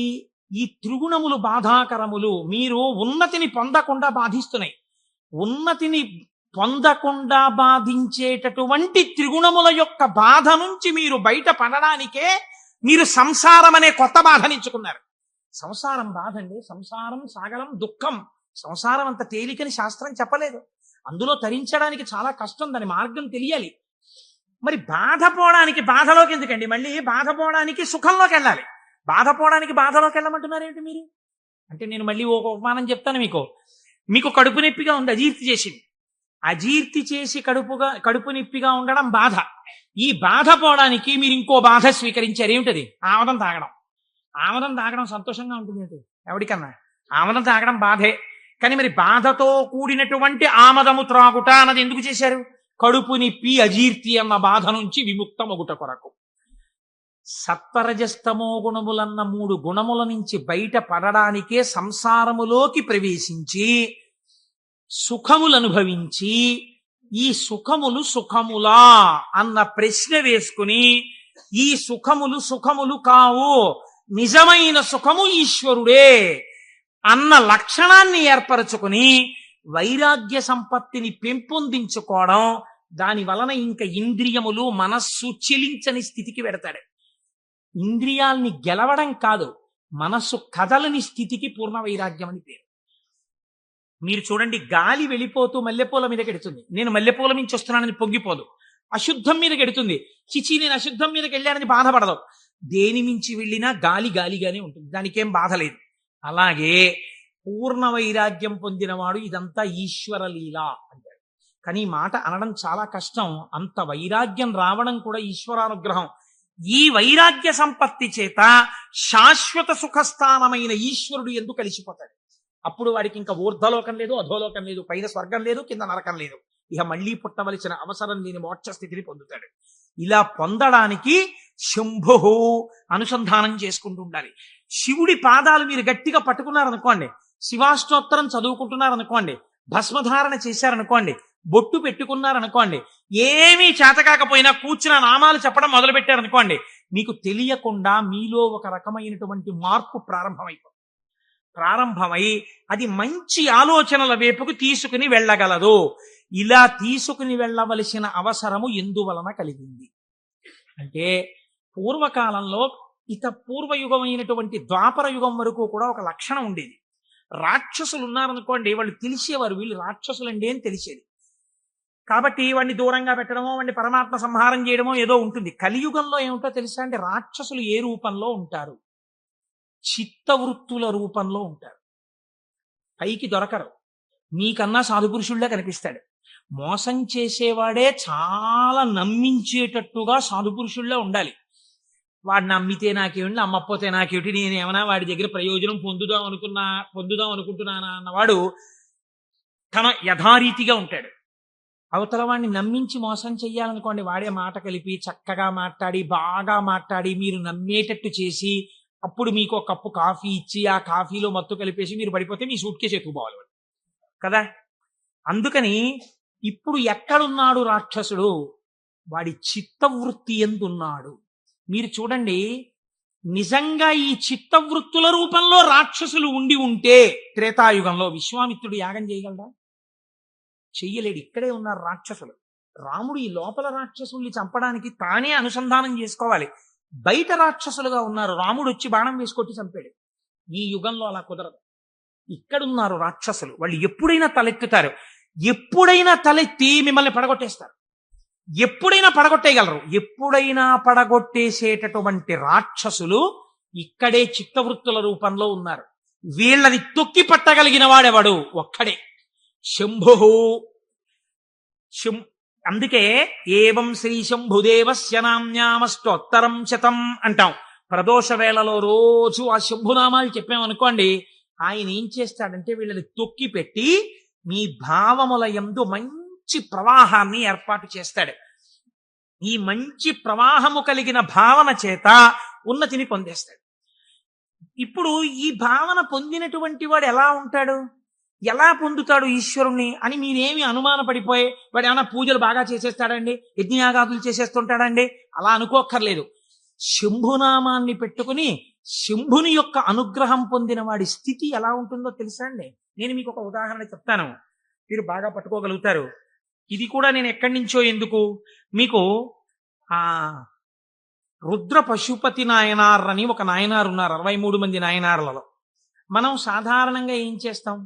ఈ త్రిగుణములు బాధాకరములు. మీరు ఉన్నతిని పొందకుండా బాధిస్తున్నాయి. ఉన్నతిని పొందకుండా బాధించేటటువంటి త్రిగుణముల యొక్క బాధ నుంచి మీరు బయట పడడానికే మీరు సంసారం అనే కొత్త బాధనించుకున్నారు. సంసారం బాధ అండి. సంసారం సాగరం దుఃఖం. సంసారం అంత తేలికని శాస్త్రం చెప్పలేదు. అందులో తరించడానికి చాలా కష్టం, దాని మార్గం తెలియాలి. మరి బాధపోవడానికి బాధలోకి ఎందుకండి? మళ్ళీ బాధపోవడానికి సుఖంలోకి వెళ్ళాలి. బాధపోవడానికి బాధలోకి వెళ్ళమంటున్నారు ఏంటి మీరు అంటే, నేను మళ్ళీ ఒక ఉపమానం చెప్తాను మీకు కడుపు నొప్పిగా ఉంది, అజీర్తి చేసింది. అజీర్తి చేసి కడుపు నొప్పిగా ఉండడం బాధ. ఈ బాధ పోవడానికి మీరు ఇంకో బాధ స్వీకరించారు. ఏమిటది? ఆమదం తాగడం. ఆమదం తాగడం సంతోషంగా ఉంటుంది ఏంటి? ఎవరికన్నా ఆమదం తాగడం బాధే. కానీ మరి బాధతో కూడినటువంటి ఆమదము త్రాగుట అన్నది ఎందుకు చేశారు? కడుపు నిప్పి అజీర్తి అన్న బాధ నుంచి విముక్తమగుట కొరకు. సత్వరజస్తమో గుణములన్న 3 గుణముల నుంచి బయట పడడానికే సంసారములోకి ప్రవేశించి సుఖములు అనుభవించి ఈ సుఖములు సుఖములా అన్న ప్రశ్న వేసుకుని ఈ సుఖములు సుఖములు కావు, నిజమైన సుఖము ఈశ్వరుడే అన్న లక్షణాన్ని ఏర్పరచుకుని వైరాగ్య సంపత్తిని పెంపొందించుకోవడం, దాని వలన ఇంకా ఇంద్రియములు మనస్సు చెలించని స్థితికి పెడతాడు. ఇంద్రియాల్ని గెలవడం కాదు, మనస్సు కదలని స్థితికి పూర్ణ వైరాగ్యం అని పేరు. మీరు చూడండి, గాలి వెళ్ళిపోతూ మల్లెపూల మీద గెడుతుంది, నేను మల్లెపూల నుంచి వస్తున్నానని పొంగిపోదు. అశుద్ధం మీద గెడుతుంది, చిచి నేను అశుద్ధం మీదకి వెళ్ళానని బాధపడదు. దేని మించి వెళ్ళినా గాలి గాలిగానే ఉంటుంది, దానికేం బాధ లేదు. అలాగే పూర్ణ వైరాగ్యం పొందినవాడు ఇదంతా ఈశ్వర లీల అంటాడు. కానీ ఈ మాట అనడం చాలా కష్టం. అంత వైరాగ్యం రావడం కూడా ఈశ్వరానుగ్రహం. ఈ వైరాగ్య సంపత్తి చేత శాశ్వత సుఖస్థానమైన ఈశ్వరుడు ఎందుకు కలిసిపోతాడు. అప్పుడు వాడికి ఇంకా ఊర్ధ్వలోకం లేదు, అధోలోకం లేదు, పైన స్వర్గం లేదు, కింద నరకం లేదు. ఇక మళ్ళీ పుట్టవలసిన అవసరం లేని మోక్ష స్థితిని పొందుతాడు. ఇలా పొందడానికి శంభు అనుసంధానం చేసుకుంటూ ఉండాలి. శివుడి పాదాలు మీరు గట్టిగా పట్టుకున్నారనుకోండి, శివాష్టోత్తరం చదువుకుంటున్నారనుకోండి, భస్మధారణ చేశారనుకోండి, బొట్టు పెట్టుకున్నారనుకోండి, ఏమీ చేతకాకపోయినా కూర్చున్న నామాలు చెప్పడం మొదలు పెట్టారనుకోండి, మీకు తెలియకుండా మీలో ఒక రకమైనటువంటి మార్పు ప్రారంభమై అది మంచి ఆలోచనల వైపుకు తీసుకుని వెళ్ళగలదు. ఇలా తీసుకుని వెళ్ళవలసిన అవసరము ఎందువలన కలిగింది అంటే, పూర్వకాలంలో పూర్వయుగమైనటువంటి ద్వాపర యుగం వరకు కూడా ఒక లక్షణం ఉండేది. రాక్షసులు ఉన్నారనుకోండి, వాళ్ళు తెలిసేవారు వీళ్ళు రాక్షసులండి అని తెలిసేది. కాబట్టి వాడిని దూరంగా పెట్టడమో, వాడిని పరమాత్మ సంహారం చేయడమో ఏదో ఉంటుంది. కలియుగంలో ఏమిటో తెలుసా అంటే, రాక్షసులు ఏ రూపంలో ఉంటారు? చిత్తవృత్తుల రూపంలో ఉంటారు. పైకి దొరకరు, నీకన్నా సాధుపురుషుళ్లే కనిపిస్తాడు. మోసం చేసేవాడే చాలా నమ్మించేటట్టుగా సాధుపురుషుళ్లే ఉండాలి. వాడు నమ్మితే నాకేమిటి, నమ్మకపోతే నాకేమిటి, నేనేమన్నా వాడి దగ్గర ప్రయోజనం పొందుదాం అనుకుంటున్నానా అన్నవాడు తన యథారీతిగా ఉంటాడు. అవతల వాడిని నమ్మించి మోసం చెయ్యాలనుకోండి, వాడే మాట కలిపి చక్కగా మాట్లాడి బాగా మాట్లాడి మీరు నమ్మేటట్టు చేసి అప్పుడు మీకు ఒక కప్పు కాఫీ ఇచ్చి ఆ కాఫీలో మత్తు కలిపేసి మీరు పడిపోతే మీ సూట్ కేసు ఎత్తుకుపోవాలి కదా. అందుకని ఇప్పుడు ఎక్కడున్నాడు రాక్షసుడు? వాడి చిత్తవృత్తి ఎందున్నాడు? మీరు చూడండి, నిజంగా ఈ చిత్తవృత్తుల రూపంలో రాక్షసులు ఉండి ఉంటే త్రేతాయుగంలో విశ్వామిత్రుడు యాగం చేయగలడా? చెయ్యలేడు. ఇక్కడే ఉన్నారు రాక్షసులు. రాముడు ఈ లోపల రాక్షసుల్ని చంపడానికి తానే అనుసంధానం చేసుకోవాలి. బయట రాక్షసులుగా ఉన్నారు, రాముడు వచ్చి బాణం వేసుకొట్టి చంపాడు. ఈ యుగంలో అలా కుదరదు. ఇక్కడున్నారు రాక్షసులు, వాళ్ళు ఎప్పుడైనా తలెత్తుతారు. ఎప్పుడైనా తలెత్తి మిమ్మల్ని పడగొట్టేస్తారు. ఎప్పుడైనా పడగొట్టేయగలరు. ఎప్పుడైనా పడగొట్టేసేటటువంటి రాక్షసులు ఇక్కడే చిత్తవృత్తుల రూపంలో ఉన్నారు. వీళ్ళని తొక్కి పట్టగలిగిన వాడెవడు? ఒక్కడే, శంభు. అందుకే ఏవం శ్రీ శంభుదేవస్య నామ్యామష్టోత్తరం శతం అంటాం. ప్రదోష వేళలో రోజు ఆ శంభునామాలు చెప్పామనుకోండి, ఆయన ఏం చేస్తాడంటే వీళ్ళని తొక్కి పెట్టి మీ భావముల యందు మంచి ప్రవాహాన్ని ఏర్పాటు చేస్తాడు. ఈ మంచి ప్రవాహము కలిగిన భావన చేత ఉన్నతిని పొందేస్తాడు. ఇప్పుడు ఈ భావన పొందినటువంటి వాడు ఎలా ఉంటాడు, ఎలా పొందుతాడు ఈశ్వరుణ్ణి అని మీరేమి అనుమానపడిపోయి వాడు ఏమైనా పూజలు బాగా చేసేస్తాడండి, యజ్ఞయాగాదులు చేసేస్తుంటాడండి అలా అనుకోక్కర్లేదు. శంభునామాన్ని పెట్టుకుని శంభుని యొక్క అనుగ్రహం పొందిన వాడి స్థితి ఎలా ఉంటుందో తెలుసా అండి? నేను మీకు ఒక ఉదాహరణ చెప్తాను, మీరు బాగా పట్టుకోగలుగుతారు. ఇది కూడా నేను ఎక్కడి నుంచో ఎందుకు మీకు రుద్ర పశుపతి నాయనార్ అని ఒక నాయనారు ఉన్నారు. 63 మంది నాయనార్లలో మనం సాధారణంగా ఏం చేస్తాం,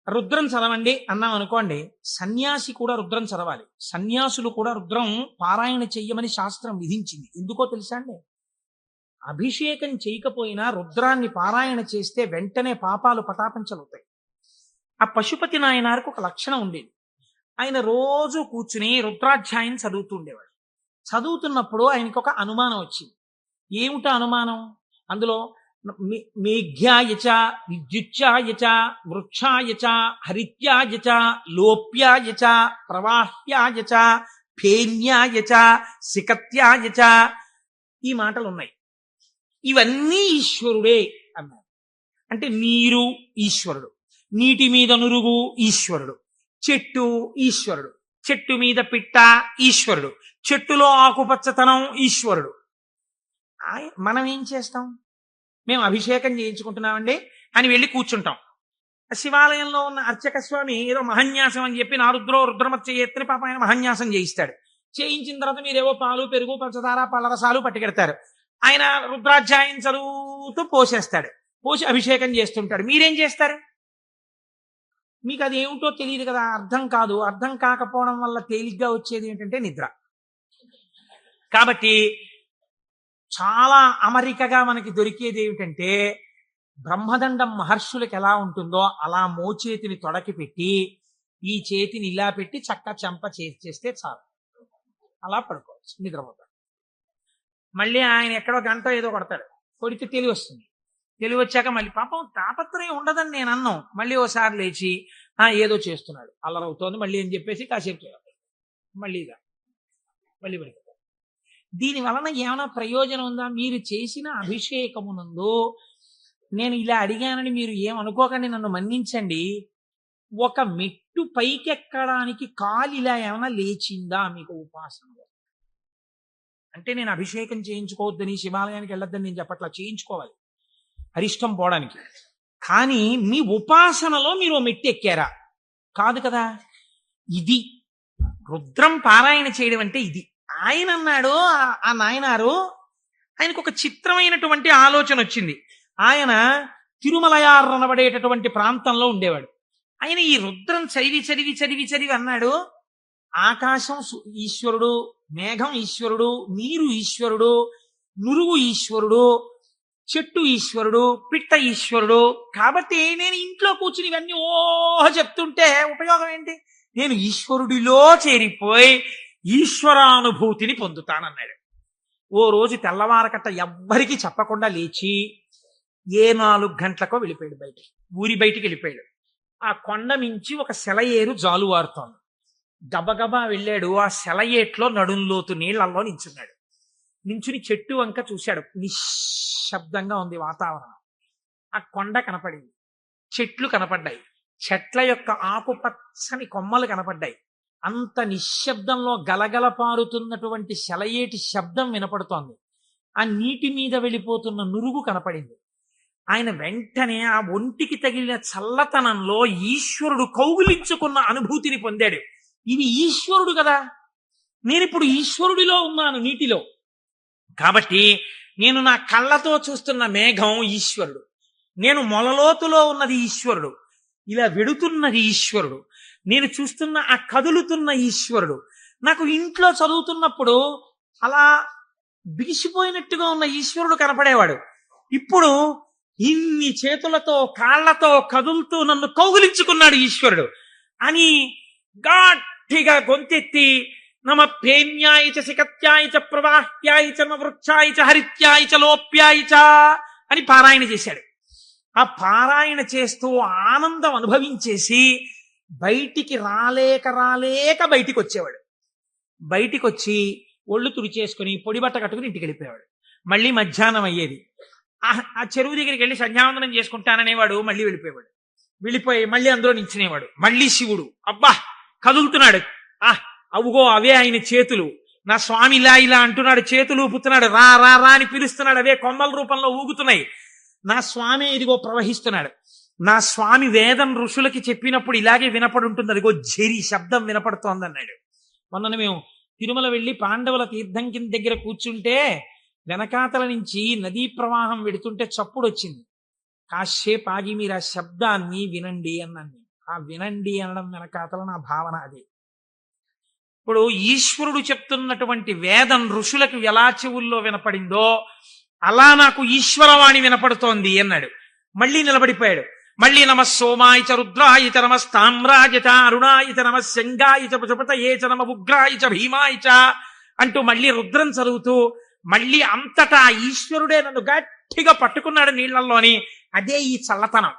రుద్రం చదవండి అన్నాం అనుకోండి, సన్యాసి కూడా రుద్రం చదవాలి. సన్యాసులు కూడా రుద్రం పారాయణ చెయ్యమని శాస్త్రం విధించింది. ఎందుకో తెలుసా అండి? అభిషేకం చేయకపోయినా రుద్రాన్ని పారాయణ చేస్తే వెంటనే పాపాలు పటాపంచలవుతాయి. ఆ పశుపతి నాయనారికి ఒక లక్షణం ఉండేది. ఆయన రోజు కూర్చుని రుద్రాధ్యాయం చదువుతూ ఉండేవాడు. చదువుతున్నప్పుడు ఆయనకు ఒక అనుమానం వచ్చింది. ఏమిటా అనుమానం? అందులో మేఘ్యాయ చ విద్యుచ్చాయ చ వృక్షాయ చ హరిత్యాయ చ లోప్యాయ చ ప్రవాహ్యాయ చ ఫేన్యాయ చ సికత్యాయ చ ఈ మాటలు ఉన్నాయి. ఇవన్నీ ఈశ్వరుడే అన్నారు. అంటే నీరు ఈశ్వరుడు, నీటి మీద నురుగు ఈశ్వరుడు, చెట్టు ఈశ్వరుడు, చెట్టు మీద పిట్ట ఈశ్వరుడు, చెట్టులో ఆకుపచ్చతనం ఈశ్వరుడు. మనం ఏం చేస్తాం? మేము అభిషేకం చేయించుకుంటున్నామండి అని వెళ్ళి కూర్చుంటాం. శివాలయంలో ఉన్న అర్చక స్వామి ఏదో మహన్యాసం అని చెప్పి నారుద్రో రుద్రమచ్చ ఎత్తిని పాప ఆయన మహన్యాసం చేయిస్తాడు. చేయించిన తర్వాత మీరేవో పాలు పెరుగు పంచదార పళ్ళరసాలు పట్టుకెడతారు. ఆయన రుద్రాధ్యాయం చదువుతూ పోసేస్తాడు. పోసి అభిషేకం చేస్తుంటాడు. మీరేం చేస్తారు? మీకు అది ఏమిటో తెలియదు కదా, అర్థం కాదు. అర్థం కాకపోవడం వల్ల తేలిగ్గా వచ్చేది ఏంటంటే నిద్ర. కాబట్టి చాలా అమరికగా మనకి దొరికేది ఏమిటంటే బ్రహ్మదండం మహర్షులకు ఎలా ఉంటుందో అలా మోచేతిని తొడకి పెట్టి ఈ చేతిని ఇలా పెట్టి చక్క చెంప చేస్తే చాలు, అలా పడుకోవచ్చు, నిద్రపోతాడు. మళ్ళీ ఆయన ఎక్కడో గంట ఏదో కొడతాడు, కొడితే తెలివి వస్తుంది. తెలివి వచ్చాక మళ్ళీ పాపం తాపత్రయం ఉండదని నేను అన్నాం. మళ్ళీ ఓసారి లేచి ఏదో చేస్తున్నాడు, అల్లరవుతోంది మళ్ళీ అని చెప్పేసి కాసేపు చేయాలి, మళ్ళీ పడిపోతాడు. దీని వలన ఏమైనా ప్రయోజనం ఉందా? మీరు చేసిన అభిషేకమునందు నేను ఇలా అడిగానని మీరు ఏమనుకోకండి, నన్ను మన్నించండి. ఒక మెట్టు పైకెక్కడానికి కాలు ఇలా ఏమైనా లేచిందా మీకు ఉపాసనలో? అంటే నేను అభిషేకం చేయించుకోవద్దని, శివాలయానికి వెళ్ళొద్దని నేను చెప్పట్లా, చేయించుకోవాలి అరిష్టం పోవడానికి. కానీ మీ ఉపాసనలో మీరు మెట్టు ఎక్కారా? కాదు కదా. ఇది రుద్రం పారాయణ చేయడం అంటే ఇది. ఆయన అన్నాడు, ఆ నాయనారు ఆయనకు ఒక చిత్రమైనటువంటి ఆలోచన వచ్చింది. ఆయన తిరుమలయార్ అనబడేటటువంటి ప్రాంతంలో ఉండేవాడు. ఆయన ఈ రుద్రం చదివి చదివి చదివి చదివి అన్నాడు, ఆకాశం ఈశ్వరుడు, మేఘం ఈశ్వరుడు, నీరు ఈశ్వరుడు, నురుగు ఈశ్వరుడు, చెట్టు ఈశ్వరుడు, పిట్ట ఈశ్వరుడు. కాబట్టి నేను ఇంట్లో కూర్చుని ఇవన్నీ చెప్తుంటే ఉపయోగం ఏంటి? నేను ఈశ్వరుడిలో చేరిపోయి ఈశ్వరానుభూతిని పొందుతానన్నాడు. ఓ రోజు తెల్లవారకట్ట ఎవ్వరికీ చెప్పకుండా లేచి 4 గంటలకో వెళ్ళిపోయాడు బయటికి, ఊరి బయటికి వెళ్ళిపోయాడు. ఆ కొండ మించి ఒక సెలయేరు జాలువారుతోంది. గబగబా వెళ్ళాడు. ఆ సెలయేట్లో నడుంలోతు నీళ్లలో నించున్నాడు. నించుని చెట్టు వంక చూశాడు. నిశ్శబ్దంగా ఉంది వాతావరణం. ఆ కొండ కనపడింది, చెట్లు కనపడ్డాయి, చెట్ల యొక్క ఆకుపచ్చని కొమ్మలు కనపడ్డాయి. అంత నిశ్శబ్దంలో గలగల పారుతున్నటువంటి సెలయేటి శబ్దం వినపడుతోంది. ఆ నీటి మీద వెళ్ళిపోతున్న నురుగు కనపడింది. ఆయన వెంటనే ఆ ఒంటికి తగిలిన చల్లతనంలో ఈశ్వరుడు కౌగిలించుకున్న అనుభూతిని పొందాడు. ఇది ఈశ్వరుడు కదా, నేనిప్పుడు ఈశ్వరుడిలో ఉన్నాను నీటిలో. కాబట్టి నేను నా కళ్ళతో చూస్తున్న మేఘం ఈశ్వరుడు, నేను మొలలోతులో ఉన్నది ఈశ్వరుడు, ఇలా వెడుతున్నది ఈశ్వరుడు, నేను చూస్తున్న ఆ కదులుతున్న ఈశ్వరుడు. నాకు ఇంట్లో చదువుతున్నప్పుడు అలా బిగిసిపోయినట్టుగా ఉన్న ఈశ్వరుడు కనపడేవాడు. ఇప్పుడు ఇన్ని చేతులతో కాళ్లతో కదులుతూ నన్ను కౌగిలించుకున్నాడు ఈశ్వరుడు అని గట్టిగా గొంతెత్తి నమ పేన్యాయ చ సికత్యాయ చ ప్రవాహ్యాయ చ వృక్షాయ చ హరిత్యాయ చ లోప్యాయ చ అని పారాయణ చేశాడు. ఆ పారాయణ చేస్తూ ఆనందం అనుభవించేసి బయటికి రాలేక బయటికి వచ్చేవాడు. బయటికి వచ్చి ఒళ్ళు తుడిచేసుకుని పొడి బట్ట కట్టుకుని ఇంటికి వెళ్ళిపోయేవాడు. మళ్ళీ మధ్యాహ్నం అయ్యేది. ఆ చెరువు దగ్గరికి వెళ్ళి సంధ్యావందనం చేసుకుంటాననేవాడు. మళ్ళీ వెళ్ళిపోయి మళ్ళీ అందులో నించునేవాడు. మళ్ళీ శివుడు అబ్బా కదులుతున్నాడు. అవుగో అవే ఆయన చేతులు, నా స్వామి ఇలా అంటున్నాడు, చేతులు ఊపుతున్నాడు, రా రా రా అని పిలుస్తున్నాడు, అవే కొమ్మల రూపంలో ఊగుతున్నాయి. నా స్వామి ఇదిగో ప్రవహిస్తున్నాడు. నా స్వామి వేదం ఋషులకి చెప్పినప్పుడు ఇలాగే వినపడి ఉంటుంది, అదిగో ఝరి శబ్దం వినపడుతోందన్నాడు. మొన్న మేము తిరుమల వెళ్ళి పాండవుల తీర్థం కింద దగ్గర కూర్చుంటే వెనకాతల నుంచి నదీ ప్రవాహం వెడుతుంటే చప్పుడు వచ్చింది. కాసేపు ఆగి మీరు ఆ శబ్దాన్ని వినండి అన్నాను. ఆ వినండి అనడం వెనకాతల నా భావన అది. ఇప్పుడు ఈశ్వరుడు చెప్తున్నటువంటి వేదం ఋషులకు ఎలా చెవుల్లో వినపడిందో అలా నాకు ఈశ్వరవాణి వినపడుతోంది అన్నాడు. మళ్ళీ నిలబడిపోయాడు. మళ్ళీ నమ సోమాయ చ రుద్రాయ చ నమ తామ్రాయ చ అరుణాయ చ నమ శంగాయ చ పశుపతయే చ నమ ఉగ్రాయ చ భీమాయ చ అంటూ మళ్ళీ రుద్రం చదువుతూ మళ్ళీ అంతటా ఈశ్వరుడే నన్ను గట్టిగా పట్టుకున్నాడు నీళ్లలోని. అదే ఈ చల్లతనం.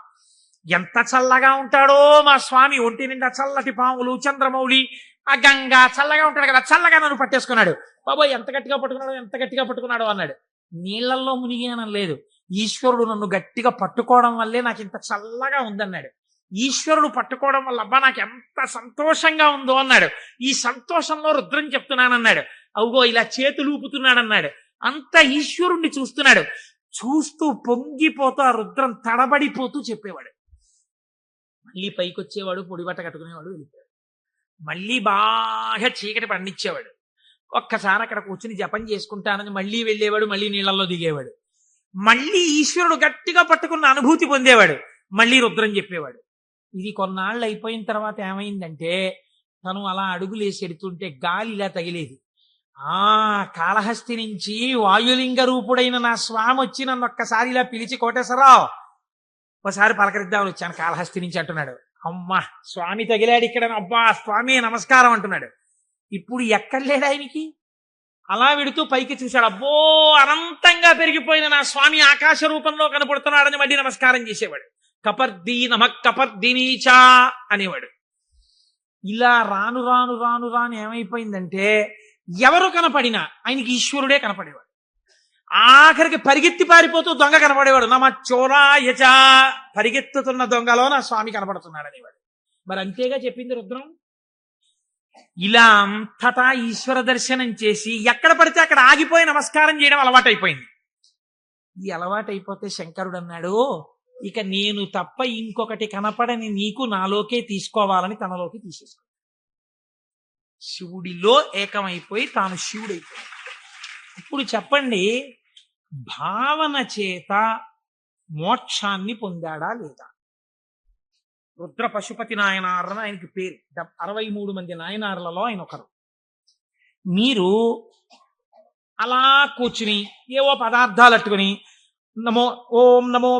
ఎంత చల్లగా ఉంటాడో మా స్వామి. ఒంటి నిండా చల్లటి పాములు, చంద్రమౌళి, ఆ గంగా, చల్లగా ఉంటాడు కదా, చల్లగా నన్ను పట్టేసుకున్నాడు. బాబోయ్ ఎంత గట్టిగా పట్టుకున్నాడో అన్నాడు. నీళ్లలో మునిగానం లేదు, ఈశ్వరుడు నన్ను గట్టిగా పట్టుకోవడం వల్లే నాకు ఇంత చల్లగా ఉందన్నాడు. ఈశ్వరుడు పట్టుకోవడం వల్ల అబ్బా నాకు ఎంత సంతోషంగా ఉందో అన్నాడు. ఈ సంతోషంలో రుద్రం చెప్తున్నానన్నాడు. అవుగో ఇలా చేతులు ఊపుతున్నాడన్నాడు. అంత ఈశ్వరుణ్ణి చూస్తున్నాడు. చూస్తూ పొంగిపోతూ ఆ రుద్రం తడబడిపోతూ చెప్పేవాడు. మళ్ళీ పైకి వచ్చేవాడు, పొడిబట్ట కట్టుకునేవాడు, వెళ్ళిపోయాడు. మళ్ళీ బాగా చీకటి పండించేవాడు. ఒక్కసారి అక్కడ కూర్చుని జపం చేసుకుంటానని మళ్ళీ వెళ్ళేవాడు, మళ్ళీ నీళ్లలో దిగేవాడు. మళ్ళీ ఈశ్వరుడు గట్టిగా పట్టుకున్న అనుభూతి పొందేవాడు. మళ్ళీ రుద్రం చెప్పేవాడు. ఇది కొన్నాళ్ళు అయిపోయిన తర్వాత ఏమైందంటే, తను అలా అడుగులేసి ఎడుతుంటే గాలి ఇలా తగిలేది. ఆ కాళహస్తి నుంచి వాయులింగ రూపుడైన నా స్వామి వచ్చి నన్ను ఒక్కసారి ఇలా పిలిచి, కోటేశ్వరరావు ఒకసారి పలకరిద్దామని వచ్చాను కాళహస్తి నుంచి అంటున్నాడు. అమ్మా స్వామి తగిలాడు ఇక్కడ, అబ్బా స్వామి నమస్కారం అంటున్నాడు. ఇప్పుడు ఎక్కడ లేడు ఆయనకి. అలా వెడుతూ పైకి చూశాడు. అబ్బో అనంతంగా పెరిగిపోయిన నా స్వామి ఆకాశ రూపంలో కనపడుతున్నాడని మళ్ళీ నమస్కారం చేసేవాడు. కపర్దీ నమ కపర్దినీచా అనేవాడు. ఇలా రాను రాను రాను రాను ఏమైపోయిందంటే, ఎవరు కనపడినా ఆయనకి ఈశ్వరుడే కనపడేవాడు. ఆఖరికి పరిగెత్తి పారిపోతూ దొంగ కనపడేవాడు. నమ చోరాయచ, పరిగెత్తుతున్న దొంగలో నా స్వామి కనపడుతున్నాడు అనేవాడు. మరి అంతేగా చెప్పింది రుద్రం. ఇలా అంతటా ఈశ్వర దర్శనం చేసి ఎక్కడ పడితే అక్కడ ఆగిపోయి నమస్కారం చేయడం అలవాటైపోయింది. ఈ అలవాటైపోతే శంకరుడు అన్నాడు, ఇక నేను తప్ప ఇంకొకటి కనపడని నీకు నాలోకే తీసుకోవాలని తనలోకి తీసేసుకో. శివుడిలో ఏకమైపోయి తాను శివుడైపోయి. ఇప్పుడు చెప్పండి, భావన చేత మోక్షాన్ని పొందాడా లేదా? రుద్ర పశుపతి నాయనారని ఆయనకి పేరు. 63 మంది నాయనార్లలో ఆయన ఒకరు. మీరు అలా కూర్చుని ఏవో పదార్థాలు అట్టుకుని ఓం నమో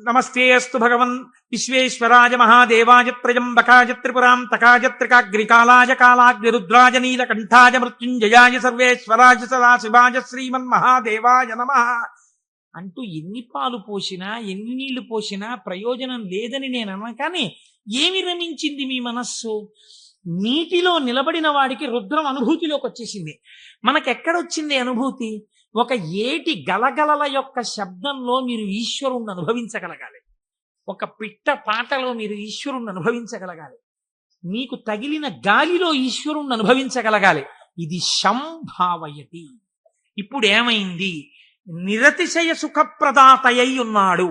నమస్తే అస్తు భగవన్ విశ్వేశ్వరాయ మహాదేవాయ త్రయంబకాయ త్రిపురాం తకాయ త్రికాగ్రికాలాయ కాలాగ్ని రుద్రాయ నీలకంఠాయ మృత్యుంజయాయ సర్వేశ్వరాయ సదాశివాయ శ్రీమన్ మహాదేవాయ నమః అంటూ ఎన్ని పాలు పోసినా ఎన్ని నీళ్లు పోసినా ప్రయోజనం లేదని నేను అన్నా. కానీ ఏమి రమించింది మీ మనస్సు? నీటిలో నిలబడిన వాడికి రుద్రం అనుభూతిలోకి వచ్చేసింది. మనకెక్కడొచ్చింది అనుభూతి? ఒక ఏటి గలగలల యొక్క శబ్దంలో మీరు ఈశ్వరుణ్ణి అనుభవించగలగాలి. ఒక పిట్ట పాటలో మీరు ఈశ్వరుణ్ణి అనుభవించగలగాలి. మీకు తగిలిన గాలిలో ఈశ్వరుణ్ణి అనుభవించగలగాలి. ఇది సంభావయతి. ఇప్పుడు ఏమైంది? నిరతిశయ సుఖప్రదాతయ్యి ఉన్నాడు.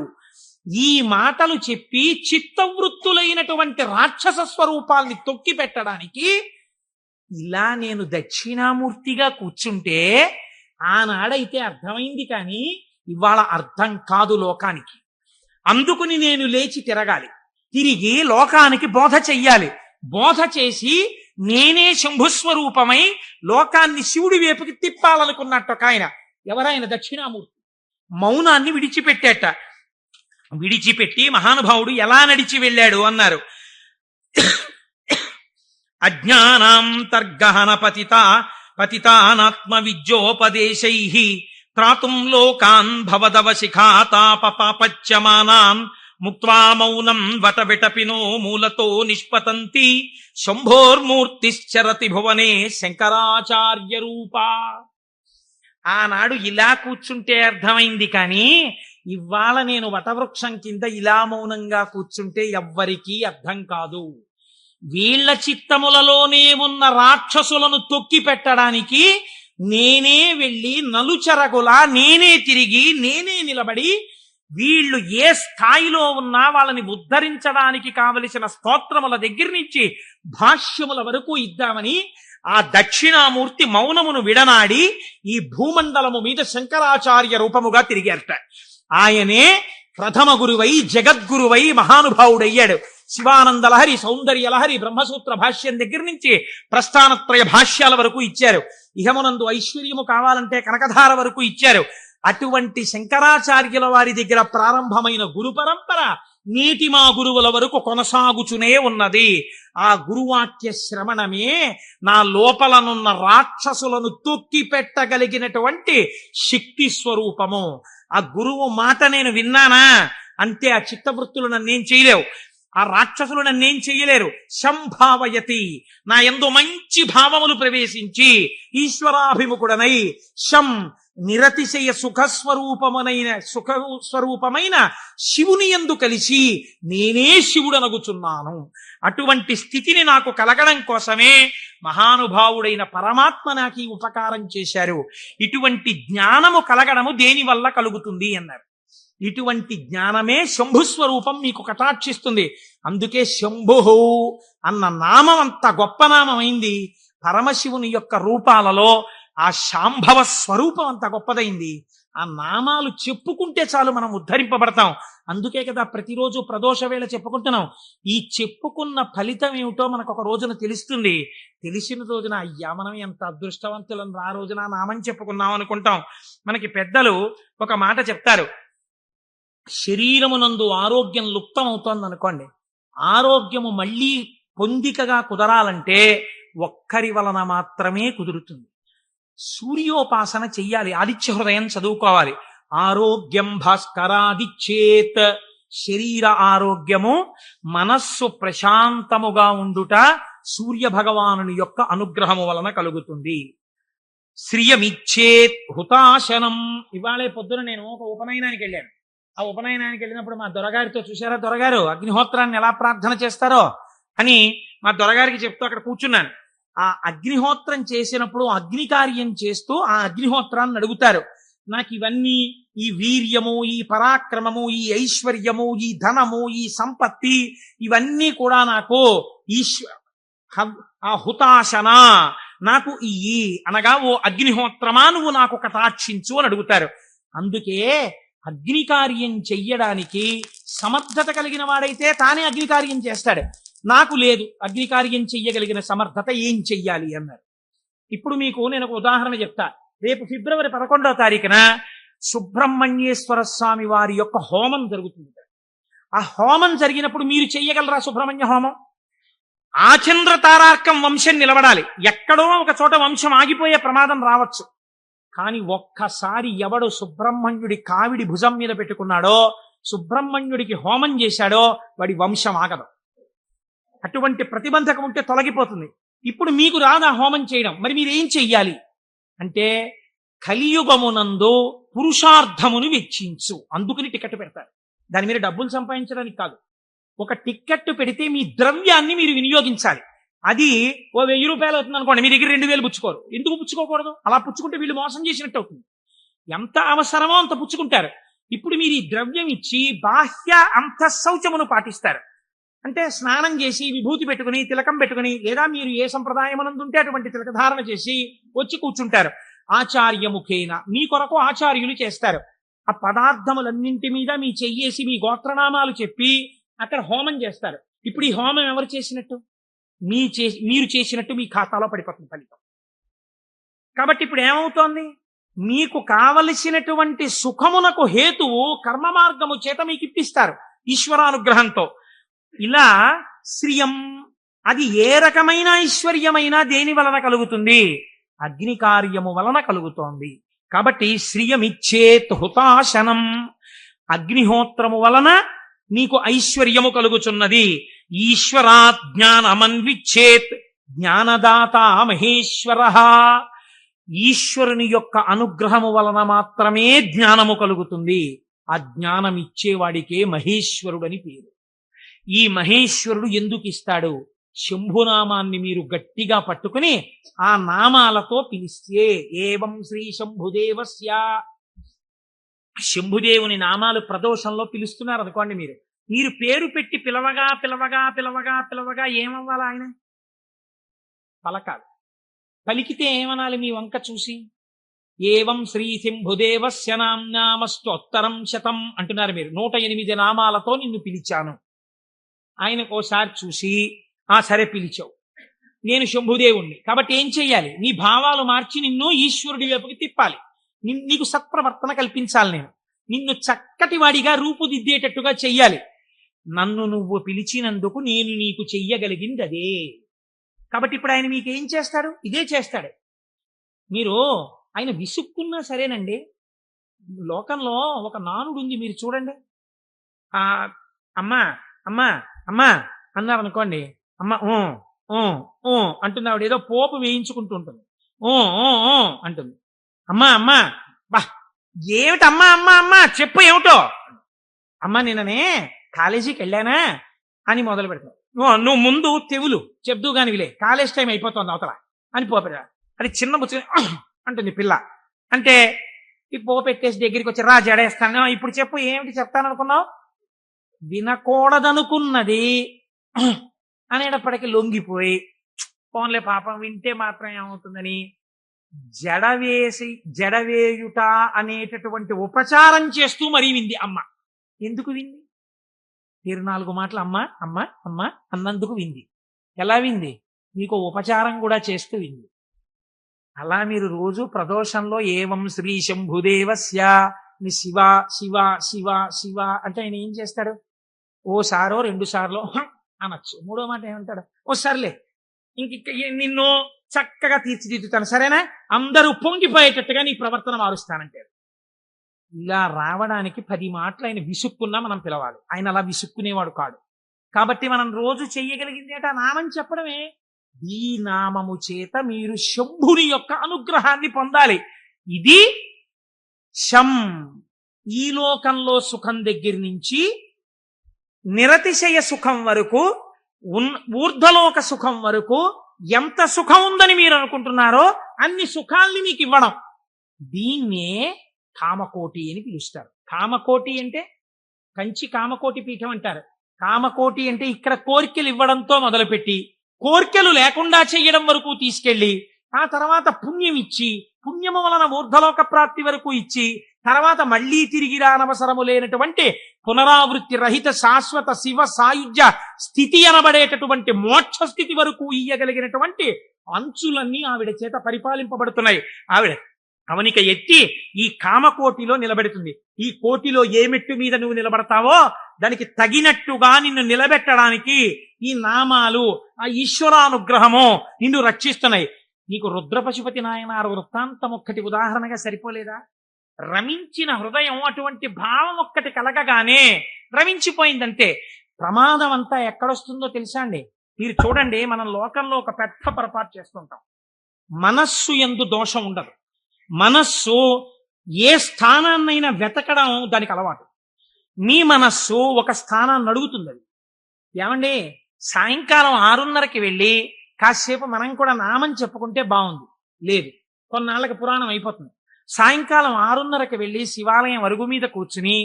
ఈ మాటలు చెప్పి చిత్తవృత్తులైనటువంటి రాక్షస స్వరూపాల్ని తొక్కి పెట్టడానికి ఇలా నేను దక్షిణామూర్తిగా కూర్చుంటే ఆనాడైతే అర్థమైంది, కానీ ఇవాళ అర్థం కాదు లోకానికి. అందుకుని నేను లేచి తిరగాలి, తిరిగి లోకానికి బోధ చెయ్యాలి. బోధ చేసి నేనే శంభుస్వరూపమై లోకాన్ని శివుడి వైపుకి తిప్పాలనుకున్నట్టు ఒక ఆయన. ఎవరైన? దక్షిణామూర్తి. మౌనాన్ని విడిచిపెట్టేట. విడిచిపెట్టి మహానుభావుడు ఎలా నడిచి వెళ్ళాడు అన్నారు. అజ్ఞానాంతర్గహన పతితానాత్మ విద్యోపదేశైః త్రాతుం లోకాన్ భవదవ శిఖాతాపపాపచ్యమానాన్ ముక్త్వా మౌనం వటవిటపినో మూలతో నిష్పతంతి శంభోర్మూర్తిశ్చరతి భువనే శంకరాచార్య రూపా. ఆనాడు ఇలా కూర్చుంటే అర్థమైంది, కానీ ఇవాళ నేను వటవృక్షం కింద ఇలా మౌనంగా కూర్చుంటే ఎవ్వరికీ అర్థం కాదు. వీళ్ల చిత్తములలోనే ఉన్న రాక్షసులను తొక్కి పెట్టడానికి నేనే వెళ్ళి నలుచెరగులా నేనే తిరిగి నేనే నిలబడి వీళ్ళు ఏ స్థాయిలో ఉన్నా వాళ్ళని ఉద్ధరించడానికి కావలసిన స్తోత్రముల దగ్గర నుంచి భాష్యముల వరకు ఇద్దామని ఆ దక్షిణామూర్తి మౌనమును విడనాడి ఈ భూమండలము మీద శంకరాచార్య రూపముగా తిరిగారట. ఆయనే ప్రథమ గురువై జగద్గురువై మహానుభావుడయ్యాడు. శివానంద లహరి, సౌందర్య లహరి, బ్రహ్మసూత్ర భాష్యం దగ్గర నుంచి ప్రస్థానత్రయ భాష్యాల వరకు ఇచ్చారు. ఇహమునందు ఐశ్వర్యము కావాలంటే కనకధార వరకు ఇచ్చారు. అటువంటి శంకరాచార్యుల వారి దగ్గర ప్రారంభమైన గురు పరంపర నేటి మా గురువుల వరకు కొనసాగుచునే ఉన్నది. ఆ గురువాక్య శ్రవణమే నా లోపలనున్న రాక్షసులను తొక్కి పెట్టగలిగినటువంటి శక్తి స్వరూపము. ఆ గురువు మాట నేను విన్నానా అంతే. ఆ చిత్తవృత్తులు నన్నేం చేయలేవు, ఆ రాక్షసులు నన్నేం చెయ్యలేరు. శంభావయతి, నా యందు మంచి భావములు ప్రవేశించి ఈశ్వరాభిముఖుడనై శం నిరతిశయ సుఖస్వరూపమైన శివుని యందు కలిసి నేనే శివుడనగుచున్నాను. అటువంటి స్థితిని నాకు కలగడం కోసమే మహానుభావుడైన పరమాత్మ నాకు ఈ ఉపకారం చేశారు. ఇటువంటి జ్ఞానము కలగడము దేని వల్ల కలుగుతుంది అన్నారు. ఇటువంటి జ్ఞానమే శంభుస్వరూపం మీకు కటాక్షిస్తుంది. అందుకే శంభు అన్న నామం అంత గొప్ప నామమైంది. పరమశివుని యొక్క రూపాలలో ఆ శాంభవ స్వరూపం అంత గొప్పదైంది. ఆ నామాలు చెప్పుకుంటే చాలు మనం ఉద్ధరింపబడతాం. అందుకే కదా ప్రతిరోజు ప్రదోష వేళ చెప్పుకుంటున్నాం. ఈ చెప్పుకున్న ఫలితం ఏమిటో మనకు ఒక రోజున తెలుస్తుంది. తెలిసిన రోజున అయ్యా మనం ఎంత అదృష్టవంతులం, ఆ రోజున నామం చెప్పుకున్నాం అనుకుంటాం. మనకి పెద్దలు ఒక మాట చెప్తారు, శరీరమునందు ఆరోగ్యం లుప్తం అవుతోంది అనుకోండి, ఆరోగ్యము మళ్ళీ పొందికగా కుదరాలంటే ఒక్కరి వలన మాత్రమే కుదురుతుంది. సూర్యోపాసన చెయ్యాలి, ఆదిత్య హృదయం చదువుకోవాలి. ఆరోగ్యం భాస్కరాదిచ్చేత్, శరీర ఆరోగ్యము మనస్సు ప్రశాంతముగా ఉండుట సూర్య భగవానుని యొక్క అనుగ్రహము వలన కలుగుతుంది. శ్రియమిచ్చేత్ హుతాశనం. ఇవాళే పొద్దున నేను ఒక ఉపనయనానికి వెళ్ళాను. ఆ ఉపనయనానికి వెళ్ళినప్పుడు మా దొరగారితో, చూసారా దొరగారు అగ్నిహోత్రాన్ని ఎలా ప్రార్థన చేస్తారో అని మా దొరగారికి చెప్తూ అక్కడ కూర్చున్నాను. ఆ అగ్నిహోత్రం చేసినప్పుడు అగ్ని కార్యం చేస్తూ ఆ అగ్నిహోత్రాన్ని అడుగుతారు, నాకు ఇవన్నీ, ఈ వీర్యము, ఈ పరాక్రమము, ఈ ఐశ్వర్యము, ఈ ధనము, ఈ సంపత్తి, ఇవన్నీ కూడా నాకు ఆ హుతాశన నాకు ఇయ్యి అనగా, ఓ అగ్నిహోత్రమా నువ్వు నాకు కటాక్షించు అని అడుగుతారు. అందుకే అగ్ని కార్యం చెయ్యడానికి సమర్థత కలిగిన వాడైతే తానే అగ్ని కార్యం చేస్తాడు. నాకు లేదు అగ్ని కార్యం చెయ్యగలిగిన సమర్థత, ఏం చెయ్యాలి అన్నారు. ఇప్పుడు మీకు నేను ఒక ఉదాహరణ చెప్తా. రేపు ఫిబ్రవరి 11వ తారీఖున సుబ్రహ్మణ్యేశ్వర స్వామి వారి యొక్క హోమం జరుగుతుంది. ఆ హోమం జరిగినప్పుడు మీరు చెయ్యగలరా సుబ్రహ్మణ్య హోమం? ఆచంద్ర తారార్కం వంశం నిలబడాలి. ఎక్కడో ఒక చోట వంశం ఆగిపోయే ప్రమాదం రావచ్చు. కానీ ఒక్కసారి ఎవడు సుబ్రహ్మణ్యుడి కావిడి భుజం మీద పెట్టుకున్నాడో, సుబ్రహ్మణ్యుడికి హోమం చేశాడో, వాడి వంశం ఆగదు. అటువంటి ప్రతిబంధకం ఉంటే తొలగిపోతుంది. ఇప్పుడు మీకు రాదా హోమం చేయడం, మరి మీరేం చెయ్యాలి అంటే, కలియుగమునందు పురుషార్థమును వెచ్చించు. అందుకని టికెట్ పెడతారు. దాని మీద డబ్బులు సంపాదించడానికి కాదు. ఒక టికెట్ పెడితే మీ ద్రవ్యాన్ని మీరు వినియోగించాలి. అది ఓ 1000 రూపాయలు అవుతుంది అనుకోండి, మీ దగ్గర 2000 పుచ్చుకోరు. ఎందుకు పుచ్చుకోకూడదు? అలా పుచ్చుకుంటే వీళ్ళు మోసం చేసినట్టు అవుతుంది. ఎంత అవసరమో అంత పుచ్చుకుంటారు. ఇప్పుడు మీరు ఈ ద్రవ్యం ఇచ్చి బాహ్య అంతఃశౌచమును పాటిస్తారు. అంటే స్నానం చేసి విభూతి పెట్టుకుని తిలకం పెట్టుకుని, లేదా మీరు ఏ సంప్రదాయమునందుంటే అటువంటి తిలకధారణ చేసి వచ్చి కూర్చుంటారు. ఆచార్యముఖేన మీ కొరకు ఆచార్యులు చేస్తారు. ఆ పదార్థములన్నింటి మీద మీ చెయ్యేసి మీ గోత్రనామాలు చెప్పి అక్కడ హోమం చేస్తారు. ఇప్పుడు ఈ హోమం ఎవరు చేసినట్టు? మీరు చేసినట్టు మీ ఖాతాలో పడిపోతుంది ఫలితం. కాబట్టి ఇప్పుడు ఏమవుతోంది? మీకు కావలసినటువంటి సుఖమునకు హేతువు కర్మ మార్గము చేత మీకు ఇప్పిస్తారు ఈశ్వరానుగ్రహంతో. ఇలా శ్రియం, అది ఏ రకమైన ఐశ్వర్యమైనా దేని వలన కలుగుతుంది? అగ్ని కార్యము వలన కలుగుతోంది. కాబట్టి శ్రియమిచ్చేత్ హుతాశనం, అగ్నిహోత్రము వలన నీకు ఐశ్వర్యము కలుగుచున్నది. ఈశ్వరాత్ జ్ఞానమన్విచ్చేత్, జ్ఞానదాత మహేశ్వర, ఈశ్వరుని యొక్క అనుగ్రహము వలన మాత్రమే జ్ఞానము కలుగుతుంది. ఆ జ్ఞానం ఇచ్చేవాడికే మహేశ్వరుడని పేరు. ఈ మహేశ్వరుడు ఎందుకు ఇస్తాడు? శంభునామాన్ని మీరు గట్టిగా పట్టుకుని ఆ నామాలతో పిలిస్తే, ఏవం శ్రీ శంభుదేవస్య, శంభుదేవుని నామాలు ప్రదోషంలో పిలుస్తున్నారు అనుకోండి, మీరు పేరు పెట్టి పిలవగా పిలవగా పిలవగా పిలవగా ఏమవ్వాలి? ఆయన పలకాలి. పలికితే ఏమనాలి? మీ వంక చూసి ఏవం శ్రీ శంభుదేవస్య నామ్నామస్తోత్తరం శతం అంటున్నారు మీరు. 108 నామాలతో నిన్ను పిలిచాను. ఆయనకు ఓసారి చూసి, ఆ సరే పిలిచావు, నేను శంభుదేవుణ్ణి కాబట్టి ఏం చెయ్యాలి? నీ భావాలు మార్చి నిన్ను ఈశ్వరుడి వైపుకి తిప్పాలి. నీకు సత్ప్రవర్తన కల్పించాలి. నేను నిన్ను చక్కటి వాడిగా రూపుదిద్దేటట్టుగా చెయ్యాలి. నన్ను నువ్వు పిలిచినందుకు నేను నీకు చెయ్యగలిగింది అదే. కాబట్టి ఇప్పుడు ఆయన మీకేం చేస్తాడు? ఇదే చేస్తాడు. మీరు ఆయన విసుక్కున్నా సరేనండి, లోకంలో ఒక నానుడు ఉంది, మీరు చూడండి. ఆ అమ్మా అమ్మా అమ్మా అన్నారు అనుకోండి, అమ్మ ఊ ఊ ఊ అంటుంది. ఆవిడ ఏదో పోపు వేయించుకుంటూ ఉంటుంది. ఊ ఊ ఊ అంటుంది. అమ్మా అమ్మా బా ఏమిటి అమ్మా అమ్మా అమ్మా చెప్పు ఏమిటో. అమ్మా నిన్ననే కాలేజీకి వెళ్ళానా అని మొదలు పెడతాను. నువ్వు ముందు తెవులు చెప్దు కాని విలే, కాలేజ్ టైం అయిపోతుంది అవతల అని పోపెడా. అది చిన్న బుచ్చి అంటుంది పిల్ల. అంటే ఈ పో పెట్టేసి దగ్గరికి వచ్చి రా జడేస్తాను, ఇప్పుడు చెప్పు ఏమిటి చెప్తాను అనుకున్నావు. వినకూడదనుకున్నది అనేటప్పటికీ లొంగిపోయి, ఫోన్లే పాపం వింటే మాత్రం ఏమవుతుందని జడవేయుట అనేటటువంటి ఉపచారం చేస్తూ మరీ వింది అమ్మ. ఎందుకు వింది? 24 మాటలు అమ్మ అమ్మ అమ్మ అన్నందుకు వింది. ఎలా వింది? మీకు ఉపచారం కూడా చేస్తూ వింది. అలా మీరు రోజు ప్రదోషంలో ఏవం శ్రీ శంభుదేవస్య ని శివ శివ శివ శివ అంటే ఆయన ఏం చేస్తాడు? ఓసారో 2 సార్లు అనొచ్చు, 3వ మాట ఏమంటాడు? ఓ సర్లే ఇంక నిన్ను చక్కగా తీర్చిదిద్దుతాను, సరేనా, అందరూ పొంగిపోయేటట్టుగా నీ ప్రవర్తన మారుస్తానంటాడు. ఇలా రావడానికి 10 మాటలు ఆయన విసుక్కున్నా మనం పిలవాలి. ఆయన అలా విసుక్కునేవాడు కాడు. కాబట్టి మనం రోజు చెయ్యగలిగింది ఏంటో నామం చెప్పడమే. ఈ నామము చేత మీరు శంభుని యొక్క అనుగ్రహాన్ని పొందాలి. ఇది శం, ఈ లోకంలో సుఖం దగ్గర నుంచి నిరతిశయ సుఖం వరకు, ఊర్ధ్వలోక సుఖం వరకు ఎంత సుఖం ఉందని మీరు అనుకుంటున్నారో అన్ని సుఖాల్ని మీకు ఇవ్వడం. దీన్నే కామకోటి అని పిలుస్తారు. కామకోటి అంటే కంచి కామకోటి పీఠం అంటారు. కామకోటి అంటే ఇక్కడ కోరికలు ఇవ్వడంతో మొదలుపెట్టి కోరికలు లేకుండా చేయడం వరకు తీసుకెళ్లి, ఆ తర్వాత పుణ్యం ఇచ్చి, పుణ్యము వలన ఊర్ధ్వలోక ప్రాప్తి వరకు ఇచ్చి, తర్వాత మళ్లీ తిరిగి రానవసరము లేనటువంటి పునరావృత్తి రహిత శాశ్వత శివ సాయుధ్య స్థితి అనబడేటటువంటి మోక్ష స్థితి వరకు ఇయ్యగలిగినటువంటి అంచులన్నీ ఆవిడ చేత పరిపాలింపబడుతున్నాయి. ఆవిడ అవనిక ఎత్తి ఈ కామకోటిలో నిలబెడుతుంది. ఈ కోటిలో ఏ మెట్టు మీద నువ్వు నిలబడతావో దానికి తగినట్టుగా నిన్ను నిలబెట్టడానికి ఈ నామాలు, ఆ ఈశ్వరానుగ్రహము నిన్ను రక్షిస్తున్నాయి. నీకు రుద్రపశుపతి నాయనారు వృత్తాంతం ఒక్కటి ఉదాహరణగా సరిపోలేదా? రమించిన హృదయం అటువంటి భావం ఒక్కటి కలగగానే రమించిపోయిందంటే ప్రమాదం అంతా ఎక్కడొస్తుందో తెలుసా అండి? మీరు చూడండి, మనం లోకంలో ఒక పెద్ద పొరపాటు చేస్తుంటాం. మనస్సు యందు దోషం ఉండదు. మనస్సు ఏ స్థానాన్నైనా వెతకడం దానికి అలవాటు. మీ మనస్సు ఒక స్థానాన్ని అడుగుతుంది. అది ఏమండి, సాయంకాలం 6:30కి వెళ్ళి కాసేపు మనం కూడా నామం చెప్పుకుంటే బాగుంది. లేదు, కొన్నాళ్ళకి పురాణం అయిపోతుంది. సాయంకాలం 6:30కి వెళ్ళి శివాలయం అరుగు మీద కూర్చుని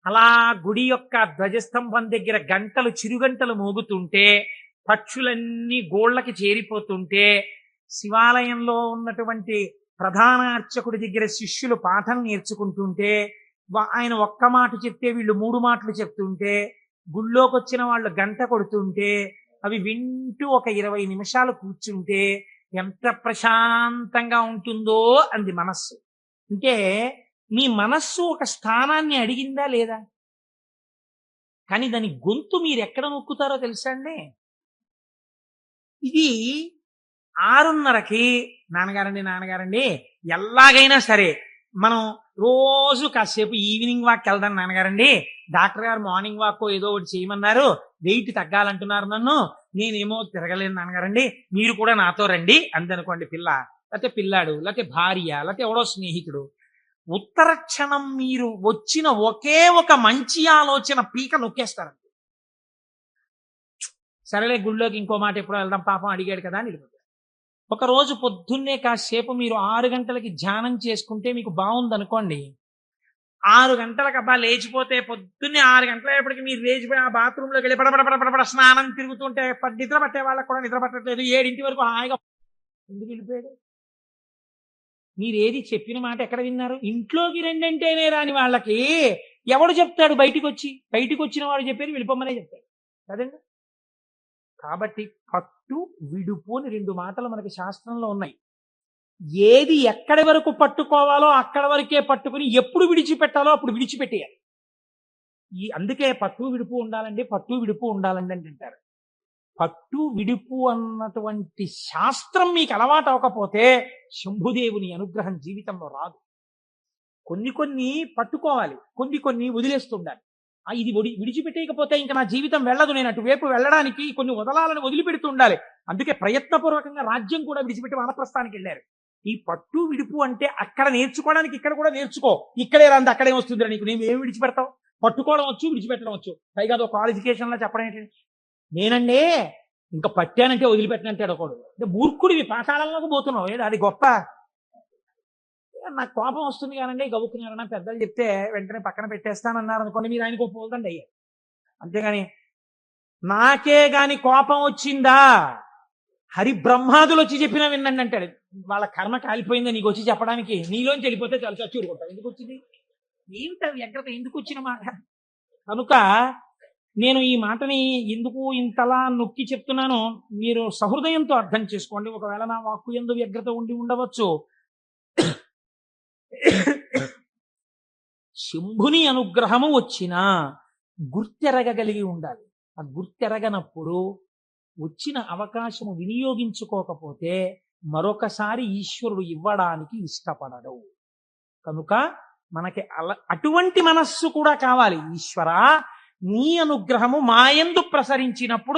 అలా గుడి యొక్క ధ్వజస్తంభం దగ్గర గంటలు చిరుగంటలు మోగుతుంటే, పక్షులన్నీ గోళ్లకి చేరిపోతుంటే, శివాలయంలో ఉన్నటువంటి ప్రధాన అర్చకుడి దగ్గర శిష్యులు పాఠం నేర్చుకుంటుంటే, ఆయన ఒక్క మాట చెప్తే వీళ్ళు 3 మాటలు చెప్తుంటే, గుళ్ళోకి వచ్చిన వాళ్ళు గంట కొడుతుంటే అవి వింటూ ఒక 20 నిమిషాలు కూర్చుంటే ఎంత ప్రశాంతంగా ఉంటుందో అంది మనస్సు. అంటే మీ మనస్సు ఒక స్థానాన్ని అడిగిందా లేదా? కానీ దాని గొంతు మీరు ఎక్కడ నొక్కుతారో తెలుసా అండి? ఇది 6:30కి నాన్నగారండి ఎలాగైనా సరే మనం రోజు కాసేపు ఈవినింగ్ వాక్ వెళ్దాం నాన్నగారండి, డాక్టర్ గారు మార్నింగ్ వాక్ ఏదో ఒకటి చేయమన్నారు, వెయిట్ తగ్గాలంటున్నారు నన్ను, నేనేమో తిరగలేను నాన్నగారండి, మీరు కూడా నాతో రండి అందనుకోండి పిల్ల, లేకపోతే పిల్లాడు, లేకపోతే భార్య, లేకపోతే ఎవడో స్నేహితుడు. ఉత్తర క్షణం మీరు వచ్చిన ఒకే ఒక మంచి ఆలోచన పీక నొక్కేస్తారండి. సరేలే గుళ్ళోకి ఇంకో మాట ఎప్పుడో వెళ్దాం, పాపం అడిగాడు కదా అని వెళ్ళిపోతారు. ఒకరోజు పొద్దున్నే కాసేపు మీరు 6 గంటలకి ధ్యానం చేసుకుంటే మీకు బాగుందనుకోండి, 6 గంటలకు అబ్బా లేచిపోతే పొద్దున్నే 6 గంటలప్పటికి మీరు లేచిపోయి ఆ బాత్రూంలోకి వెళ్ళి పడపడ స్నానం తిరుగుతుంటే నిద్ర పట్టే వాళ్ళకి కూడా నిద్ర పట్టట్లేదు, 7 వరకు హాయిగా ఎందుకు వెళ్ళిపోయాడు? మీరు ఏది చెప్పిన మాట ఎక్కడ విన్నారు? ఇంట్లోకి రెండంటేనే రాని వాళ్ళకి ఎవడు చెప్తాడు? బయటికి వచ్చిన వాడు చెప్పేది వెళ్ళిపోమనే చెప్తాడు కదండి. కాబట్టి పట్టు విడుపు అని 2 మాటలు మనకి శాస్త్రంలో ఉన్నాయి. ఏది ఎక్కడి వరకు పట్టుకోవాలో అక్కడ వరకే పట్టుకుని ఎప్పుడు విడిచిపెట్టాలో అప్పుడు విడిచిపెట్టేయాలి. అందుకే పట్టు విడుపు ఉండాలండి అని అంటారు. పట్టు విడుపు అన్నటువంటి శాస్త్రం మీకు అలవాటు అవ్వకపోతే శంభుదేవుని అనుగ్రహం జీవితంలో రాదు. కొన్ని కొన్ని పట్టుకోవాలి, కొన్ని కొన్ని వదిలేస్తుండాలి. ఇది విడిచిపెట్టేయకపోతే ఇంకా నా జీవితం వెళ్ళదు, నేను అటువైపు వెళ్ళడానికి కొన్ని వదలాలని వదిలిపెడుతూ ఉండాలి. అందుకే ప్రయత్నపూర్వకంగా రాజ్యం కూడా విడిచిపెట్టి వానప్రస్థానికి వెళ్ళారు. ఈ పట్టు విడుపు అంటే అక్కడ నేర్చుకోవడానికి ఇక్కడ కూడా నేర్చుకో. ఇక్కడే రాంది అక్కడే వస్తుందిరా నీకు, నేను ఏమి విడిచిపెడతావు? పట్టుకోవడం వచ్చు, విడిచిపెట్టడం వచ్చు. పైగా అదో క్వాలిఫికేషన్ లా చెప్పడం ఏంటి? నేనండి ఇంకా పట్టానంటే వదిలిపెట్టనంటాడు ఒకడు. అంటే మూర్ఖుడివి, పాఠాలలోకి పోతున్నావు. ఏది అది గొప్ప? నాకు కోపం వస్తుంది కానండి, గబుక్కున్నారన్నా పెద్దలు చెప్తే వెంటనే పక్కన పెట్టేస్తానన్నారు అనుకోండి, మీరు ఆయనకు పోల్దండి అయ్యారు. అంతేగాని నాకే గాని కోపం వచ్చిందా హరి బ్రహ్మాదులు వచ్చి చెప్పినా వినండి అంటాడు. వాళ్ళ కర్మ కాలిపోయిందా నీకు వచ్చి చెప్పడానికి? నీలోంచి వెళ్ళిపోతే చాలా చచ్చూరుకుంటావు. ఎందుకు వచ్చింది? ఏమిట వ్యగ్రత? ఎందుకు వచ్చిన మాట? కనుక నేను ఈ మాటని ఎందుకు ఇంతలా నొక్కి చెప్తున్నానో మీరు సహృదయంతో అర్థం చేసుకోండి. ఒకవేళ నా వాక్కు ఎందు వ్యగ్రత ఉండి ఉండవచ్చు. శంభుని అనుగ్రహము వచ్చినా గుర్తెరగగలిగి ఉండాలి. ఆ గుర్తెరగనప్పుడు వచ్చిన అవకాశము వినియోగించుకోకపోతే మరొకసారి ఈశ్వరుడు ఇవ్వడానికి ఇష్టపడడు. కనుక మనకి అటువంటి మనస్సు కూడా కావాలి. ఈశ్వరా, నీ అనుగ్రహము మాయందు ప్రసరించినప్పుడు